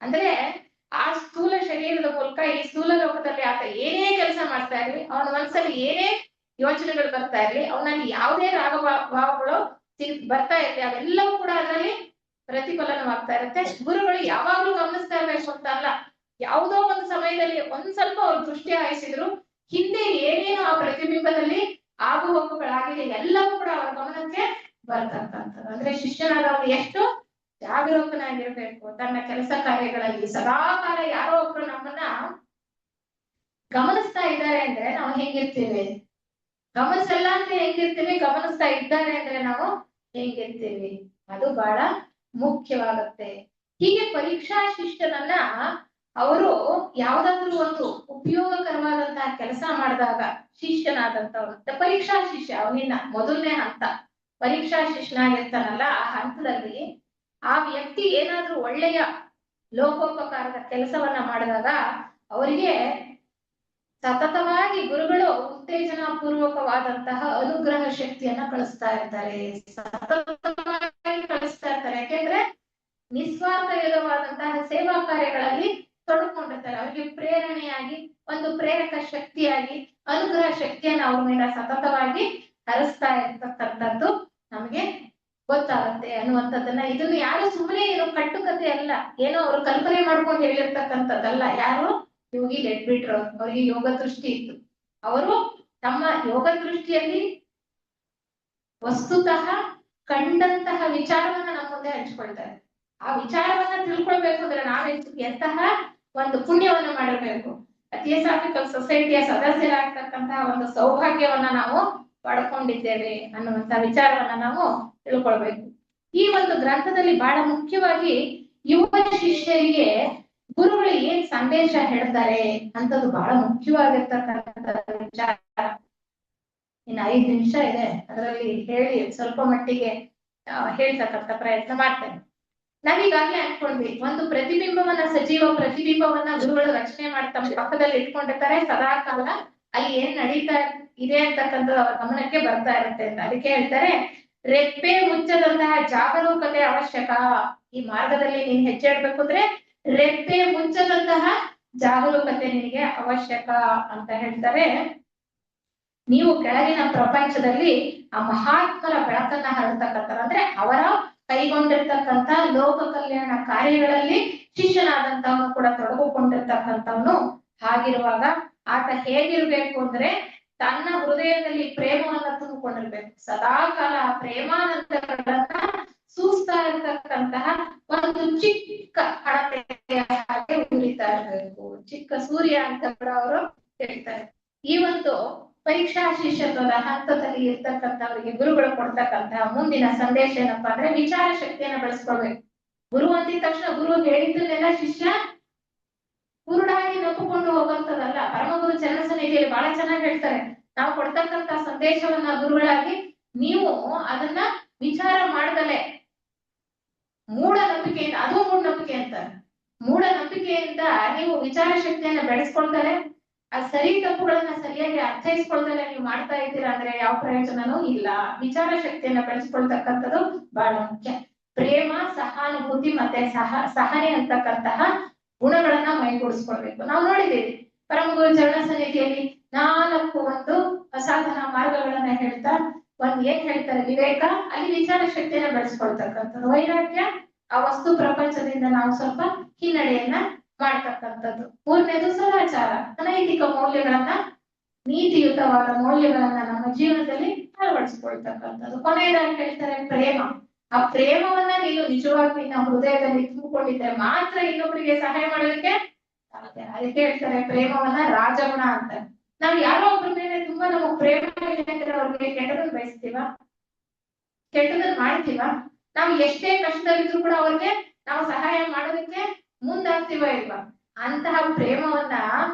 A: ಅಂದ್ರೆ ಆ ಸ್ಥೂಲ ಶರೀರದ ಮೂಲಕ ಈ ಸ್ಥೂಲ ಲೋಕದಲ್ಲಿ ಆತ ಏನೇ ಕೆಲಸ ಮಾಡ್ತಾ ಇರ್ಲಿ, ಅವನ ಮನಸ್ಸಲ್ಲಿ ಏನೇ ಯೋಚನೆಗಳು ಬರ್ತಾ ಇರ್ಲಿ, ಅವನಲ್ಲಿ ಯಾವುದೇ ಭಾವಗಳು ಬರ್ತಾ ಇರ್ಲಿ, ಅವೆಲ್ಲವೂ ಕೂಡ ಅದರಲ್ಲಿ ಪ್ರತಿಫಲನವಾಗ್ತಾ ಇರುತ್ತೆ. ಗುರುಗಳು ಯಾವಾಗ್ಲೂ ಗಮನಿಸ್ತಾ ಇರ್ಬೇಕು ಅಂತ ಅಲ್ಲ, ಯಾವುದೋ ಒಂದು ಸಮಯದಲ್ಲಿ ಒಂದ್ ಸ್ವಲ್ಪ ಅವ್ರು ದೃಷ್ಟಿ ಹಾಯಿಸಿದ್ರು, ಹಿಂದೆ ಏನೇನು ಆ ಪ್ರತಿಬಿಂಬದಲ್ಲಿ ಆಗು ಹೋಗುಗಳಾಗಿದೆ ಎಲ್ಲವೂ ಕೂಡ ಅವರ ಗಮನಕ್ಕೆ ಬರ್ತಕ್ಕಂಥದ್ದು. ಅಂದ್ರೆ ಶಿಷ್ಯನಾದವನು ಎಷ್ಟು ಜಾಗರೂಕನಾಗಿರ್ಬೇಕು ತನ್ನ ಕೆಲಸ ಕಾರ್ಯಗಳಲ್ಲಿ. ಸದಾ ಕಾಲ ಯಾರೋ ಒಬ್ರು ನಮ್ಮನ್ನ ಗಮನಿಸ್ತಾ ಇದ್ದಾರೆ ಅಂದ್ರೆ ನಾವು ಹೆಂಗಿರ್ತೀವಿ, ಗಮನಿಸಲ್ಲ ಅಂದ್ರೆ ಹೆಂಗಿರ್ತೀವಿ, ಗಮನಿಸ್ತಾ ಇದ್ದಾರೆ ಅಂದ್ರೆ ನಾವು ಹೆಂಗಿರ್ತೀವಿ, ಅದು ಬಹಳ ಮುಖ್ಯವಾಗುತ್ತೆ. ಹೀಗೆ ಪರೀಕ್ಷಾ ಶಿಷ್ಟನನ್ನ ಅವರು ಯಾವ್ದಾದ್ರು ಒಂದು ಉಪಯೋಗಕರವಾದಂತಹ ಕೆಲಸ ಮಾಡಿದಾಗ ಶಿಷ್ಯನಾದಂತವನು ಪರೀಕ್ಷಾ ಶಿಷ್ಯ, ಅವನಿನ್ನ ಮೊದಲನೇ ಹಂತ ಪರೀಕ್ಷಾ ಶಿಷ್ಯನಾಗಿರ್ತಾನಲ್ಲ, ಆ ಹಂತದಲ್ಲಿ ಆ ವ್ಯಕ್ತಿ ಏನಾದ್ರೂ ಒಳ್ಳೆಯ ಲೋಕೋಪಕಾರದ ಕೆಲಸವನ್ನ ಮಾಡಿದಾಗ ಅವರಿಗೆ ಸತತವಾಗಿ ಗುರುಗಳು ಉತ್ತೇಜನ ಪೂರ್ವಕವಾದಂತಹ ಅನುಗ್ರಹ ಶಕ್ತಿಯನ್ನ ಕಳಿಸ್ತಾ ಇರ್ತಾರೆ, ಸತತವಾಗಿ ಕಳಿಸ್ತಾ ಇರ್ತಾರೆ. ಯಾಕೆಂದ್ರೆ ನಿಸ್ವಾರ್ಥಯುತವಾದಂತಹ ಸೇವಾ ಕಾರ್ಯಗಳಲ್ಲಿ ತೊಡಕೊಂಡಿರ್ತಾರೆ. ಅವರಿಗೆ ಪ್ರೇರಣೆಯಾಗಿ ಒಂದು ಪ್ರೇರಕ ಶಕ್ತಿಯಾಗಿ ಅನುಗ್ರಹ ಶಕ್ತಿಯನ್ನ ಅವ್ರ ಮೇಲೆ ಸತತವಾಗಿ ಹರಿಸ್ತಾ ಇರ್ತಕ್ಕಂಥದ್ದು ನಮಗೆ ಗೊತ್ತಾಗುತ್ತೆ ಅನ್ನುವಂಥದ್ದನ್ನ. ಇದನ್ನು ಯಾರು ಸುಮ್ಮನೆ ಏನೋ ಕಟ್ಟುಕತೆ ಅಲ್ಲ, ಏನೋ ಅವರು ಕಲ್ಪನೆ ಮಾಡ್ಕೊಂಡು ಹೇಳಿರ್ತಕ್ಕಂಥದ್ದಲ್ಲ. ಯಾರು ಯೋಗಿ ಲೆಟ್ಬಿಟ್ರು, ಅವರಿಗೆ ಯೋಗ ದೃಷ್ಟಿ ಇತ್ತು. ಅವರು ತಮ್ಮ ಯೋಗ ದೃಷ್ಟಿಯಲ್ಲಿ ವಸ್ತುತಃ ಕಂಡಂತಹ ವಿಚಾರವನ್ನ ನಮ್ಮ ಮುಂದೆ ಹಂಚ್ಕೊಳ್ತಾರೆ. ಆ ವಿಚಾರವನ್ನ ತಿಳ್ಕೊಳ್ಬೇಕು ಅಂದ್ರೆ ನಾವೇ ಎಂತಹ ಒಂದು ಪುಣ್ಯವನ್ನ ಮಾಡಿರ್ಬೇಕು, ಥಿಯೋಸಾಫಿಕಲ್ ಸೊಸೈಟಿಯ ಸದಸ್ಯರಾಗ್ತಕ್ಕಂತಹ ಒಂದು ಸೌಭಾಗ್ಯವನ್ನ ನಾವು ಪಡ್ಕೊಂಡಿದ್ದೇವೆ ಅನ್ನುವಂತ ವಿಚಾರವನ್ನ ನಾವು ತಿಳ್ಕೊಳ್ಬೇಕು. ಈ ಒಂದು ಗ್ರಂಥದಲ್ಲಿ ಬಹಳ ಮುಖ್ಯವಾಗಿ ಯುವ ಶಿಷ್ಯರಿಗೆ ಗುರುಗಳು ಏನ್ ಸಂದೇಶ ಹೇಳ್ತಾರೆ ಅಂತದ್ದು ಬಹಳ ಮುಖ್ಯವಾಗಿರ್ತಕ್ಕಂಥ ವಿಚಾರ. ಇನ್ನು 5 ನಿಮಿಷ ಇದೆ, ಅದರಲ್ಲಿ ಹೇಳಿ ಸ್ವಲ್ಪ ಮಟ್ಟಿಗೆ ಹೇಳ್ತಕ್ಕಂಥ ಪ್ರಯತ್ನ ಮಾಡ್ತೇನೆ. ನಾವೀಗಾಗ್ಲೇ ಅನ್ಕೊಂಡ್ವಿ, ಒಂದು ಪ್ರತಿಬಿಂಬವನ್ನ ಸಜೀವ ಪ್ರತಿಬಿಂಬವನ್ನ ಗುರುಗಳು ರಚನೆ ಮಾಡಿ ತಮ್ಮ ಪಕ್ಕದಲ್ಲಿ ಇಟ್ಕೊಂಡಿರ್ತಾರೆ, ಸದಾ ಕಾಲ ಅಲ್ಲಿ ಏನ್ ನಡೀತಾ ಇದೆ ಅಂತಕ್ಕಂಥದ್ದು ಅವರ ಗಮನಕ್ಕೆ ಬರ್ತಾ ಇರುತ್ತೆ ಅಂತ. ಅದಕ್ಕೆ ಹೇಳ್ತಾರೆ, ರೆಪ್ಪೆ ಮುಚ್ಚದಂತಹ ಜಾಗರೂಕತೆ ಅವಶ್ಯಕ. ಈ ಮಾರ್ಗದಲ್ಲಿ ನೀನ್ ಹೆಜ್ಜೆ ಇಡ್ಬೇಕು ಅಂದ್ರೆ ರೆಪ್ಪೆ ಮುಚ್ಚದಂತಹ ಜಾಗರೂಕತೆ ನಿನಗೆ ಅವಶ್ಯಕ ಅಂತ ಹೇಳ್ತಾರೆ. ನೀವು ಕೆಳಗಿನ ಪ್ರಪಂಚದಲ್ಲಿ ಆ ಮಹಾತ್ಮರ ಬೆಳಕನ್ನ ಹರಡ್ತಕ್ಕಂಥ, ಅಂದ್ರೆ ಅವರ ಕೈಗೊಂಡಿರ್ತಕ್ಕಂಥ ಲೋಕ ಕಲ್ಯಾಣ ಕಾರ್ಯಗಳಲ್ಲಿ ಶಿಷ್ಯನಾದಂತವನು ಕೂಡ ತೊಡಗಿಕೊಂಡಿರ್ತಕ್ಕಂಥವನು. ಹಾಗಿರುವಾಗ ಆತ ಹೇಗಿರ್ಬೇಕು ಅಂದ್ರೆ ತನ್ನ ಹೃದಯದಲ್ಲಿ ಪ್ರೇಮವನ್ನ ತುಂಬಿಕೊಂಡಿರ್ಬೇಕು, ಸದಾ ಕಾಲ ಆ ಪ್ರೇಮಾನಂದಗಳನ್ನ ಸೂಸ್ತಾ ಇರ್ತಕ್ಕಂತಹ ಒಂದು ಚಿಕ್ಕ ಹಣತೆಯ ಹಾಗೆ ಉರಿತಾ ಇರ್ಬೇಕು, ಚಿಕ್ಕ ಸೂರ್ಯ ಅಂತ ಕೂಡ ಅವರು ಹೇಳ್ತಾರೆ. ಈ ಒಂದು ಪರೀಕ್ಷಾ ಶಿಷ್ಯತ್ವದ ಹಂತದಲ್ಲಿ ಇರ್ತಕ್ಕಂಥವರಿಗೆ ಗುರುಗಳು ಕೊಡ್ತಕ್ಕಂತಹ ಮುಂದಿನ ಸಂದೇಶ ಏನಪ್ಪಾ ಅಂದ್ರೆ ವಿಚಾರ ಶಕ್ತಿಯನ್ನ ಬೆಳೆಸ್ಕೊಳ್ಬೇಕು. ಗುರು ಅಂದಿದ ತಕ್ಷಣ ಗುರು ಹೇಳಿದ್ದನ್ನೆಲ್ಲ ಶಿಷ್ಯ ಪೂರ್ಣವಾಗಿ ನಂಬಿಕೊಂಡು ಹೋಗುವಂತದಲ್ಲ. ಪರಮಗುರು ಚರಣ ಸನ್ನಿಧಿಯಲ್ಲಿ ಬಹಳ ಚೆನ್ನಾಗಿ ಹೇಳ್ತಾರೆ, ನಾವು ಕೊಡ್ತಕ್ಕಂತ ಸಂದೇಶವನ್ನ ಗುರುಗಳಾಗಿ ನೀವು ಅದನ್ನ ವಿಚಾರ ಮಾಡದಲೆ ಮೂಢನಂಬಿಕೆಯಿಂದ, ಅದು ಮೂಢನಂಬಿಕೆ ಅಂತ, ಮೂಢನಂಬಿಕೆಯಿಂದ ನೀವು ವಿಚಾರ ಶಕ್ತಿಯನ್ನ ಬೆಳೆಸ್ಕೊಳ್ತಾರೆ, ಆ ಸರಿ ತಪ್ಪುಗಳನ್ನ ಸರಿಯಾಗಿ ಅರ್ಥೈಸ್ಕೊಳ್ದಲೆ ನೀವು ಮಾಡ್ತಾ ಇದ್ದೀರಾ ಅಂದ್ರೆ ಯಾವ ಪ್ರಯೋಜನನೂ ಇಲ್ಲ. ವಿಚಾರ ಶಕ್ತಿಯನ್ನ ಬೆಳೆಸ್ಕೊಳ್ತಕ್ಕಂಥದ್ದು ಬಹಳ ಮುಖ್ಯ. ಪ್ರೇಮ, ಸಹಾನುಭೂತಿ ಮತ್ತೆ ಸಹನೆ ಅಂತಕ್ಕಂತಹ ಗುಣಗಳನ್ನ ಮೈಗೂಡಿಸ್ಕೊಳ್ಬೇಕು. ನಾವು ನೋಡಿದ್ದೀವಿ ಪರಮಗುರು ಚರಣ ಸನ್ನಿಧಿಯಲ್ಲಿ 4 ಒಂದು ಅಸಾಧನ ಮಾರ್ಗಗಳನ್ನ ಹೇಳ್ತಾ ಏನ್ ಹೇಳ್ತಾರೆ, ವಿವೇಕ, ಅಲ್ಲಿ ವಿಚಾರ ಶಕ್ತಿಯನ್ನ ಬೆಳೆಸ್ಕೊಳ್ತಕ್ಕಂಥದ್ದು. ವೈರಾಗ್ಯ, ಆ ವಸ್ತು ಪ್ರಪಂಚದಿಂದ ನಾವು ಸ್ವಲ್ಪ ಹಿನ್ನಡೆಯನ್ನ ಮಾಡ್ತಕ್ಕಂಥದ್ದು. 3ನೇದು ಸದಾಚಾರ, ಅನೈತಿಕ ಮೌಲ್ಯಗಳನ್ನ, ನೀತಿಯುತವಾದ ಮೌಲ್ಯಗಳನ್ನ ನಮ್ಮ ಜೀವನದಲ್ಲಿ ಅಳವಡಿಸ್ಕೊಳ್ತಕ್ಕಂಥದ್ದು. ಕೊನೆಯದಾಗಿ ಹೇಳ್ತಾರೆ ಪ್ರೇಮ. ಆ ಪ್ರೇಮವನ್ನ ನೀನು ನಿಜವಾಗಿ ನಿನ್ನ ಹೃದಯದಲ್ಲಿ ತುಂಬಿಕೊಂಡಿದ್ದರೆ ಮಾತ್ರ ಇನ್ನೊಬ್ಬರಿಗೆ ಸಹಾಯ ಮಾಡೋದಕ್ಕೆ ಸಾಧ್ಯ. ಅದಕ್ಕೆ ಹೇಳ್ತಾರೆ ಪ್ರೇಮವನ್ನ ರಾಜಗುಣ ಅಂತ. ನಾವು ಯಾರೋ ಒಬ್ಬರ ಮೇಲೆ ತುಂಬಾ ನಮಗ್ ಪ್ರೇಮ ಇದೆ ಅವ್ರಿಗೆ ಕೆಟ್ಟದನ್ನ ಬಯಸ್ತೀವ, ಕೆಟ್ಟದನ್ನ ಮಾಡ್ತೀವ. ನಾವು ಎಷ್ಟೇ ಕಷ್ಟದಲ್ಲಿದ್ರು ಕೂಡ ಅವ್ರಿಗೆ ನಾವು ಸಹಾಯ ಮಾಡೋದಕ್ಕೆ ಮುಂದಾಗ್ತೀವ ಇಲ್ವಾ? ಅಂತಹ ಪ್ರೇಮವನ್ನ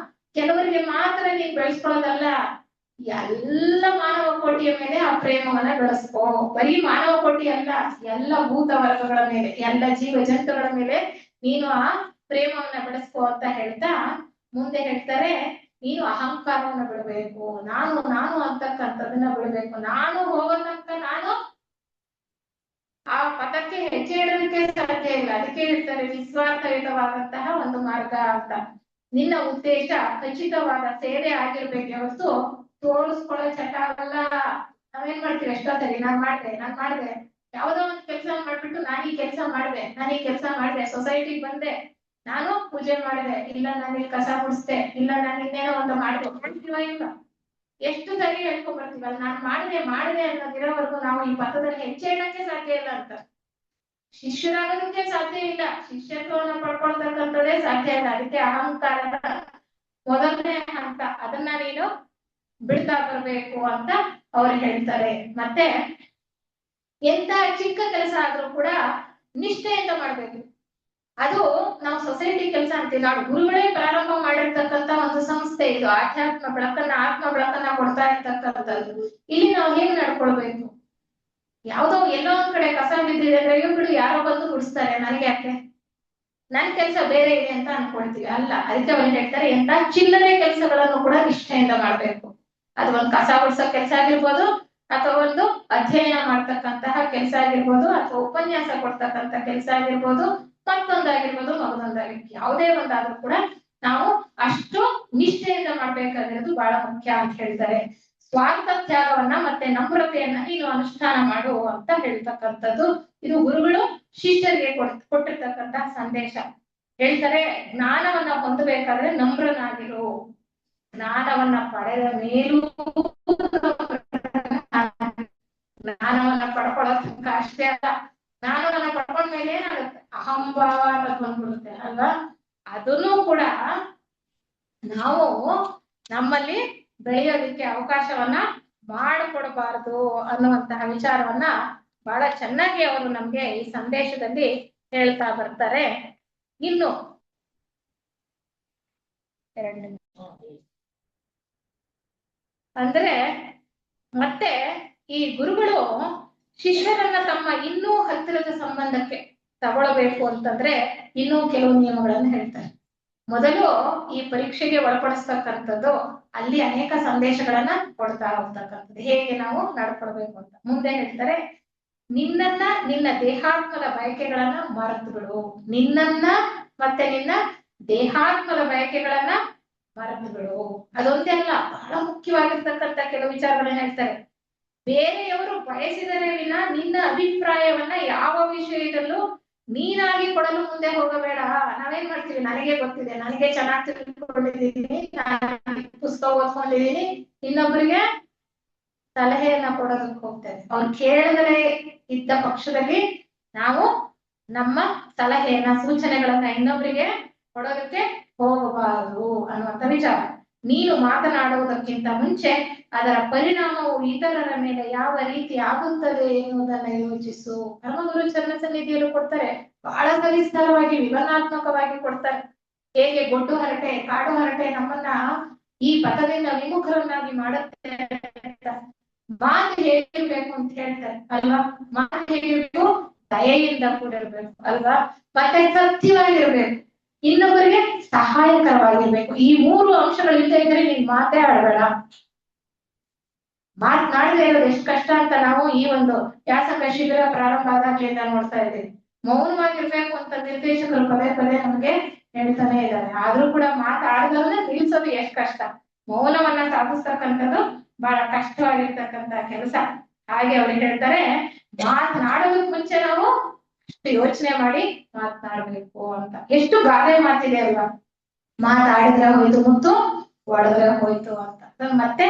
A: ಕೆಲವರಿಗೆ ಮಾತ್ರ ನೀನ್ ಬೆಳೆಸ್ಕೊಳ್ಳೋದಲ್ಲ, ಎಲ್ಲ ಮಾನವ ಕೋಟಿಯ ಮೇಲೆ ಆ ಪ್ರೇಮವನ್ನ ಬೆಳೆಸ್ಕೋ. ಬರೀ ಮಾನವ ಕೋಟಿ ಅಲ್ಲ, ಎಲ್ಲ ಭೂತ ವರ್ಗಗಳ ಮೇಲೆ, ಎಲ್ಲ ಜೀವ ಜಂತುಗಳ ಮೇಲೆ ನೀನು ಆ ಪ್ರೇಮವನ್ನ ಬೆಳೆಸ್ಕೋ ಅಂತ ಹೇಳ್ತಾ ಮುಂದೆ ಹೇಳ್ತಾರೆ, ನೀನು ಅಹಂಕಾರವನ್ನ ಬಿಡಬೇಕು, ನಾನು ನಾನು ಅಂತಕ್ಕಂಥದನ್ನ ಬಿಡಬೇಕು. ನಾನು ಹೋಗೋ ತನಕ ನಾನು ಆ ಪಥಕ್ಕೆ ಹೆಜ್ಜೆ ಇಡೋದಕ್ಕೆ ಸಾಧ್ಯ ಇಲ್ಲ. ಅದಕ್ಕೆ ಹೇಳ್ತಾರೆ ನಿಸ್ವಾರ್ಥಯುತವಾದಂತಹ ಒಂದು ಮಾರ್ಗ ಅಂತ. ನಿನ್ನ ಉದ್ದೇಶ ಖಚಿತವಾದ ಸೇವೆ ಆಗಿರ್ಬೇಕೆ ಹೊರತು ತೋರಿಸ್ಕೊಳ್ಳೋ ಚಟ ಅಲ್ಲ. ನಾವೇನ್ ಮಾಡ್ತೀವಿ ಎಷ್ಟೊತ್ತಲ್ಲಿ ನಾನ್ ಮಾಡ್ದೆ ಯಾವ್ದೋ ಒಂದು ಕೆಲಸ ಮಾಡ್ಬಿಟ್ಟು ನಾನು ಈ ಕೆಲಸ ಮಾಡ್ದೆ ಸೊಸೈಟಿಗೆ ಬಂದೆ, ನಾನು ಪೂಜೆ ಮಾಡಿದೆ, ಇಲ್ಲ ನಾನು ಇಲ್ಲಿ ಕಸ ಗುಡಿಸ್ದೆ, ಇಲ್ಲ ನಾನು ಇನ್ನೇನೋ ಒಂದು ಮಾಡ್ತೀವ ಇಲ್ಲ. ಎಷ್ಟು ಸರಿ ಹೇಳ್ಕೊಂಡ್ ಬರ್ತೀವಲ್ಲ, ನಾನ್ ಮಾಡಿದೆ ಅನ್ನೋದಿರೋವರೆಗೂ ನಾವು ಈ ಪಥದಲ್ಲಿ ಹೆಜ್ಜೆ ಇಡಕ್ಕೆ ಸಾಧ್ಯ ಇಲ್ಲ ಅಂತ. ಶಿಷ್ಯರಾಗೋದಕ್ಕೆ ಸಾಧ್ಯ ಇಲ್ಲ, ಶಿಷ್ಯತ್ವವನ್ನು ಪಡ್ಕೊಳ್ತಕ್ಕಂಥದ್ದೇ ಸಾಧ್ಯ ಇಲ್ಲ. ಅದಕ್ಕೆ ಅಹಂಕಾರದ ಮೊದಲನೇ ಹಂತ, ಅದನ್ನ ನೀನು ಬಿಡ್ತಾ ಬರ್ಬೇಕು ಅಂತ ಅವ್ರು ಹೇಳ್ತಾರೆ. ಮತ್ತೆ ಎಂತ ಚಿಕ್ಕ ಕೆಲಸ ಆದ್ರೂ ಕೂಡ ನಿಷ್ಠೆಯಿಂದ ಮಾಡ್ಬೇಕು. ಅದು ನಾವು ಸೊಸೈಟಿ ಕೆಲಸ ಅಂತೀವಿ, ನಾವು ಗುರುಗಳೇ ಪ್ರಾರಂಭ ಮಾಡಿರ್ತಕ್ಕಂಥ ಒಂದು ಸಂಸ್ಥೆ ಇದು. ಆಧ್ಯಾತ್ಮ ಬೆಳಕನ್ನ, ಆತ್ಮ ಬೆಳಕನ್ನ ಕೊಡ್ತಾ ಇರ್ತಕ್ಕಂಥದ್ದು. ಇಲ್ಲಿ ನಾವು ಹೇಗೆ ನಡ್ಕೊಳ್ಬೇಕು? ಯಾವ್ದೋ ಎಲ್ಲೋ ಒಂದ್ ಕಡೆ ಕಸ ಬಿದ್ದಿದೆ ಅಂದ್ರೆ ಇವ್ರು ಯಾರೋ ಬಂದು ಗುಡಿಸ್ತಾರೆ, ನನಗೆ ಯಾಕೆ, ನನ್ ಕೆಲಸ ಬೇರೆ ಇದೆ ಅಂತ ಅನ್ಕೊಳ್ತೀವಿ. ಅಲ್ಲ, ಅದಕ್ಕೆ ಅವ್ರು ಹೇಳ್ತಾರೆ ಎಂತ ಚಿಲ್ಲರೆ ಕೆಲಸಗಳನ್ನು ಕೂಡ ನಿಷ್ಠೆಯಿಂದ ಮಾಡ್ಬೇಕು. ಅದು ಒಂದು ಕಸ ಗುಡಿಸೋ ಕೆಲಸ ಆಗಿರ್ಬೋದು, ಅಥವಾ ಒಂದು ಅಧ್ಯಯನ ಮಾಡ್ತಕ್ಕಂತಹ ಕೆಲಸ ಆಗಿರ್ಬೋದು, ಅಥವಾ ಉಪನ್ಯಾಸ ಕೊಡ್ತಕ್ಕಂಥ ಕೆಲಸ ಆಗಿರ್ಬೋದು, ಮತ್ತೊಂದಾಗಿರ್ಬೋದು, ಮಗದೊಂದಾಗಿರ್ಬೋದು, ಯಾವುದೇ ಒಂದಾದ್ರೂ ಕೂಡ ನಾವು ಅಷ್ಟು ನಿಷ್ಠೆಯಿಂದ ಮಾಡ್ಬೇಕಾಗಿರೋದು ಬಹಳ ಮುಖ್ಯ ಅಂತ ಹೇಳ್ತಾರೆ. ಸ್ವಾರ್ಥ ತ್ಯಾಗವನ್ನ ಮತ್ತೆ ನಮ್ರತೆಯನ್ನ ನೀನು ಅನುಷ್ಠಾನ ಮಾಡು ಅಂತ ಹೇಳ್ತಕ್ಕಂಥದ್ದು ಇದು ಗುರುಗಳು ಶಿಷ್ಯರಿಗೆ ಕೊಟ್ಟಿರ್ತಕ್ಕಂಥ ಸಂದೇಶ. ಹೇಳ್ತಾರೆ, ಜ್ಞಾನವನ್ನ ಹೊಂದಬೇಕಾದ್ರೆ ನಮ್ರನಾಗಿರು. ಜ್ಞಾನವನ್ನ ಪಡೆದ ಮೇಲೂ ಜ್ಞಾನವನ್ನ ಪಡ್ಕೊಳ್ಳೋ ತನಕ ಅಷ್ಟೇ ಅಲ್ಲ, ಜ್ಞಾನವನ್ನ ಪಡ್ಕೊಂಡ್ಮೇಲೆ ಏನಾಗುತ್ತೆ, ಅಹಂಭಾವ ಅನ್ನೋದು ಬಂದ್ಬಿಡುತ್ತೆ ಅಲ್ವಾ. ಅದನ್ನು ಕೂಡ ನಾವು ನಮ್ಮಲ್ಲಿ ಬೆಳೆಯೋದಕ್ಕೆ ಅವಕಾಶವನ್ನ ಮಾಡಿಕೊಡಬಾರದು ಅನ್ನುವಂತಹ ವಿಚಾರವನ್ನ ಬಹಳ ಚೆನ್ನಾಗಿ ಅವರು ನಮ್ಗೆ ಈ ಸಂದೇಶದಲ್ಲಿ ಹೇಳ್ತಾ ಬರ್ತಾರೆ. ಇನ್ನು ಅಂದ್ರೆ ಮತ್ತೆ ಈ ಗುರುಗಳು ಶಿಷ್ಯರನ್ನ ತಮ್ಮ ಇನ್ನೂ ಹತ್ತಿರದ ಸಂಬಂಧಕ್ಕೆ ತಗೊಳ್ಬೇಕು ಅಂತಂದ್ರೆ ಇನ್ನೂ ಕೆಲವು ನಿಯಮಗಳನ್ನು ಹೇಳ್ತಾರೆ. ಮೊದಲು ಈ ಪರೀಕ್ಷೆಗೆ ಒಳಪಡಿಸ್ತಕ್ಕಂಥದ್ದು, ಅಲ್ಲಿ ಅನೇಕ ಸಂದೇಶಗಳನ್ನ ಕೊಡ್ತಾ ಹೋಗ್ತಕ್ಕಂಥದ್ದು, ಹೇಗೆ ನಾವು ನಡ್ಕೊಳ್ಬೇಕು ಅಂತ. ಮುಂದೆ ಹೇಳ್ತಾರೆ, ನಿನ್ನನ್ನ ನಿನ್ನ ದೇಹಾತ್ಮದ ಬಯಕೆಗಳನ್ನ ಮರೆತು ಬಿಡು. ನಿನ್ನನ್ನ ಮತ್ತೆ ನಿನ್ನ ದೇಹಾತ್ಮದ ಬಯಕೆಗಳನ್ನ ಮರೆತು ಬಿಡು. ಅದೊಂದೇ ಅಲ್ಲ, ಬಹಳ ಮುಖ್ಯವಾಗಿರ್ತಕ್ಕಂಥ ಕೆಲವು ವಿಚಾರಗಳನ್ನ ಹೇಳ್ತಾರೆ. ಬೇರೆಯವರು ಬಯಸಿದರೆ ವಿನ ನಿನ್ನ ಅಭಿಪ್ರಾಯವನ್ನ ಯಾವ ವಿಷಯದಲ್ಲೂ ನೀನಾಗಿ ಕೊಡಲು ಮುಂದೆ ಹೋಗಬೇಡ. ನಾವೇನ್ ಮಾಡ್ತೀವಿ, ನನಗೆ ಗೊತ್ತಿದೆ, ನನಗೆ ಚೆನ್ನಾಗಿ ತಿಳ್ಕೊಂಡಿದ್ದೀನಿ, ಪುಸ್ತಕ ಓದ್ಕೊಂಡಿದ್ದೀನಿ, ಇನ್ನೊಬ್ಬರಿಗೆ ಸಲಹೆಯನ್ನ ಕೊಡೋದಕ್ಕೆ ಹೋಗ್ತೇವೆ. ಅವ್ರು ಕೇಳದಲೇ ಇದ್ದ ಪಕ್ಷದಲ್ಲಿ ನಾವು ನಮ್ಮ ಸಲಹೆಯನ್ನ, ಸೂಚನೆಗಳನ್ನ ಇನ್ನೊಬ್ಬರಿಗೆ ಕೊಡೋದಕ್ಕೆ ಹೋಗಬಾರದು ಅನ್ನುವಂಥ ವಿಚಾರ. ನೀನು ಮಾತನಾಡುವುದಕ್ಕಿಂತ ಮುಂಚೆ ಅದರ ಪರಿಣಾಮವು ಇತರರ ಮೇಲೆ ಯಾವ ರೀತಿ ಆಗುತ್ತದೆ ಎನ್ನುವುದನ್ನ ಯೋಚಿಸು. ಪರಮಗುರು ಚರಣ ಸನ್ನಿಧಿಯಲ್ಲೂ ಕೊಡ್ತಾರೆ, ಬಹಳ ಸವಿಸ್ತಾರವಾಗಿ ವಿವರಣಾತ್ಮಕವಾಗಿ ಕೊಡ್ತಾರೆ. ಹೇಗೆ ಗೊಡ್ಡು ಹರಟೆ, ಕಾಡು ಹರಟೆ ನಮ್ಮನ್ನ ಈ ಪಥದಿಂದ ವಿಮುಖರನ್ನಾಗಿ ಮಾಡುತ್ತೆ. ಮಾತು ಹೇಗಿರ್ಬೇಕು ಅಂತ ಹೇಳ್ತಾರೆ ಅಲ್ವಾ. ಮಾತು ಹೇಗಿರ್ಬೇಕು, ದಯೆಯಿಂದ ಕೂಡಿರ್ಬೇಕು ಅಲ್ವಾ. ಮತ್ತೆ ಸತ್ಯವಾಗಿರ್ಬೇಕು, ಇನ್ನೊಬ್ಬರಿಗೆ ಸಹಾಯಕರವಾಗಿರ್ಬೇಕು. ಈ ಮೂರು ಅಂಶಗಳಿಂದ ಇದ್ರೆ ನೀನ್ ಮಾತೇ ಆಡಬೇಡ. ಮಾತನಾಡದೆ ಇರೋದು ಎಷ್ಟು ಕಷ್ಟ ಅಂತ ನಾವು ಈ ಒಂದು ವ್ಯಾಸಂಗ ಶಿಬಿರ ಪ್ರಾರಂಭ ಆದಾಗ್ಲಿಂದ ನೋಡ್ತಾ ಇದ್ದೀವಿ. ಮೌನವಾಗಿರ್ಬೇಕು ಅಂತ ನಿರ್ದೇಶಕರು ಪದೇ ಪದೇ ನಮ್ಗೆ ಹೇಳ್ತಾನೆ ಇದ್ದಾರೆ. ಆದ್ರೂ ಕೂಡ ಮಾತಾಡದವನ್ನ ನಿಲ್ಸೋದು ಎಷ್ಟು ಕಷ್ಟ. ಮೌನವನ್ನ ಸಾಧಿಸ್ತಕ್ಕಂಥದ್ದು ಬಹಳ ಕಷ್ಟವಾಗಿರ್ತಕ್ಕಂಥ ಕೆಲಸ. ಹಾಗೆ ಅವ್ರಿಗೆ ಹೇಳ್ತಾರೆ, ಮಾತನಾಡೋದಕ್ ಮುಂಚೆ ನಾವು ಯೋಚನೆ ಮಾಡಿ ಮಾತನಾಡ್ಬೇಕು ಅಂತ. ಎಷ್ಟು ಗಾದೆ ಮಾತಿದೆ ಅಲ್ವಾ, ಮಾತಾಡಿದ್ರೆ ಹೋಯ್ತು ಮುತ್ತು, ಒಡೆದ್ರೆ ಹೋಯ್ತು ಅಂತ. ಮತ್ತೆ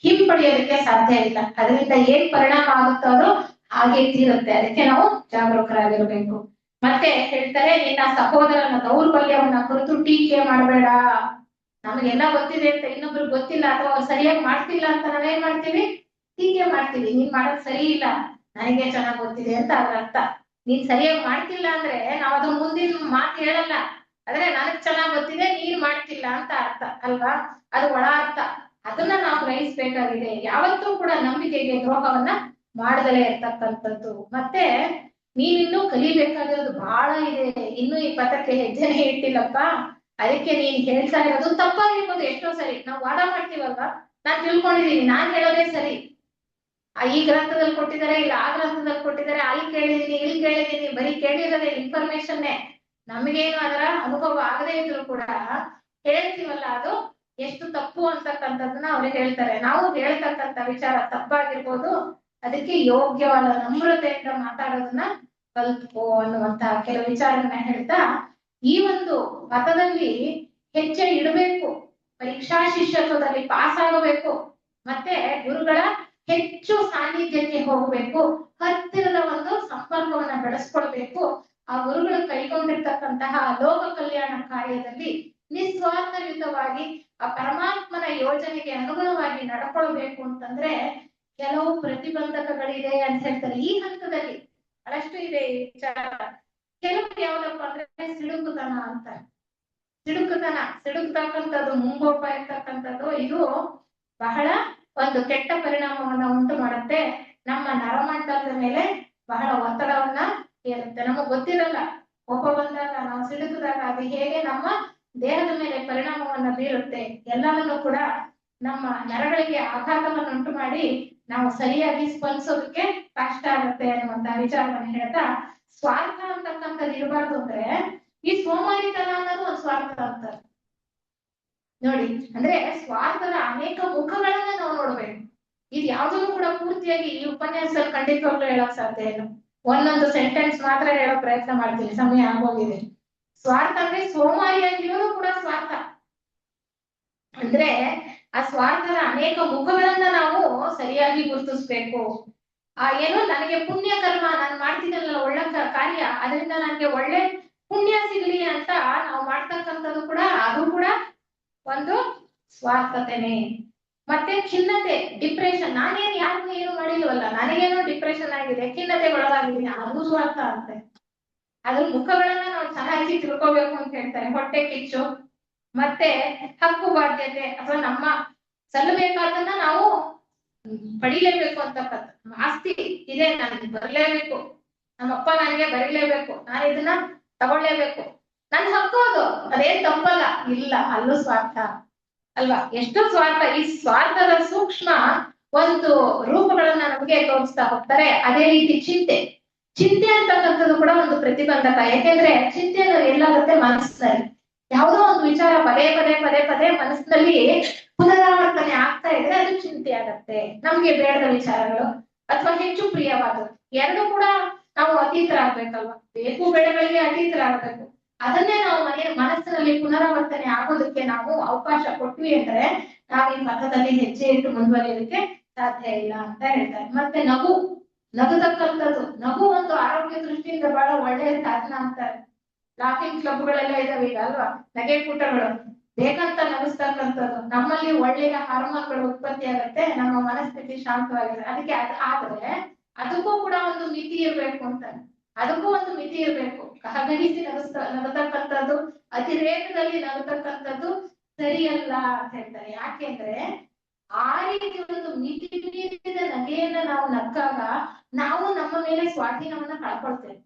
A: ಹಿಂಪಡೆಯೋದಕ್ಕೆ ಸಾಧ್ಯ ಇಲ್ಲ. ಅದರಿಂದ ಏನ್ ಪರಿಣಾಮ ಆಗುತ್ತೋ ಅದು ಹಾಗೆ ತೀರುತ್ತೆ. ಅದಕ್ಕೆ ನಾವು ಜಾಗರೂಕರಾಗಿರ್ಬೇಕು. ಮತ್ತೆ ಹೇಳ್ತಾರೆ, ನಿನ್ನ ಸಹೋದರನ ದೌರ್ಬಲ್ಯವನ್ನ ಕುರಿತು ಟೀಕೆ ಮಾಡಬೇಡ. ನಮಗೆಲ್ಲ ಗೊತ್ತಿದೆ ಅಂತ ಇನ್ನೊಬ್ರಿಗೆ ಗೊತ್ತಿಲ್ಲ, ಅಥವಾ ಅವ್ರು ಸರಿಯಾಗಿ ಮಾಡ್ತಿಲ್ಲ ಅಂತ ನಾವೇನ್ ಮಾಡ್ತೀವಿ, ಟೀಕೆ ಮಾಡ್ತೀವಿ. ನೀನ್ ಮಾಡೋದ್ ಸರಿ ಇಲ್ಲ, ನನಗೆ ಚೆನ್ನಾಗ್ ಗೊತ್ತಿದೆ ಅಂತ ಅದ್ರ ಅರ್ಥ. ನೀನ್ ಸರಿಯಾಗಿ ಮಾಡ್ತಿಲ್ಲ ಅಂದ್ರೆ ನಾವ್ ಅದ್ರ ಮುಂದಿನ ಮಾತು ಹೇಳಲ್ಲ, ಆದ್ರೆ ನನಗ್ ಚೆನ್ನಾಗ್ ಗೊತ್ತಿದೆ, ನೀನ್ ಮಾಡ್ತಿಲ್ಲ ಅಂತ ಅರ್ಥ ಅಲ್ವಾ. ಅದು ಒಳ ಅರ್ಥ. ಅದನ್ನ ನಾವು ವಹಿಸ್ಬೇಕಾಗಿದೆ. ಯಾವತ್ತೂ ಕೂಡ ನಂಬಿಕೆಗೆ ದ್ರೋಹವನ್ನ ಮಾಡದಲೇ ಇರ್ತಕ್ಕಂಥದ್ದು. ಮತ್ತೆ ನೀನಿನ್ನೂ ಕಲಿಬೇಕಾಗಿರೋದು ಬಹಳ ಇದೆ, ಇನ್ನೂ ಈ ಪಥಕ್ಕೆ ಹೆಜ್ಜೆನೇ ಇಟ್ಟಿಲ್ಲಪ್ಪ, ಅದಕ್ಕೆ ನೀನ್ ಹೇಳ್ತಾ ಇರೋದು ತಪ್ಪಾಗಿರ್ಬೋದು. ಎಷ್ಟೋ ಸರಿ ನಾವು ವಾದ ಮಾಡ್ತೀವಲ್ವಾ, ನಾನ್ ತಿಳ್ಕೊಂಡಿದೀನಿ, ನಾನ್ ಹೇಳೋದೇ ಸರಿ, ಈ ಗ್ರಂಥದಲ್ಲಿ ಕೊಟ್ಟಿದ್ದಾರೆ, ಇಲ್ಲ ಆ ಗ್ರಂಥದಲ್ಲಿ ಕೊಟ್ಟಿದ್ದಾರೆ, ಅಲ್ಲಿ ಕೇಳಿದೀನಿ, ಇಲ್ಲಿ ಕೇಳಿದೀನಿ, ಬರೀ ಕೇಳಿರೋದೇ ಇನ್ಫಾರ್ಮೇಶನ್ನೇ, ನಮಗೇನು ಅದರ ಅನುಭವ ಆಗದೇ ಇದ್ರು ಕೂಡ ಹೇಳ್ತೀವಲ್ಲ, ಅದು ಎಷ್ಟು ತಪ್ಪು ಅಂತಕ್ಕಂಥದ್ದನ್ನ ಅವ್ರಿಗೆ ಹೇಳ್ತಾರೆ. ನಾವು ಹೇಳ್ತಕ್ಕಂಥ ವಿಚಾರ ತಪ್ಪಾಗಿರ್ಬೋದು, ಅದಕ್ಕೆ ಯೋಗ್ಯವಾದ ನಮ್ರತೆಯಿಂದ ಮಾತಾಡೋದನ್ನ ಕಲ್ತ್ಕೋ ಅನ್ನುವಂತ ಕೆಲವು ವಿಚಾರಗಳನ್ನ ಹೇಳ್ತಾ, ಈ ಒಂದು ಮತದಲ್ಲಿ ಹೆಜ್ಜೆ ಇಡಬೇಕು, ಪರೀಕ್ಷಾ ಶಿಷ್ಯತ್ವದಲ್ಲಿ ಪಾಸ್ ಆಗಬೇಕು, ಮತ್ತೆ ಗುರುಗಳ ಹೆಚ್ಚು ಸಾನ್ನಿಧ್ಯಕ್ಕೆ ಹೋಗ್ಬೇಕು, ಹತ್ತಿರದ ಒಂದು ಸಂಪರ್ಕವನ್ನ ಬೆಳೆಸ್ಕೊಳ್ಬೇಕು, ಆ ಗುರುಗಳು ಕೈಗೊಂಡಿರ್ತಕ್ಕಂತಹ ಲೋಕ ಕಲ್ಯಾಣ ಕಾರ್ಯದಲ್ಲಿ ನಿಸ್ವಾರ್ಥಯುತವಾಗಿ ಆ ಪರಮಾತ್ಮನ ಯೋಜನೆಗೆ ಅನುಗುಣವಾಗಿ ನಡ್ಕೊಳ್ಬೇಕು ಅಂತಂದ್ರೆ ಕೆಲವು ಪ್ರತಿಬಂಧಕಗಳಿದೆ ಅಂತ ಹೇಳ್ತಾರೆ. ಈ ಹಂತದಲ್ಲಿ ಬಹಳಷ್ಟು ಇದೆ ಈ ವಿಚಾರ. ಕೆಲವು ಯಾವ್ದಪ್ಪ ಅಂದ್ರೆ ಸಿಡುಕುತನ ಅಂತ. ಸಿಡುಕ್ತಕ್ಕಂಥದ್ದು, ಮುಂಗೋಪ ಇರ್ತಕ್ಕಂಥದ್ದು, ಇದು ಬಹಳ ಒಂದು ಕೆಟ್ಟ ಪರಿಣಾಮವನ್ನ ಉಂಟು ಮಾಡುತ್ತೆ. ನಮ್ಮ ನರಮಂಡಲದ ಮೇಲೆ ಬಹಳ ಒತ್ತಡವನ್ನ ಹೇರುತ್ತೆ. ನಮಗ್ ಗೊತ್ತಿರಲ್ಲ, ಕೋಪ ಬಂದಾಗ, ನಾವು ಸಿಡುಕಿದಾಗ ಅದು ಹೇಗೆ ನಮ್ಮ ದೇಹದ ಮೇಲೆ ಪರಿಣಾಮವನ್ನ ಬೀರುತ್ತೆ, ಎಲ್ಲವನ್ನೂ ಕೂಡ ನಮ್ಮ ನರಗಳಿಗೆ ಆಘಾತವನ್ನು ಉಂಟು ಮಾಡಿ ನಾವು ಸರಿಯಾಗಿ ಸ್ಪಂದಿಸೋದಕ್ಕೆ ಕಷ್ಟ ಆಗುತ್ತೆ ಅನ್ನುವಂತ ವಿಚಾರವನ್ನು ಹೇಳ್ತಾ, ಸ್ವಾರ್ಥ ಅಂತಕ್ಕಂಥದ್ದು ಇರಬಾರ್ದು. ಅಂದ್ರೆ ಈ ಸೋಮಾರಿತನ ಅನ್ನೋದು ಒಂದು ಸ್ವಾರ್ಥ ಅಂತಾರೆ ನೋಡಿ. ಅಂದ್ರೆ ಸ್ವಾರ್ಥದ ಅನೇಕ ಮುಖಗಳನ್ನ ನಾವು ನೋಡ್ಬೇಕು. ಇದು ಯಾವ್ದನ್ನು ಕೂಡ ಪೂರ್ತಿಯಾಗಿ ಈ ಉಪನ್ಯಾಸದಲ್ಲಿ ಖಂಡಿತವಾಗ್ಲೂ ಹೇಳಕ್ ಸಾಧ್ಯ ಇಲ್ಲ. ಒಂದೊಂದು ಸೆಂಟೆನ್ಸ್ ಮಾತ್ರ ಹೇಳೋ ಪ್ರಯತ್ನ ಮಾಡ್ತೀನಿ, ಸಮಯ ಆಗೋಗಿದೆ. ಸ್ವಾರ್ಥ ಅಂದ್ರೆ ಸೋಮಾರಿಯಾಗಿರೋದು ಕೂಡ ಸ್ವಾರ್ಥ. ಅಂದ್ರೆ ಆ ಸ್ವಾರ್ಥದ ಅನೇಕ ಮುಖಗಳನ್ನ ನಾವು ಸರಿಯಾಗಿ ಗುರುತಿಸ್ಬೇಕು. ಏನು, ನನಗೆ ಪುಣ್ಯ ಕರ್ಮ, ನಾನು ಮಾಡ್ತಿದ್ದಲ್ಲ ಒಳ್ಳೆ ಕಾರ್ಯ, ಅದರಿಂದ ನನಗೆ ಒಳ್ಳೆ ಪುಣ್ಯ ಸಿಗ್ಲಿ ಅಂತ ನಾವು ಮಾಡ್ತಕ್ಕಂಥದ್ದು ಕೂಡ, ಅದು ಕೂಡ ಒಂದು ಸ್ವಾರ್ಥತೆನೆ. ಮತ್ತೆ ಖಿನ್ನತೆ, ಡಿಪ್ರೆಷನ್, ನಾನೇನು ಯಾರಿಗೂ ಏನು ಮಾಡಿಲ್ವಲ್ಲ, ನನಗೇನೋ ಡಿಪ್ರೆಷನ್ ಆಗಿದೆ, ಖಿನ್ನತೆಗೊಳಗಾಗಿದ್ದೀನಿ, ಅದು ಸ್ವಾರ್ಥ ಅಂತೆ. ಅದ್ರ ಮುಖಗಳನ್ನ ನಾವು ಚೆನ್ನಾಗಿ ತಿಳ್ಕೋಬೇಕು ಅಂತ ಹೇಳ್ತಾರೆ. ಹೊಟ್ಟೆ ಕಿಚ್ಚು, ಮತ್ತೆ ಹಕ್ಕು ಬಾಧ್ಯತೆ, ಅಥವಾ ನಮ್ಮ ಸಲ್ಲಬೇಕಾದನ್ನ ನಾವು ಪಡಿಲೇಬೇಕು ಅಂತಕ್ಕಂಥ ಆಸ್ತಿ ಇದೆ, ನನಗೆ ಬರಲೇಬೇಕು, ನಮ್ಮಪ್ಪ ನನಗೆ ಬರೀಲೇಬೇಕು, ನಾನು ಇದನ್ನ ತಗೊಳ್ಳೇಬೇಕು, ನನ್ ಹಕ್ಕು ಅದು, ಅದೇನ್ ತಪ್ಪಲ್ಲ. ಇಲ್ಲ, ಅಲ್ಲೂ ಸ್ವಾರ್ಥ ಅಲ್ವಾ? ಎಷ್ಟು ಸ್ವಾರ್ಥ. ಈ ಸ್ವಾರ್ಥದ ಸೂಕ್ಷ್ಮ ಒಂದು ರೂಪಗಳನ್ನ ನಮಗೆ ತೋರಿಸ್ತಾ ಹೋಗ್ತಾರೆ. ಅದೇ ರೀತಿ ಚಿಂತೆ ಅಂತಕ್ಕಂಥದ್ದು ಕೂಡ ಒಂದು ಪ್ರತಿಬಂಧಕ. ಯಾಕೆಂದ್ರೆ ಚಿಂತೆ ಎಲ್ಲಾಗುತ್ತೆ ಮನಸ್ಸಿನಲ್ಲಿ. ಯಾವುದೋ ಒಂದು ವಿಚಾರ ಪದೇ ಪದೇ ಪದೇ ಪದೇ ಮನಸ್ಸಿನಲ್ಲಿ ಪುನರಾವರ್ತನೆ ಆಗ್ತಾ ಇದ್ರೆ ಅದು ಚಿಂತೆ ಆಗತ್ತೆ. ನಮ್ಗೆ ಬೇಡದ ವಿಚಾರಗಳು ಅಥವಾ ಹೆಚ್ಚು ಪ್ರಿಯವಾದದ್ದು ಎರಡು ಕೂಡ ನಾವು ಅತೀತರಾಗ್ಬೇಕಲ್ವಾ? ಬೇಕು ಬೇಡಗಳಿಗೆ ಅತೀತರಾಗಬೇಕು. ಅದನ್ನೇ ನಾವು ಮನಸ್ಸಿನಲ್ಲಿ ಪುನರಾವರ್ತನೆ ಆಗೋದಕ್ಕೆ ನಾವು ಅವಕಾಶ ಕೊಟ್ವಿ ಅಂದ್ರೆ ನಾವು ಈ ಪಥದಲ್ಲಿ ಹೆಜ್ಜೆ ಇಟ್ಟು ಮುಂದುವರಿಯೋದಕ್ಕೆ ಸಾಧ್ಯ ಇಲ್ಲ ಅಂತ ಹೇಳ್ತಾರೆ. ಮತ್ತೆ ನಗುತಕ್ಕಂಥದ್ದು, ನಗು ಒಂದು ಆರೋಗ್ಯ ದೃಷ್ಟಿಯಿಂದ ಬಹಳ ಒಳ್ಳೆಯ ಸಾಧನ ಅಂತಾರೆ. ಲಾಫಿಂಗ್ ಕ್ಲಬ್ಗಳೆಲ್ಲ ಇದಾವೆ ಈಗ ಅಲ್ವಾ, ನಗೆಕೂಟಗಳು, ಬೇಕಂತ ನಗಿಸ್ತಕ್ಕಂಥದ್ದು. ನಮ್ಮಲ್ಲಿ ಒಳ್ಳೆಯ ಹಾರ್ಮೋನ್ಗಳು ಉತ್ಪತ್ತಿ ಆಗುತ್ತೆ, ನಮ್ಮ ಮನಸ್ಥಿತಿ ಶಾಂತವಾಗಿದೆ. ಅದಕ್ಕೆ ಆದ್ರೆ ಅದಕ್ಕೂ ಕೂಡ ಒಂದು ಮಿತಿ ಇರ್ಬೇಕು ಅಂತ, ಅದಕ್ಕೂ ಒಂದು ಮಿತಿ ಇರ್ಬೇಕು. ಕಹಗಡಿಸಿ ನಗತಕ್ಕಂಥದ್ದು, ಅತಿರೇಕದಲ್ಲಿ ನಗತಕ್ಕಂಥದ್ದು ಸರಿಯಲ್ಲ ಅಂತ ಹೇಳ್ತಾರೆ. ಯಾಕೆಂದ್ರೆ ಆ ರೀತಿ ಒಂದು ಮಿತಿ ಮೀರಿದ ನಗೆಯನ್ನ ನಾವು ನಕ್ಕಾಗ ನಾವು ನಮ್ಮ ಮೇಲೆ ಸ್ವಾಧೀನವನ್ನ ಕಳ್ಕೊಳ್ತೇವೆ.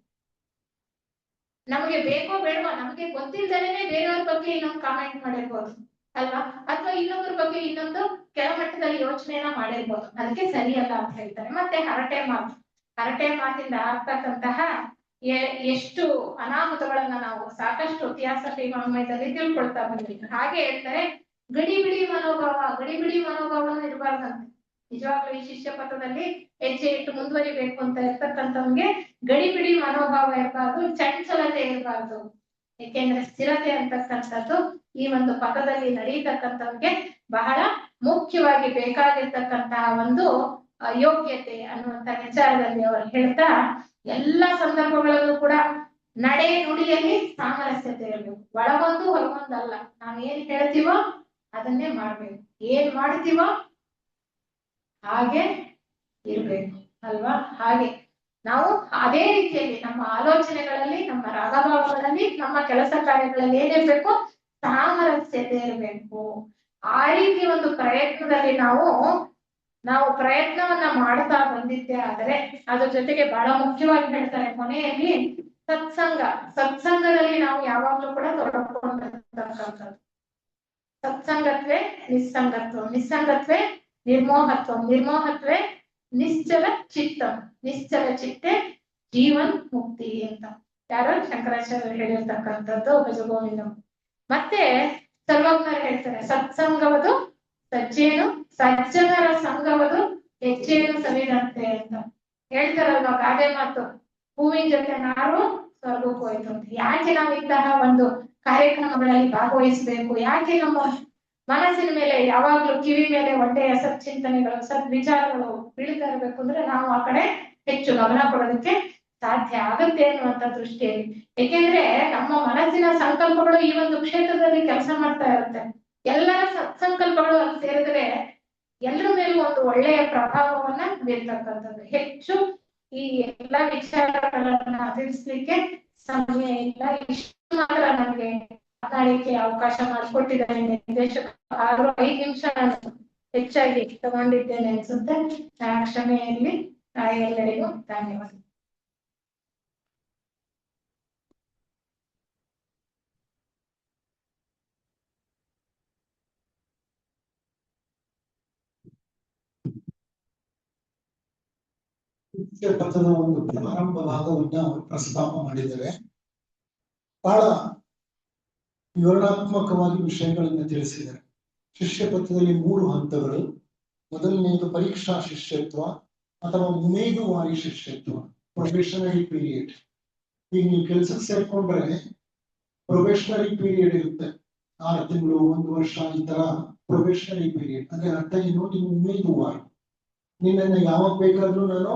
A: ನಮಗೆ ಬೇಕೋ ಬೇಡವಾ, ನಮಗೆ ಗೊತ್ತಿಲ್ಲದೇನೆ ಬೇರೆಯವ್ರ ಬಗ್ಗೆ ಇನ್ನೊಂದು ಕಾಮೆಂಟ್ ಮಾಡಿರ್ಬೋದು ಅಲ್ವಾ, ಅಥವಾ ಇನ್ನೊಬ್ಬರ ಬಗ್ಗೆ ಇನ್ನೊಂದು ಕೆಳಮಟ್ಟದಲ್ಲಿ ಯೋಚನೆಯನ್ನ ಮಾಡಿರ್ಬೋದು. ಅದಕ್ಕೆ ಸರಿಯಲ್ಲ ಅಂತ ಹೇಳ್ತಾರೆ. ಮತ್ತೆ ಹರಟೆ ಮಾತಿಂದ ಆಗ್ತಕ್ಕಂತಹ ಎಷ್ಟು ಅನಾಹುತಗಳನ್ನ ನಾವು ಸಾಕಷ್ಟು ಇತಿಹಾಸದಲ್ಲಿ ತಿಳ್ಕೊಳ್ತಾ ಬಂದಿದ್ದೀವಿ. ಹಾಗೆ ಹೇಳ್ತಾರೆ, ಗಡಿಬಿಡಿ ಮನೋಭಾವನ ಇರಬಾರ್ದಂತೆ. ನಿಜವಾಗ್ಲೂ ಈ ಶಿಷ್ಯ ಪಥದಲ್ಲಿ ಹೆಜ್ಜೆ ಇಟ್ಟು ಮುಂದುವರಿಬೇಕು ಅಂತ ಇರ್ತಕ್ಕಂಥವ್ಗೆ ಗಡಿಬಿಡಿ ಮನೋಭಾವ ಇರಬಾರ್ದು, ಚಂಚಲತೆ ಇರಬಾರ್ದು. ಏಕೆಂದ್ರೆ ಸ್ಥಿರತೆ ಅಂತಕ್ಕಂಥದ್ದು ಈ ಒಂದು ಪಥದಲ್ಲಿ ನಡೀತಕ್ಕಂಥವ್ಗೆ ಬಹಳ ಮುಖ್ಯವಾಗಿ ಬೇಕಾಗಿರ್ತಕ್ಕಂತಹ ಒಂದು ಯೋಗ್ಯತೆ ಅನ್ನುವಂತ ವಿಚಾರದಲ್ಲಿ ಅವರು ಹೇಳ್ತಾ, ಎಲ್ಲಾ ಸಂದರ್ಭಗಳಲ್ಲೂ ಕೂಡ ನಡೆ ನುಡಿಯಲ್ಲಿ ಸಾಮರಸ್ಯತೆ ಇರಬೇಕು. ಒಳಗೊಂದು ಹೊರಗೊಂದಲ್ಲ. ನಾವೇನ್ ಹೇಳ್ತೀವೋ ಅದನ್ನೇ ಮಾಡ್ಬೇಕು, ಏನ್ ಮಾಡ್ತೀವೋ ಹಾಗೆ ಇರ್ಬೇಕು ಅಲ್ವಾ? ಹಾಗೆ ನಾವು ಅದೇ ರೀತಿಯಲ್ಲಿ ನಮ್ಮ ಆಲೋಚನೆಗಳಲ್ಲಿ, ನಮ್ಮ ರಾಗಭಾವಗಳಲ್ಲಿ, ನಮ್ಮ ಕೆಲಸ ಕಾರ್ಯಗಳಲ್ಲಿ ಏನಿರ್ಬೇಕು, ಸಾಮರಸ್ಯತೆ ಇರಬೇಕು. ಆ ರೀತಿ ಒಂದು ಪ್ರಯತ್ನದಲ್ಲಿ ನಾವು ಪ್ರಯತ್ನವನ್ನ ಮಾಡ್ತಾ ಬಂದಿದ್ದೆ. ಆದರೆ ಅದ್ರ ಜೊತೆಗೆ ಬಹಳ ಮುಖ್ಯವಾಗಿ ಹೇಳ್ತಾರೆ ಕೊನೆಯಲ್ಲಿ ಸತ್ಸಂಗದಲ್ಲಿ ನಾವು ಯಾವಾಗ್ಲೂ ಕೂಡ ತೊಡಕೊಂಡಿರ್ತಕ್ಕಂಥದ್ದು. ಸತ್ಸಂಗತ್ವೇ ನಿಸ್ಸಂಗತ್ವ, ನಿಸ್ಸಂಗತ್ವೇ ನಿರ್ಮೋಹತ್ವೇ ನಿಶ್ಚಲ ಚಿತ್ತಂ, ನಿಶ್ಚಲ ಚಿತ್ತೆ ಜೀವನ್ ಮುಕ್ತಿ ಅಂತ ಯಾರೋ ಶಂಕರಾಚಾರ್ಯರು ಹೇಳಿರ್ತಕ್ಕಂಥದ್ದು ಭಜಗೋವಿಂದಂ. ಮತ್ತೆ ಸರ್ವಜ್ಞರು ಹೇಳ್ತಾರೆ ಸತ್ಸಂಗವದು ಸಜ್ಜೇನು, ಸಜ್ಜನರ ಸಂಘವದು ಹೆಚ್ಚೇನು ಸವಿದಂತೆ ಅಂತ ಹೇಳ್ತಾರಲ್ವ ಗಾದೆ ಮಾತು, ಹೂವಿನ ಜೊತೆ ನಾರು ಸ್ವರ್ಗಕ್ಕೂ ಹೋಯ್ತು ಅಂತ. ಯಾಕೆ ನಾವು ಇಂತಹ ಒಂದು ಕಾರ್ಯಕ್ರಮಗಳಲ್ಲಿ ಭಾಗವಹಿಸಬೇಕು? ಯಾಕೆ ನಮ್ಮ ಮನಸ್ಸಿನ ಮೇಲೆ ಯಾವಾಗ್ಲೂ ಕಿವಿ ಮೇಲೆ ಒಳ್ಳೆಯ ಸತ್ಚಿಂತನೆಗಳು ಸದ್ವಿಚಾರಗಳು ಬೀಳ್ತಾ ಇರ್ಬೇಕು ಅಂದ್ರೆ ನಾವು ಆ ಕಡೆ ಹೆಚ್ಚು ಗಮನ ಕೊಡೋದಕ್ಕೆ ಸಾಧ್ಯ ಆಗುತ್ತೆ ಅನ್ನುವಂತ ದೃಷ್ಟಿಯಲ್ಲಿ. ಏಕೆಂದ್ರೆ ನಮ್ಮ ಮನಸ್ಸಿನ ಸಂಕಲ್ಪಗಳು ಈ ಒಂದು ಕ್ಷೇತ್ರದಲ್ಲಿ ಕೆಲಸ ಮಾಡ್ತಾ ಇರುತ್ತೆ. ಎಲ್ಲರ ಸತ್ಸಂಕಲ್ಪಗಳು ಅಲ್ಲಿ ಸೇರಿದ್ರೆ ಎಲ್ಲರ ಮೇಲೂ ಒಂದು ಒಳ್ಳೆಯ ಪ್ರಭಾವವನ್ನ ಬೀರ್ತಕ್ಕಂಥದ್ದು. ಹೆಚ್ಚು ಈ ಎಲ್ಲಾ ವಿಚಾರಗಳನ್ನ ತಿಳಿಸ್ಲಿಕ್ಕೆ ಸಮಯ ಇಲ್ಲ. ಇಷ್ಟು ಮಾತ್ರ ನನಗೆ ಮಾತಾಡಲಿಕ್ಕೆ ಅವಕಾಶ ಮಾಡಿಕೊಟ್ಟಿದ್ದಾರೆ ನಿರ್ದೇಶಕ. 5 ನಿಮಿಷ ಹೆಚ್ಚಾಗಿ ತಗೊಂಡಿದ್ದೇನೆ ಅನ್ಸುತ್ತೆ. ಕ್ಷಮೆಯಲ್ಲಿ ಎಲ್ಲರಿಗೂ ಧನ್ಯವಾದ.
B: ಪಥದ ಒಂದು ಪ್ರಾರಂಭ ಭಾಗವನ್ನ ಅವರು ಪ್ರಸ್ತಾಪ ಮಾಡಿದ್ದಾರೆ. ಬಹಳ ವಿವರಣಾತ್ಮಕವಾಗಿ ವಿಷಯಗಳನ್ನ ತಿಳಿಸಿದ್ದಾರೆ. ಶಿಷ್ಯ ಪಥದಲ್ಲಿ 3 ಹಂತಗಳು. ಮೊದಲನೆಯದು ಪರೀಕ್ಷಾ ಶಿಷ್ಯತ್ವ ಅಥವಾ ಉಮೇದುವಾರಿ ಶಿಷ್ಯತ್ವ, ಪ್ರೊಬೇಷನರಿ ಪೀರಿಯಡ್. ಈಗ ನೀವು ಕೆಲಸಕ್ಕೆ ಸೇರ್ಕೊಂಡ್ರೆ ಪ್ರೊಬೇಷನರಿ ಪೀರಿಯಡ್ ಇರುತ್ತೆ, 6 ತಿಂಗಳು 1 ವರ್ಷ ಈ ತರ ಪ್ರೊಬೇಷನರಿ ಪೀರಿಯಡ್. ಅಂದ್ರೆ ಅರ್ಥ ಏನು, ನೀವು ಉಮೇದುವಾರಿ, ನಿನ್ನನ್ನು ಯಾವಾಗ ಬೇಕಾದ್ರೂ ನಾನು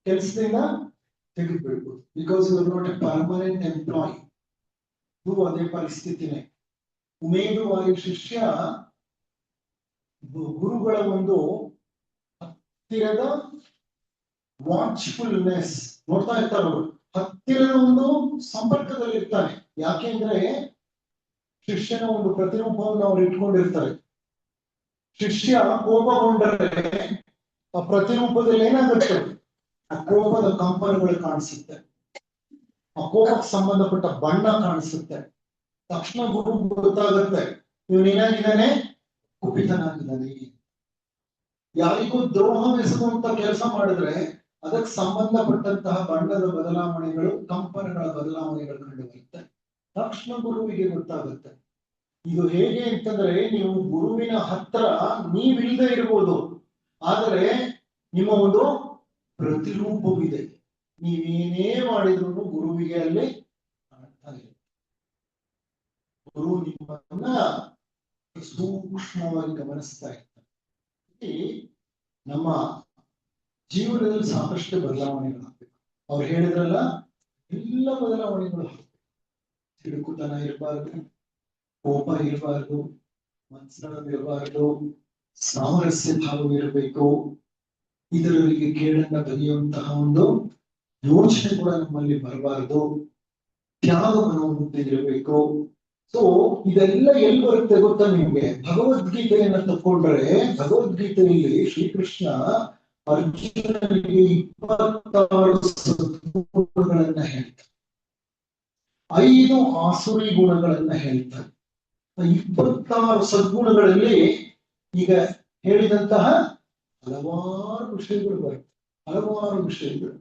B: ಕೆಲಸದಿಂದ ತೆಗೆದುಬಿಡ್ಬೋದು, because you are not a permanent employee. ಇದು ಅದೇ ಪರಿಸ್ಥಿತಿನೇ. ಉಮೇದುವಾರಿ ಶಿಷ್ಯ ಗುರುಗಳ ಒಂದು ಹತ್ತಿರದ ವಾಚ್ಫುಲ್ನೆಸ್ ನೋಡ್ತಾ ಇರ್ತಾರೆ. ಅವರು ಹತ್ತಿರದ ಒಂದು ಸಂಪರ್ಕದಲ್ಲಿ ಇರ್ತಾರೆ. ಯಾಕೆಂದ್ರೆ ಶಿಷ್ಯನ ಒಂದು ಪ್ರತಿರೂಪವನ್ನು ಅವ್ರು ಇಟ್ಕೊಂಡಿರ್ತಾರೆ. ಶಿಷ್ಯ ಕೋಪಗೊಂಡರೆ ಆ ಪ್ರತಿರೂಪದಲ್ಲಿ ಏನಾಗುತ್ತೆ, ಆ ಕೋಪದ ಕಂಪನಗಳು ಕಾಣಿಸುತ್ತೆ, ಆ ಕೋಪಕ್ಕೆ ಸಂಬಂಧಪಟ್ಟ ಬಣ್ಣ ಕಾಣಿಸುತ್ತೆ. ತಕ್ಷಣ ಗುರು ಗೊತ್ತಾಗುತ್ತೆ ಇವನೇನಾಗಿದ್ದಾನೆ, ಕುಪಿತನಾಗಿದ್ದಾನೆ. ಯಾರಿಗೂ ದ್ರೋಹವೆಸಗುವಂತ ಕೆಲಸ ಮಾಡಿದ್ರೆ ಅದಕ್ಕೆ ಸಂಬಂಧಪಟ್ಟಂತಹ ಬಣ್ಣದ ಬದಲಾವಣೆಗಳು, ಕಂಪನಗಳ ಬದಲಾವಣೆಗಳು ಕಂಡು ಬರುತ್ತೆ. ತಕ್ಷಣ ಗುರುವಿಗೆ ಗೊತ್ತಾಗುತ್ತೆ. ಇದು ಹೇಗೆ ಅಂತಂದ್ರೆ, ನೀವು ಗುರುವಿನ ಹತ್ರ ನೀವಿಲ್ಲದೆ ಇರ್ಬೋದು, ಆದರೆ ನಿಮ್ಮ ಒಂದು ಪ್ರತಿರೂಪವಿದೆ. ನೀವೇನೇ ಮಾಡಿದ್ರು ಗುರುವಿಗೆ ಅಲ್ಲಿ ಕಾಣ್ತಾ ಇದೆ. ಗುರು ನಿಮ್ಮನ್ನ ಸೂಕ್ಷ್ಮವಾಗಿ ಗಮನಿಸ್ತಾ ಇರ್ತಾರೆ. ನಮ್ಮ ಜೀವನದಲ್ಲಿ ಸಾಕಷ್ಟು ಬದಲಾವಣೆಗಳಾಗಬೇಕು. ಅವ್ರು ಹೇಳಿದ್ರಲ್ಲ, ಎಲ್ಲ ಬದಲಾವಣೆಗಳು ಆಗ್ಬೇಕು. ತಿಳುಕುತನ ಇರಬಾರ್ದು, ಕೋಪ ಇರಬಾರ್ದು, ಮತ್ಸರ ಇರಬಾರ್ದು, ಸಾಮರಸ್ಯ ಭಾವವಿರಬೇಕು, ಇತರರಿಗೆ ಕೇಳನ್ನ ಬರೆಯುವಂತಹ ಒಂದು ಯೋಚನೆ ಕೂಡ ನಮ್ಮಲ್ಲಿ ಬರಬಾರದು, ತ್ಯಾಗ ಮನೋವೃತ್ತಿ ಇರಬೇಕು. ಸೊ ಇದೆಲ್ಲ ಎಲ್ಲಿ ಬರುತ್ತೆ ಗೊತ್ತಾ ನಿಮ್ಗೆ? ಭಗವದ್ಗೀತೆಯನ್ನ ತಕೊಂಡ್ರೆ, ಭಗವದ್ಗೀತೆಯಲ್ಲಿ ಶ್ರೀಕೃಷ್ಣ ಅರ್ಜುನನಿಗೆ 26 ಸದ್ಗುಣಗಳನ್ನ ಹೇಳ್ತಾರೆ, 5 ಆಸುರಿ ಗುಣಗಳನ್ನ ಹೇಳ್ತಾರೆ. 26 ಸದ್ಗುಣಗಳಲ್ಲಿ ಈಗ ಹೇಳಿದಂತಹ ಹಲವಾರು ವಿಷಯಗಳು ಬರುತ್ತೆ, ಹಲವಾರು ವಿಷಯಗಳು.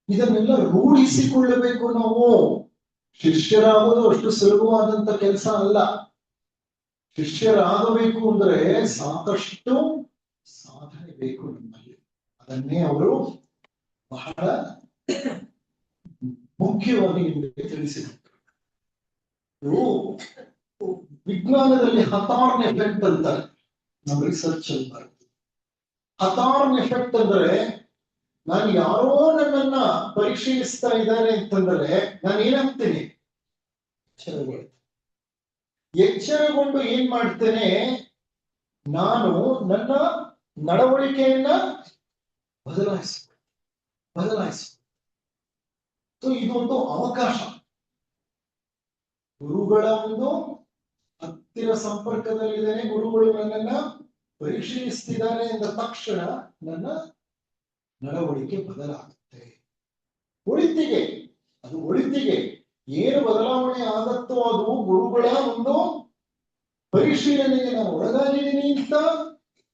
B: ಇದನ್ನೆಲ್ಲ ರೂಢಿಸಿಕೊಳ್ಳಬೇಕು ನಾವು. ಶಿಷ್ಯರಾಗೋದು ಅಷ್ಟು ಸುಲಭವಾದಂತ ಕೆಲಸ ಅಲ್ಲ. ಶಿಷ್ಯರಾಗಬೇಕು ಅಂದ್ರೆ ಸಾಕಷ್ಟು ಸಾಧನೆ ಬೇಕು ನಮ್ಮಲ್ಲಿ. ಅದನ್ನೇ ಅವರು ಬಹಳ ಮುಖ್ಯವಾಗಿ ನಿಮಗೆ ತಿಳಿಸಿದರು. ವಿಜ್ಞಾನದಲ್ಲಿ ಹತಾರ್ನ್ ಎಫೆಕ್ಟ್ ಅಂತಾರೆ, ನಮ್ಮ ರಿಸರ್ಚ್ ಅಲ್ಲಿ ಬರುತ್ತೆ. ಹತಾರ್ನ್ ಎಫೆಕ್ಟ್ ಅಂದ್ರೆ, ನಾನು ಯಾರೋ ನನ್ನನ್ನ ಪರಿಶೀಲಿಸ್ತಾ ಇದ್ದಾರೆ ಅಂತಂದ್ರೆ ನಾನು ಏನಾಗ್ತೇನೆ, ಎಚ್ಚರಗೊಂಡು ಏನ್ ಮಾಡ್ತೇನೆ, ನಾನು ನನ್ನ ನಡವಳಿಕೆಯನ್ನ ಬದಲಾಯಿಸ. ಇದು ಒಂದು ಅವಕಾಶ. ಗುರುಗಳ ಒಂದು ಹತ್ತಿರ ಸಂಪರ್ಕದಲ್ಲಿದ್ದೇನೆ, ಗುರುಗಳು ನನ್ನನ್ನ ಪರಿಶೀಲಿಸ್ತಿದ್ದಾರೆ ಎಂದ ತಕ್ಷಣ ನನ್ನ ನಡವಳಿಕೆ ಬದಲಾಗುತ್ತೆ. ಒಳಿತಿಗೆ, ಅದು ಒಳಿತಿಗೆ ಏನು ಬದಲಾವಣೆ ಆಗತ್ತೋ ಅದು ಗುರುಗಳ ಒಂದು ಪರಿಶೀಲನೆಗೆ ನಾನು ಒಳಗಾಗಿದ್ದೀನಿ ಅಂತ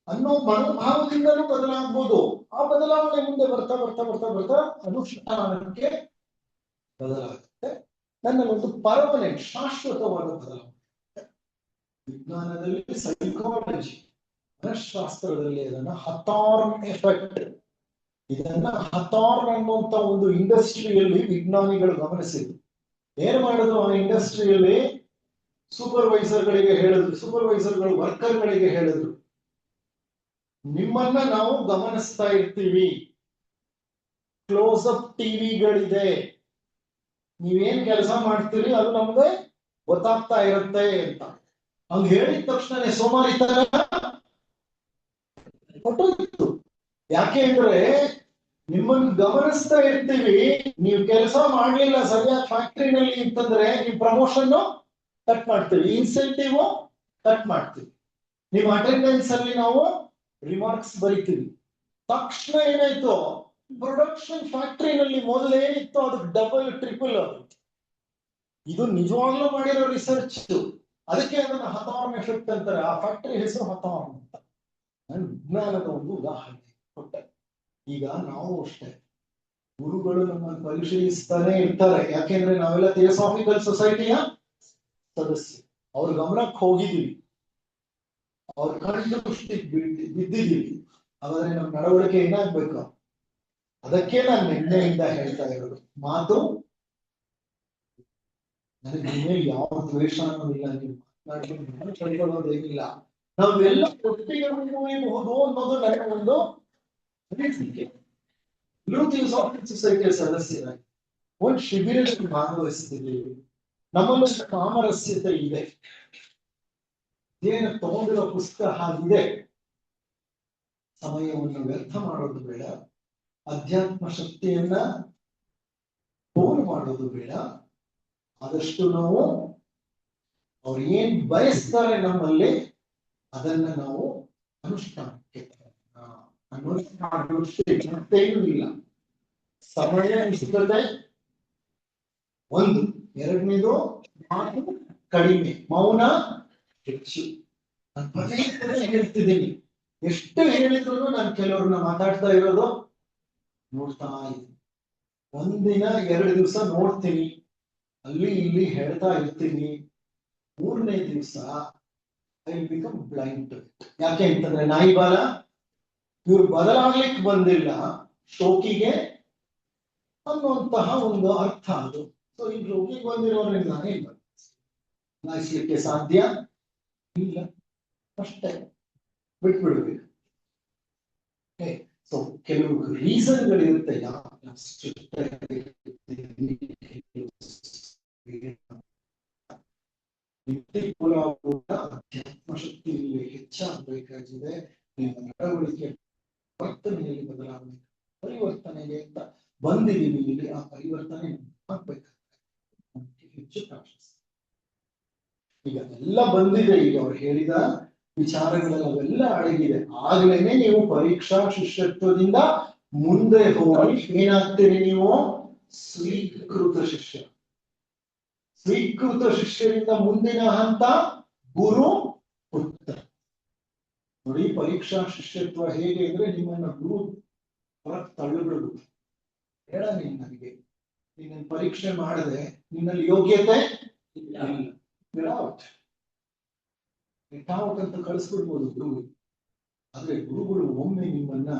B: ಅನ್ನೋ ಮನೋಭಾವದಿಂದಲೂ ಬದಲಾಗ್ಬೋದು. ಆ ಬದಲಾವಣೆ ಮುಂದೆ ಬರ್ತಾ ಬರ್ತಾ ಬರ್ತಾ ಬರ್ತಾ ಅನುಷ್ಠಾನಕ್ಕೆ ಬದಲಾಗುತ್ತೆ. ನನ್ನ ಒಂದು ಪರ್ಮನೆಂಟ್ ಶಾಶ್ವತವಾದ ಬದಲಾವಣೆ. ವಿಜ್ಞಾನದಲ್ಲಿ ಸೈಕಾಲಜಿ, ಮನಃಶಾಸ್ತ್ರದಲ್ಲಿ ಅದನ್ನ ಹಥಾರ್ನ್ ಎಫೆಕ್ಟ್, ಇದನ್ನ ಹಥಾರ್ನ್ ಅನ್ನುವಂತ ಒಂದು ಇಂಡಸ್ಟ್ರಿಯಲ್ಲಿ ವಿಜ್ಞಾನಿಗಳು ಗಮನಿಸಿದ್ರು. ಏನ್ ಮಾಡಿದ್ರು ಆ ಇಂಡಸ್ಟ್ರಿಯಲ್ಲಿ? ಸೂಪರ್ವೈಸರ್ಗಳಿಗೆ ಹೇಳಿದ್ರು, ಸೂಪರ್ವೈಸರ್ಗಳು ವರ್ಕರ್ಗಳಿಗೆ ಹೇಳಿದ್ರು, ನಿಮ್ಮನ್ನ ನಾವು ಗಮನಿಸ್ತಾ ಇರ್ತೀವಿ, ಕ್ಲೋಸ್ ಅಪ್ ಟಿವಿಗಳಿದೆ, ನೀವೇನ್ ಕೆಲಸ ಮಾಡ್ತೀರಿ ಅದು ನಮ್ಗೆ ಗೊತ್ತಾಗ್ತಾ ಇರುತ್ತೆ ಅಂತ. ಹಂಗ ಹೇಳಿದ ತಕ್ಷಣ ಸೋಮಾರಿತನ ಹೊಟ್ಟೋಗಿತ್ತು. ಯಾಕೆ ಅಂದ್ರೆ ನಿಮ್ಮನ್ನ ಗಮನಿಸ್ತಾ ಇರ್ತೀವಿ, ನೀವು ಕೆಲಸ ಮಾಡ್ಲಿಲ್ಲ ಸರಿಯಾಗಿ ಫ್ಯಾಕ್ಟ್ರಿನಲ್ಲಿ ಅಂತಂದ್ರೆ ನೀವು ಪ್ರಮೋಷನ್ ಕಟ್ ಮಾಡ್ತೀವಿ, ಇನ್ಸೆಂಟಿವ್ ಕಟ್ ಮಾಡ್ತೀವಿ, ನಿಮ್ಮ ಅಟೆಂಡೆನ್ಸ್ ಅಲ್ಲಿ ನಾವು ರಿಮಾರ್ಕ್ಸ್ ಬರಿತೀವಿ. ತಕ್ಷಣ ಏನಾಯ್ತು, ಪ್ರೊಡಕ್ಷನ್ ಫ್ಯಾಕ್ಟ್ರಿನಲ್ಲಿ ಮೊದಲು ಏನಿತ್ತು ಅದು ಡಬಲ್ ಟ್ರಿಪಲ್ ಆಗುತ್ತೆ. ಇದು ನಿಜವಾಗ್ಲೂ ಮಾಡಿರೋ ರಿಸರ್ಚ್. ಅದಕ್ಕೆ ಅದನ್ನ ಹಥಾರ್ನ್ ಎಫೆಕ್ಟ್ ಅಂತಾರೆ. ಆ ಫ್ಯಾಕ್ಟರಿ ಹೆಸರು ಹಥಾರ್ನ್ ಅಂತ. ನಾನು ವಿಜ್ಞಾನದ ಒಂದು ಉದಾಹರಣೆ ಕೊಟ್ಟೆ. ಈಗ ನಾವು ಅಷ್ಟೇ, ಗುರುಗಳು ನಮ್ಮನ್ನು ಪರಿಶೀಲಿಸ್ತಾನೆ ಇರ್ತಾರೆ. ಯಾಕೆಂದ್ರೆ ನಾವೆಲ್ಲ ಥಿಯೋಸಾಫಿಕಲ್ ಸೊಸೈಟಿಯ ಸದಸ್ಯ. ಅವ್ರ ಗಮನಕ್ಕೆ ಹೋಗಿದೀವಿ, ಅವ್ರ ಕಣ್ಣು ದೃಷ್ಟಿಗೆ ಬಿದ್ದಿದ್ದೀವಿ. ಹಾಗಾದ್ರೆ ನಮ್ಮ ನಡವಳಿಕೆ ಏನಾಗ್ಬೇಕು? ಅದಕ್ಕೆ ನಾನು ನಿನ್ನೆಯಿಂದ ಹೇಳ್ತಾ ಇರೋದು ಮಾತು. ನನಗೆ ನಿನ್ನೆ ಯಾವ ದ್ವೇಷನೂ ಇಲ್ಲ, ನೀವು ಮಾತನಾಡೋದೇನಿಲ್ಲ. ನಾವೆಲ್ಲ ಒಟ್ಟಿಗೆ ಮುಂದುವರಿಯಬಹುದು ಅನ್ನೋದು ನನ್ನ ಒಂದು ಅನಿಸಿಕೆ. ಥಿಯೋಸಾಫಿಕಲ್ ಸೊಸೈಟಿಯ ಸದಸ್ಯರಾಗಿ ಒಂದು ಶಿಬಿರದಲ್ಲಿ ಭಾಗವಹಿಸ್ತಿದ್ದೀವಿ. ನಮ್ಮಲ್ಲೂ ಸಾಮರಸ್ಯತೆ ಇದೆ. ಏನು ತಗೊಂಡಿರೋ ಪುಸ್ತಕ ಹಾಗಿದೆ. ಸಮಯವನ್ನು ವ್ಯರ್ಥ ಮಾಡೋದು ಬೇಡ, ಅಧ್ಯಾತ್ಮ ಶಕ್ತಿಯನ್ನ ಫೋನ್ ಮಾಡೋದು ಬೇಡ. ಆದಷ್ಟು ನಾವು ಅವ್ರು ಏನ್ ಬಯಸ್ತಾರೆ ನಮ್ಮಲ್ಲಿ ಅದನ್ನ ನಾವು ಅನುಷ್ಠಾನಕ್ಕೆ ಮತ್ತೇನೂ ಇಲ್ಲ. ಸಮಯ ಸಿಗದೆ ಒಂದು, ಎರಡನೇದು ಮಾತು ಕಡಿಮೆ, ಮೌನ ಹೆಚ್ಚು. ನಾನು ಪದೇ ಪದೇ ಹೇಳ್ತಿದ್ದೀನಿ, ಎಷ್ಟು ಹೇಳಿದ್ರು ನಾನು ಕೆಲವ್ರನ್ನ ಮಾತಾಡ್ತಾ ಇರೋದು ನೋಡ್ತಾ ಇದ್ದೀನಿ. ಒಂದಿನ 2 ದಿವಸ ನೋಡ್ತೀನಿ, ಅಲ್ಲಿ ಇಲ್ಲಿ ಹೇಳ್ತಾ ಇರ್ತೀನಿ. 3ನೇ ದಿವಸ ಐ ಬಿಕಮ್ ಬ್ಲೈಂಡ್. ಯಾಕೆ ಅಂತಂದ್ರೆ ನಾಯಿ ಬಾಲ, ಇವ್ರು ಬದಲಾಗ್ಲಿಕ್ಕೆ ಬಂದಿಲ್ಲ, ಶೋಕಿಗೆ ಅನ್ನುವಂತಹ ಒಂದು ಅರ್ಥ ಅದು. ಸೊ ಈ ರೋಗಿಗೆ ಬಂದಿರೋದ್ರಿಂದ ನಾನೇ ಬದಲಾಯಿಸ್ಲಿಕ್ಕೆ ಸಾಧ್ಯ ಇಲ್ಲ, ಅಷ್ಟೇ ಬಿಟ್ಬಿಡ್ಬೇಕು. ಸೊ ಕೆಲವು ರೀಸನ್ಗಳಿರುತ್ತೆ. ಅಧ್ಯಾತ್ಮ ಶಕ್ತಿ ಇಲ್ಲಿ ಹೆಚ್ಚಾಗಬೇಕಾಗಿದೆ. ನಿಮ್ಮ ನಡವಳಿಕೆ ವರ್ತನೆಯಲ್ಲಿ ಬದಲಾವಣೆ, ಪರಿವರ್ತನೆಗೆ ಅಂತ ಬಂದಿದ್ದೀವಿ ಇಲ್ಲಿ. ಆ ಪರಿವರ್ತನೆ ಆಗ್ಬೇಕಾಗ್ತದೆ, ಹೆಚ್ಚು ಪ್ರಾಶಸ್ತ್ಯ. ಈಗ ಎಲ್ಲ ಬಂದಿದೆ, ಈಗ ಅವ್ರು ಹೇಳಿದ ವಿಚಾರಗಳೆಲ್ಲ ಅವೆಲ್ಲ ಅಡಗಿದೆ. ಆಗ್ಲೇನೆ ನೀವು ಪರೀಕ್ಷಾ ಶಿಷ್ಯತ್ವದಿಂದ ಮುಂದೆ ಹೋಗಿ ಏನಾಗ್ತೀರಿ? ನೀವು ಸ್ವೀಕೃತ ಶಿಷ್ಯ. ಸ್ವೀಕೃತ ಶಿಷ್ಯರಿಂದ ಮುಂದಿನ ಹಂತ ಗುರು ಪುತ್ರ. ನೋಡಿ, ಪರೀಕ್ಷಾ ಶಿಷ್ಯತ್ವ ಹೇಗೆ ಅಂದ್ರೆ ನಿಮ್ಮನ್ನ ಗುರು ಹೊರಗೆ ತಳ್ಳಿಬಿಡುದು. ಹೇಳ, ನೀನ್ ನನಗೆ ನಿನ್ನ ಪರೀಕ್ಷೆ ಮಾಡದೆ ನಿನ್ನಲ್ಲಿ ಯೋಗ್ಯತೆ ಇಲ್ಲ, ಅಂತ ಕಳಿಸ್ಬಿಡ್ಬೋದು ಗುರು. ಆದ್ರೆ ಗುರುಗಳು ಒಮ್ಮೆ ನಿಮ್ಮನ್ನ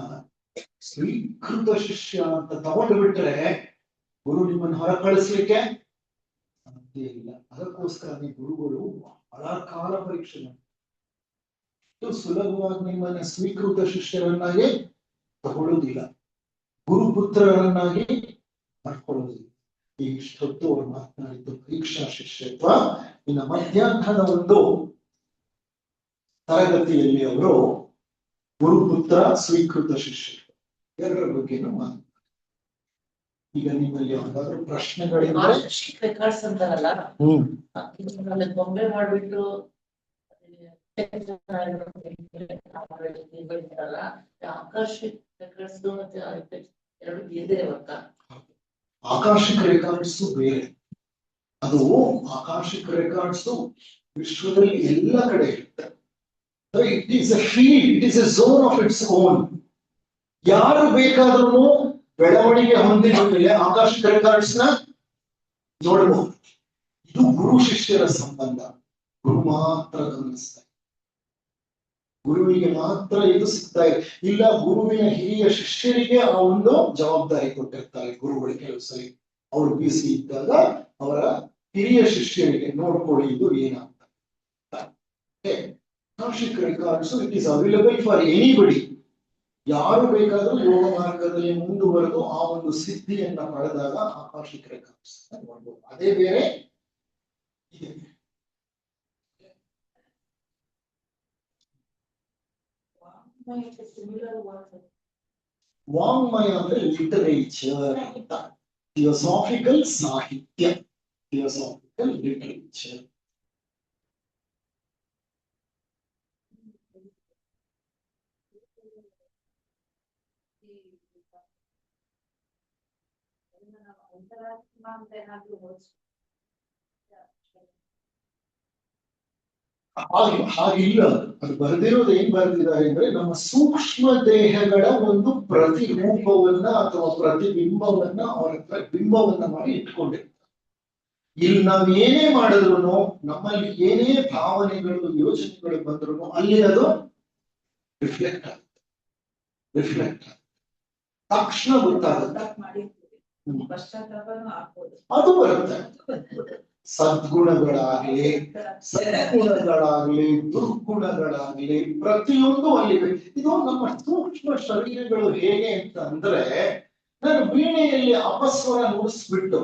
B: ಸ್ವೀಕೃತ ಶಿಷ್ಯ ಅಂತ ತಗೊಂಡು ಬಿಟ್ರೆ ಗುರು ನಿಮ್ಮನ್ನ ಹೊರ ಕಳಿಸ್ಲಿಕ್ಕೆ ಸಾಧ್ಯ ಇಲ್ಲ. ಅದಕ್ಕೋಸ್ಕರ ಗುರುಗಳು ಬಹಳ ಕಾಲ ಪರೀಕ್ಷೆ ಮಾಡ್ತಾರೆ. ಅಷ್ಟು ಸುಲಭವಾಗಿ ನಿಮ್ಮನ್ನ ಸ್ವೀಕೃತ ಶಿಷ್ಯರನ್ನಾಗಿ ತಗೊಳ್ಳೋದಿಲ್ಲ, ಗುರುಪುತ್ರರನ್ನಾಗಿ ಮಾಡ್ಕೊಳ್ಳೋದಿಲ್ಲ. ಇಷ್ಟೊತ್ತು ಅವರು ಮಾತನಾಡಿದ್ದು ಪರೀಕ್ಷಾ ಶಿಷ್ಯತ್ವ. ಇನ್ನು ಮಧ್ಯಾಹ್ನದ ಒಂದು ತರಗತಿಯಲ್ಲಿ ಅವರು ಗುರುಪುತ್ರ ಸ್ವೀಕೃತ ಶಿಷ್ಯರು ಎರಡರ ಬಗ್ಗೆನೂ ಮಾತನಾಡಿ. ಈಗ ನಿಮ್ಮಲ್ಲಿ ಯಾವ್ದಾದ್ರು ಪ್ರಶ್ನೆಗಳಿದ್ರೆ
C: ರೆಕಾರ್ಡ್ಸ್ ಅಂತಾರಲ್ಲ, ಗೊಂಬೆ ಮಾಡ್ಬಿಟ್ಟು
B: ಆಕಾಶಿಕ ರೆಕಾರ್ಡ್ಸ್ ಬೇರೆ. ಅದು ಆಕಾಶಿಕ ರೆಕಾರ್ಡ್ಸ್ ವಿಶ್ವದಲ್ಲಿ ಎಲ್ಲ ಕಡೆ ಇರುತ್ತೆ. It is a field, it is A zone of its own. ಯಾರು ಬೇಕಾದ್ರೂ ಬೆಳವಣಿಗೆ ಹೊಂದಿದ ಮೇಲೆ ಆಕಾಶಿಕ ರೆಕಾರ್ಡ್ಸ್ ನ ನೋಡಬಹುದು. ಇದು ಗುರು ಶಿಷ್ಯರ ಸಂಬಂಧ. ಗುರು ಮಾತ್ರ ಗಮನಿಸ್ತಾರೆ, ಗುರುವಿಗೆ ಮಾತ್ರ ಇದು ಸಿಗ್ತಾ ಇದೆ. ಇಲ್ಲ, ಗುರುವಿನ ಹಿರಿಯ ಶಿಷ್ಯರಿಗೆ ಆ ಒಂದು ಜವಾಬ್ದಾರಿ ಕೊಟ್ಟಿರ್ತಾರೆ ಗುರುಗಳು. ಕೆಲವು ಸಲ ಅವರು ಬಿಸಿ ಇದ್ದಾಗ ಅವರ ಹಿರಿಯ ಶಿಷ್ಯರಿಗೆ ನೋಡ್ಕೊಳ್ಳಿ ಇದು ಏನಂತ. Akashic records it is available for anybody. ಯಾರು ಬೇಕಾದ್ರೂ ಯೋಗ ಮಾರ್ಗದಲ್ಲಿ ಮುಂದುವರೆದು ಆ ಒಂದು ಸಿದ್ಧಿಯನ್ನ ಪಡೆದಾಗ ಆಕಾಶಿಕ ರೆಕಾರ್ಡ್ಸ್ ನೋಡ್ಬೋದು. ಅದೇ ಬೇರೆ ಇದೆ. ವಾಂಗ್ಮಯ ಅಂದ್ರೆ ಲಿಟರೇಚರ್ ಅಂತ. ಥಿಯೋಸಾಫಿಕಲ್ ಸಾಹಿತ್ಯ, ಥಿಯೋಸಾಫಿಕಲ್ ಲಿಟರೇಚರ್. ಹಾಗಿಲ್ಲ. ಅದು ಬರೆದಿರೋದು ಏನ್ ಬರೆದಿದ್ದಾರೆ ಅಂದ್ರೆ ನಮ್ಮ ಸೂಕ್ಷ್ಮ ದೇಹಗಳ ಒಂದು ಪ್ರತಿರೂಪವನ್ನ ಅಥವಾ ಪ್ರತಿಬಿಂಬವನ್ನ ಅವರ ಹತ್ರ ಬಿಂಬವನ್ನ ಮಾಡಿ ಇಟ್ಕೊಂಡಿರ್ತಾರೆ. ಇಲ್ಲಿ ನಾವ್ ಏನೇ ಮಾಡಿದ್ರು, ನಮ್ಮಲ್ಲಿ ಏನೇ ಭಾವನೆಗಳು ಯೋಚನೆಗಳು ಬಂದ್ರು ಅಲ್ಲಿ ಅದು ರಿಫ್ಲೆಕ್ಟ್ ಆಗುತ್ತೆ. ತಕ್ಷಣ ಗೊತ್ತಾಗುತ್ತೆ, ಅದು ಬರುತ್ತೆ. ಸದ್ಗುಣಗಳಾಗ್ಲಿ ದುರ್ಗುಣಗಳಾಗ್ಲಿ ಪ್ರತಿಯೊಂದು ಅಲ್ಲಿ. ಇದು ನಮ್ಮ ಸೂಕ್ಷ್ಮ ಶರೀರಗಳು ಹೇಗೆ ಅಂತ ಅಂದ್ರೆ, ನಾನು ವೀಣೆಯಲ್ಲಿ ಅಪಸ್ವರ ನುಡಿಸ್ಬಿಟ್ಟು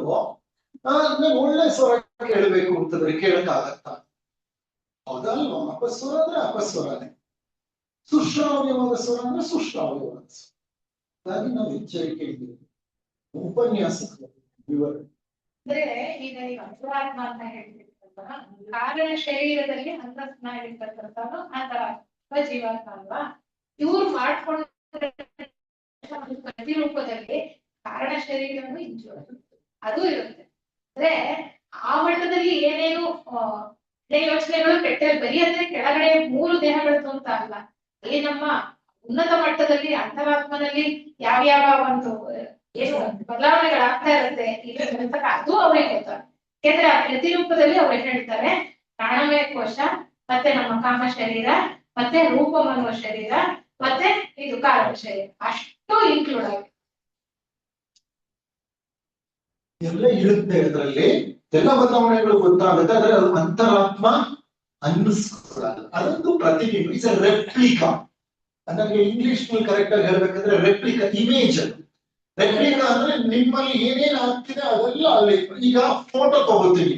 B: ನಾನು ಒಳ್ಳೆ ಸ್ವರ ಕೇಳಬೇಕು ಅಂತಂದ್ರೆ ಕೇಳಕ್ಕಾಗತ್ತ? ಹೌದಲ್ವಾ? ಅಪಸ್ವರ ಅಂದ್ರೆ ಅಪಸ್ವರನೇ, ಸುಶ್ರಾವ್ಯವಾದ ಸ್ವರ ಅಂದ್ರೆ ಸುಶ್ರಾವ್ಯವಾದ ಸ್ವರ. ಹಾಗಾಗಿ ನಾವು ಎಚ್ಚರಿಕೆ ಇದ್ದೀವಿ. ಉಪನ್ಯಾಸ ವಿವರಣೆ
A: ಅಂದ್ರೆ ಈಗ ನೀವು ಅಂತರಾತ್ಮ ಅಂತ ಹೇಳ್ತಿರ್ತಲ್ವಾ, ಕಾರಣ ಶರೀರದಲ್ಲಿ ಅಂತಸ್ನಾಗಿರ್ತಕ್ಕಂಥವ್ರು ಅಂತರಾತ್ಮ ಜೀವಾತ್ಮ ಅಲ್ವಾ. ಇವ್ರು ಮಾಡ್ಕೊಂಡ ಪ್ರತಿರೂಪದಲ್ಲಿ ಕಾರಣ ಶರೀರವನ್ನು ಅದು ಇರುತ್ತೆ. ಅಂದ್ರೆ ಆ ಮಟ್ಟದಲ್ಲಿ ಏನೇನು ಯೋಚನೆಗಳು ಕೆಟ್ಟಲ್ಲಿ ಬರೀ ಅಂದ್ರೆ ಕೆಳಗಡೆ 3 ದೇಹಗಳದ್ದು ಅಂತ ಅಲ್ಲ. ಅಲ್ಲಿ ನಮ್ಮ ಉನ್ನತ ಮಟ್ಟದಲ್ಲಿ ಅಂತರಾತ್ಮನಲ್ಲಿ ಯಾವ್ಯಾವ ಒಂದು ಏನು ಬದಲಾವಣೆಗಳಾಗ್ತಾ ಇರುತ್ತೆ ಅದು ಅವ್ರಿಗೆ ಗೊತ್ತಾಗ. ಯಾಕಂದ್ರೆ ಆ ಪ್ರತಿರೂಪದಲ್ಲಿ ಅವ್ರು ಏನ್ ಹೇಳ್ತಾರೆ, ಪ್ರಾಣಮಯ ಕೋಶ, ಮತ್ತೆ ನಮ್ಮ ಕಾಮ ಶರೀರ, ಮತ್ತೆ ರೂಪಮನ್ನುವ ಶರೀರ, ಮತ್ತೆ ಇದು ಕಾರಣ ಶರೀರ, ಅಷ್ಟು ಇನ್ಕ್ಲೂಡ್ ಆಗಿದೆ.
B: ಎಲ್ಲ ಇರುತ್ತೆ ಅದರಲ್ಲಿ, ಎಲ್ಲ ಬದಲಾವಣೆಗಳು ಗೊತ್ತಾಗುತ್ತೆ. ಆದ್ರೆ ಅದು ಅಂತರಾತ್ಮ ಅನ್ನಿಸ್ಕೊಳ್ಳಲ್ಲ, ಅದೊಂದು ಪ್ರತಿಬಿಂಬ. It's a replica. ನನಗೆ ಇಂಗ್ಲಿಷ್ ನಲ್ಲಿ ಕರೆಕ್ಟ್ ಆಗಿ ಹೇಳ್ಬೇಕಂದ್ರೆ ರೆಪ್ಲಿಕಾ, ಇಮೇಜ್. ರೆಪ್ಲಿಕಾ ಅಂದ್ರೆ ನಿಮ್ಮಲ್ಲಿ ಏನೇನ್ ಆಗ್ತಿದೆ ಅದೆಲ್ಲ ಅಲ್ಲಿ. ಈಗ ಫೋಟೋ ತಗೋತೀವಿ,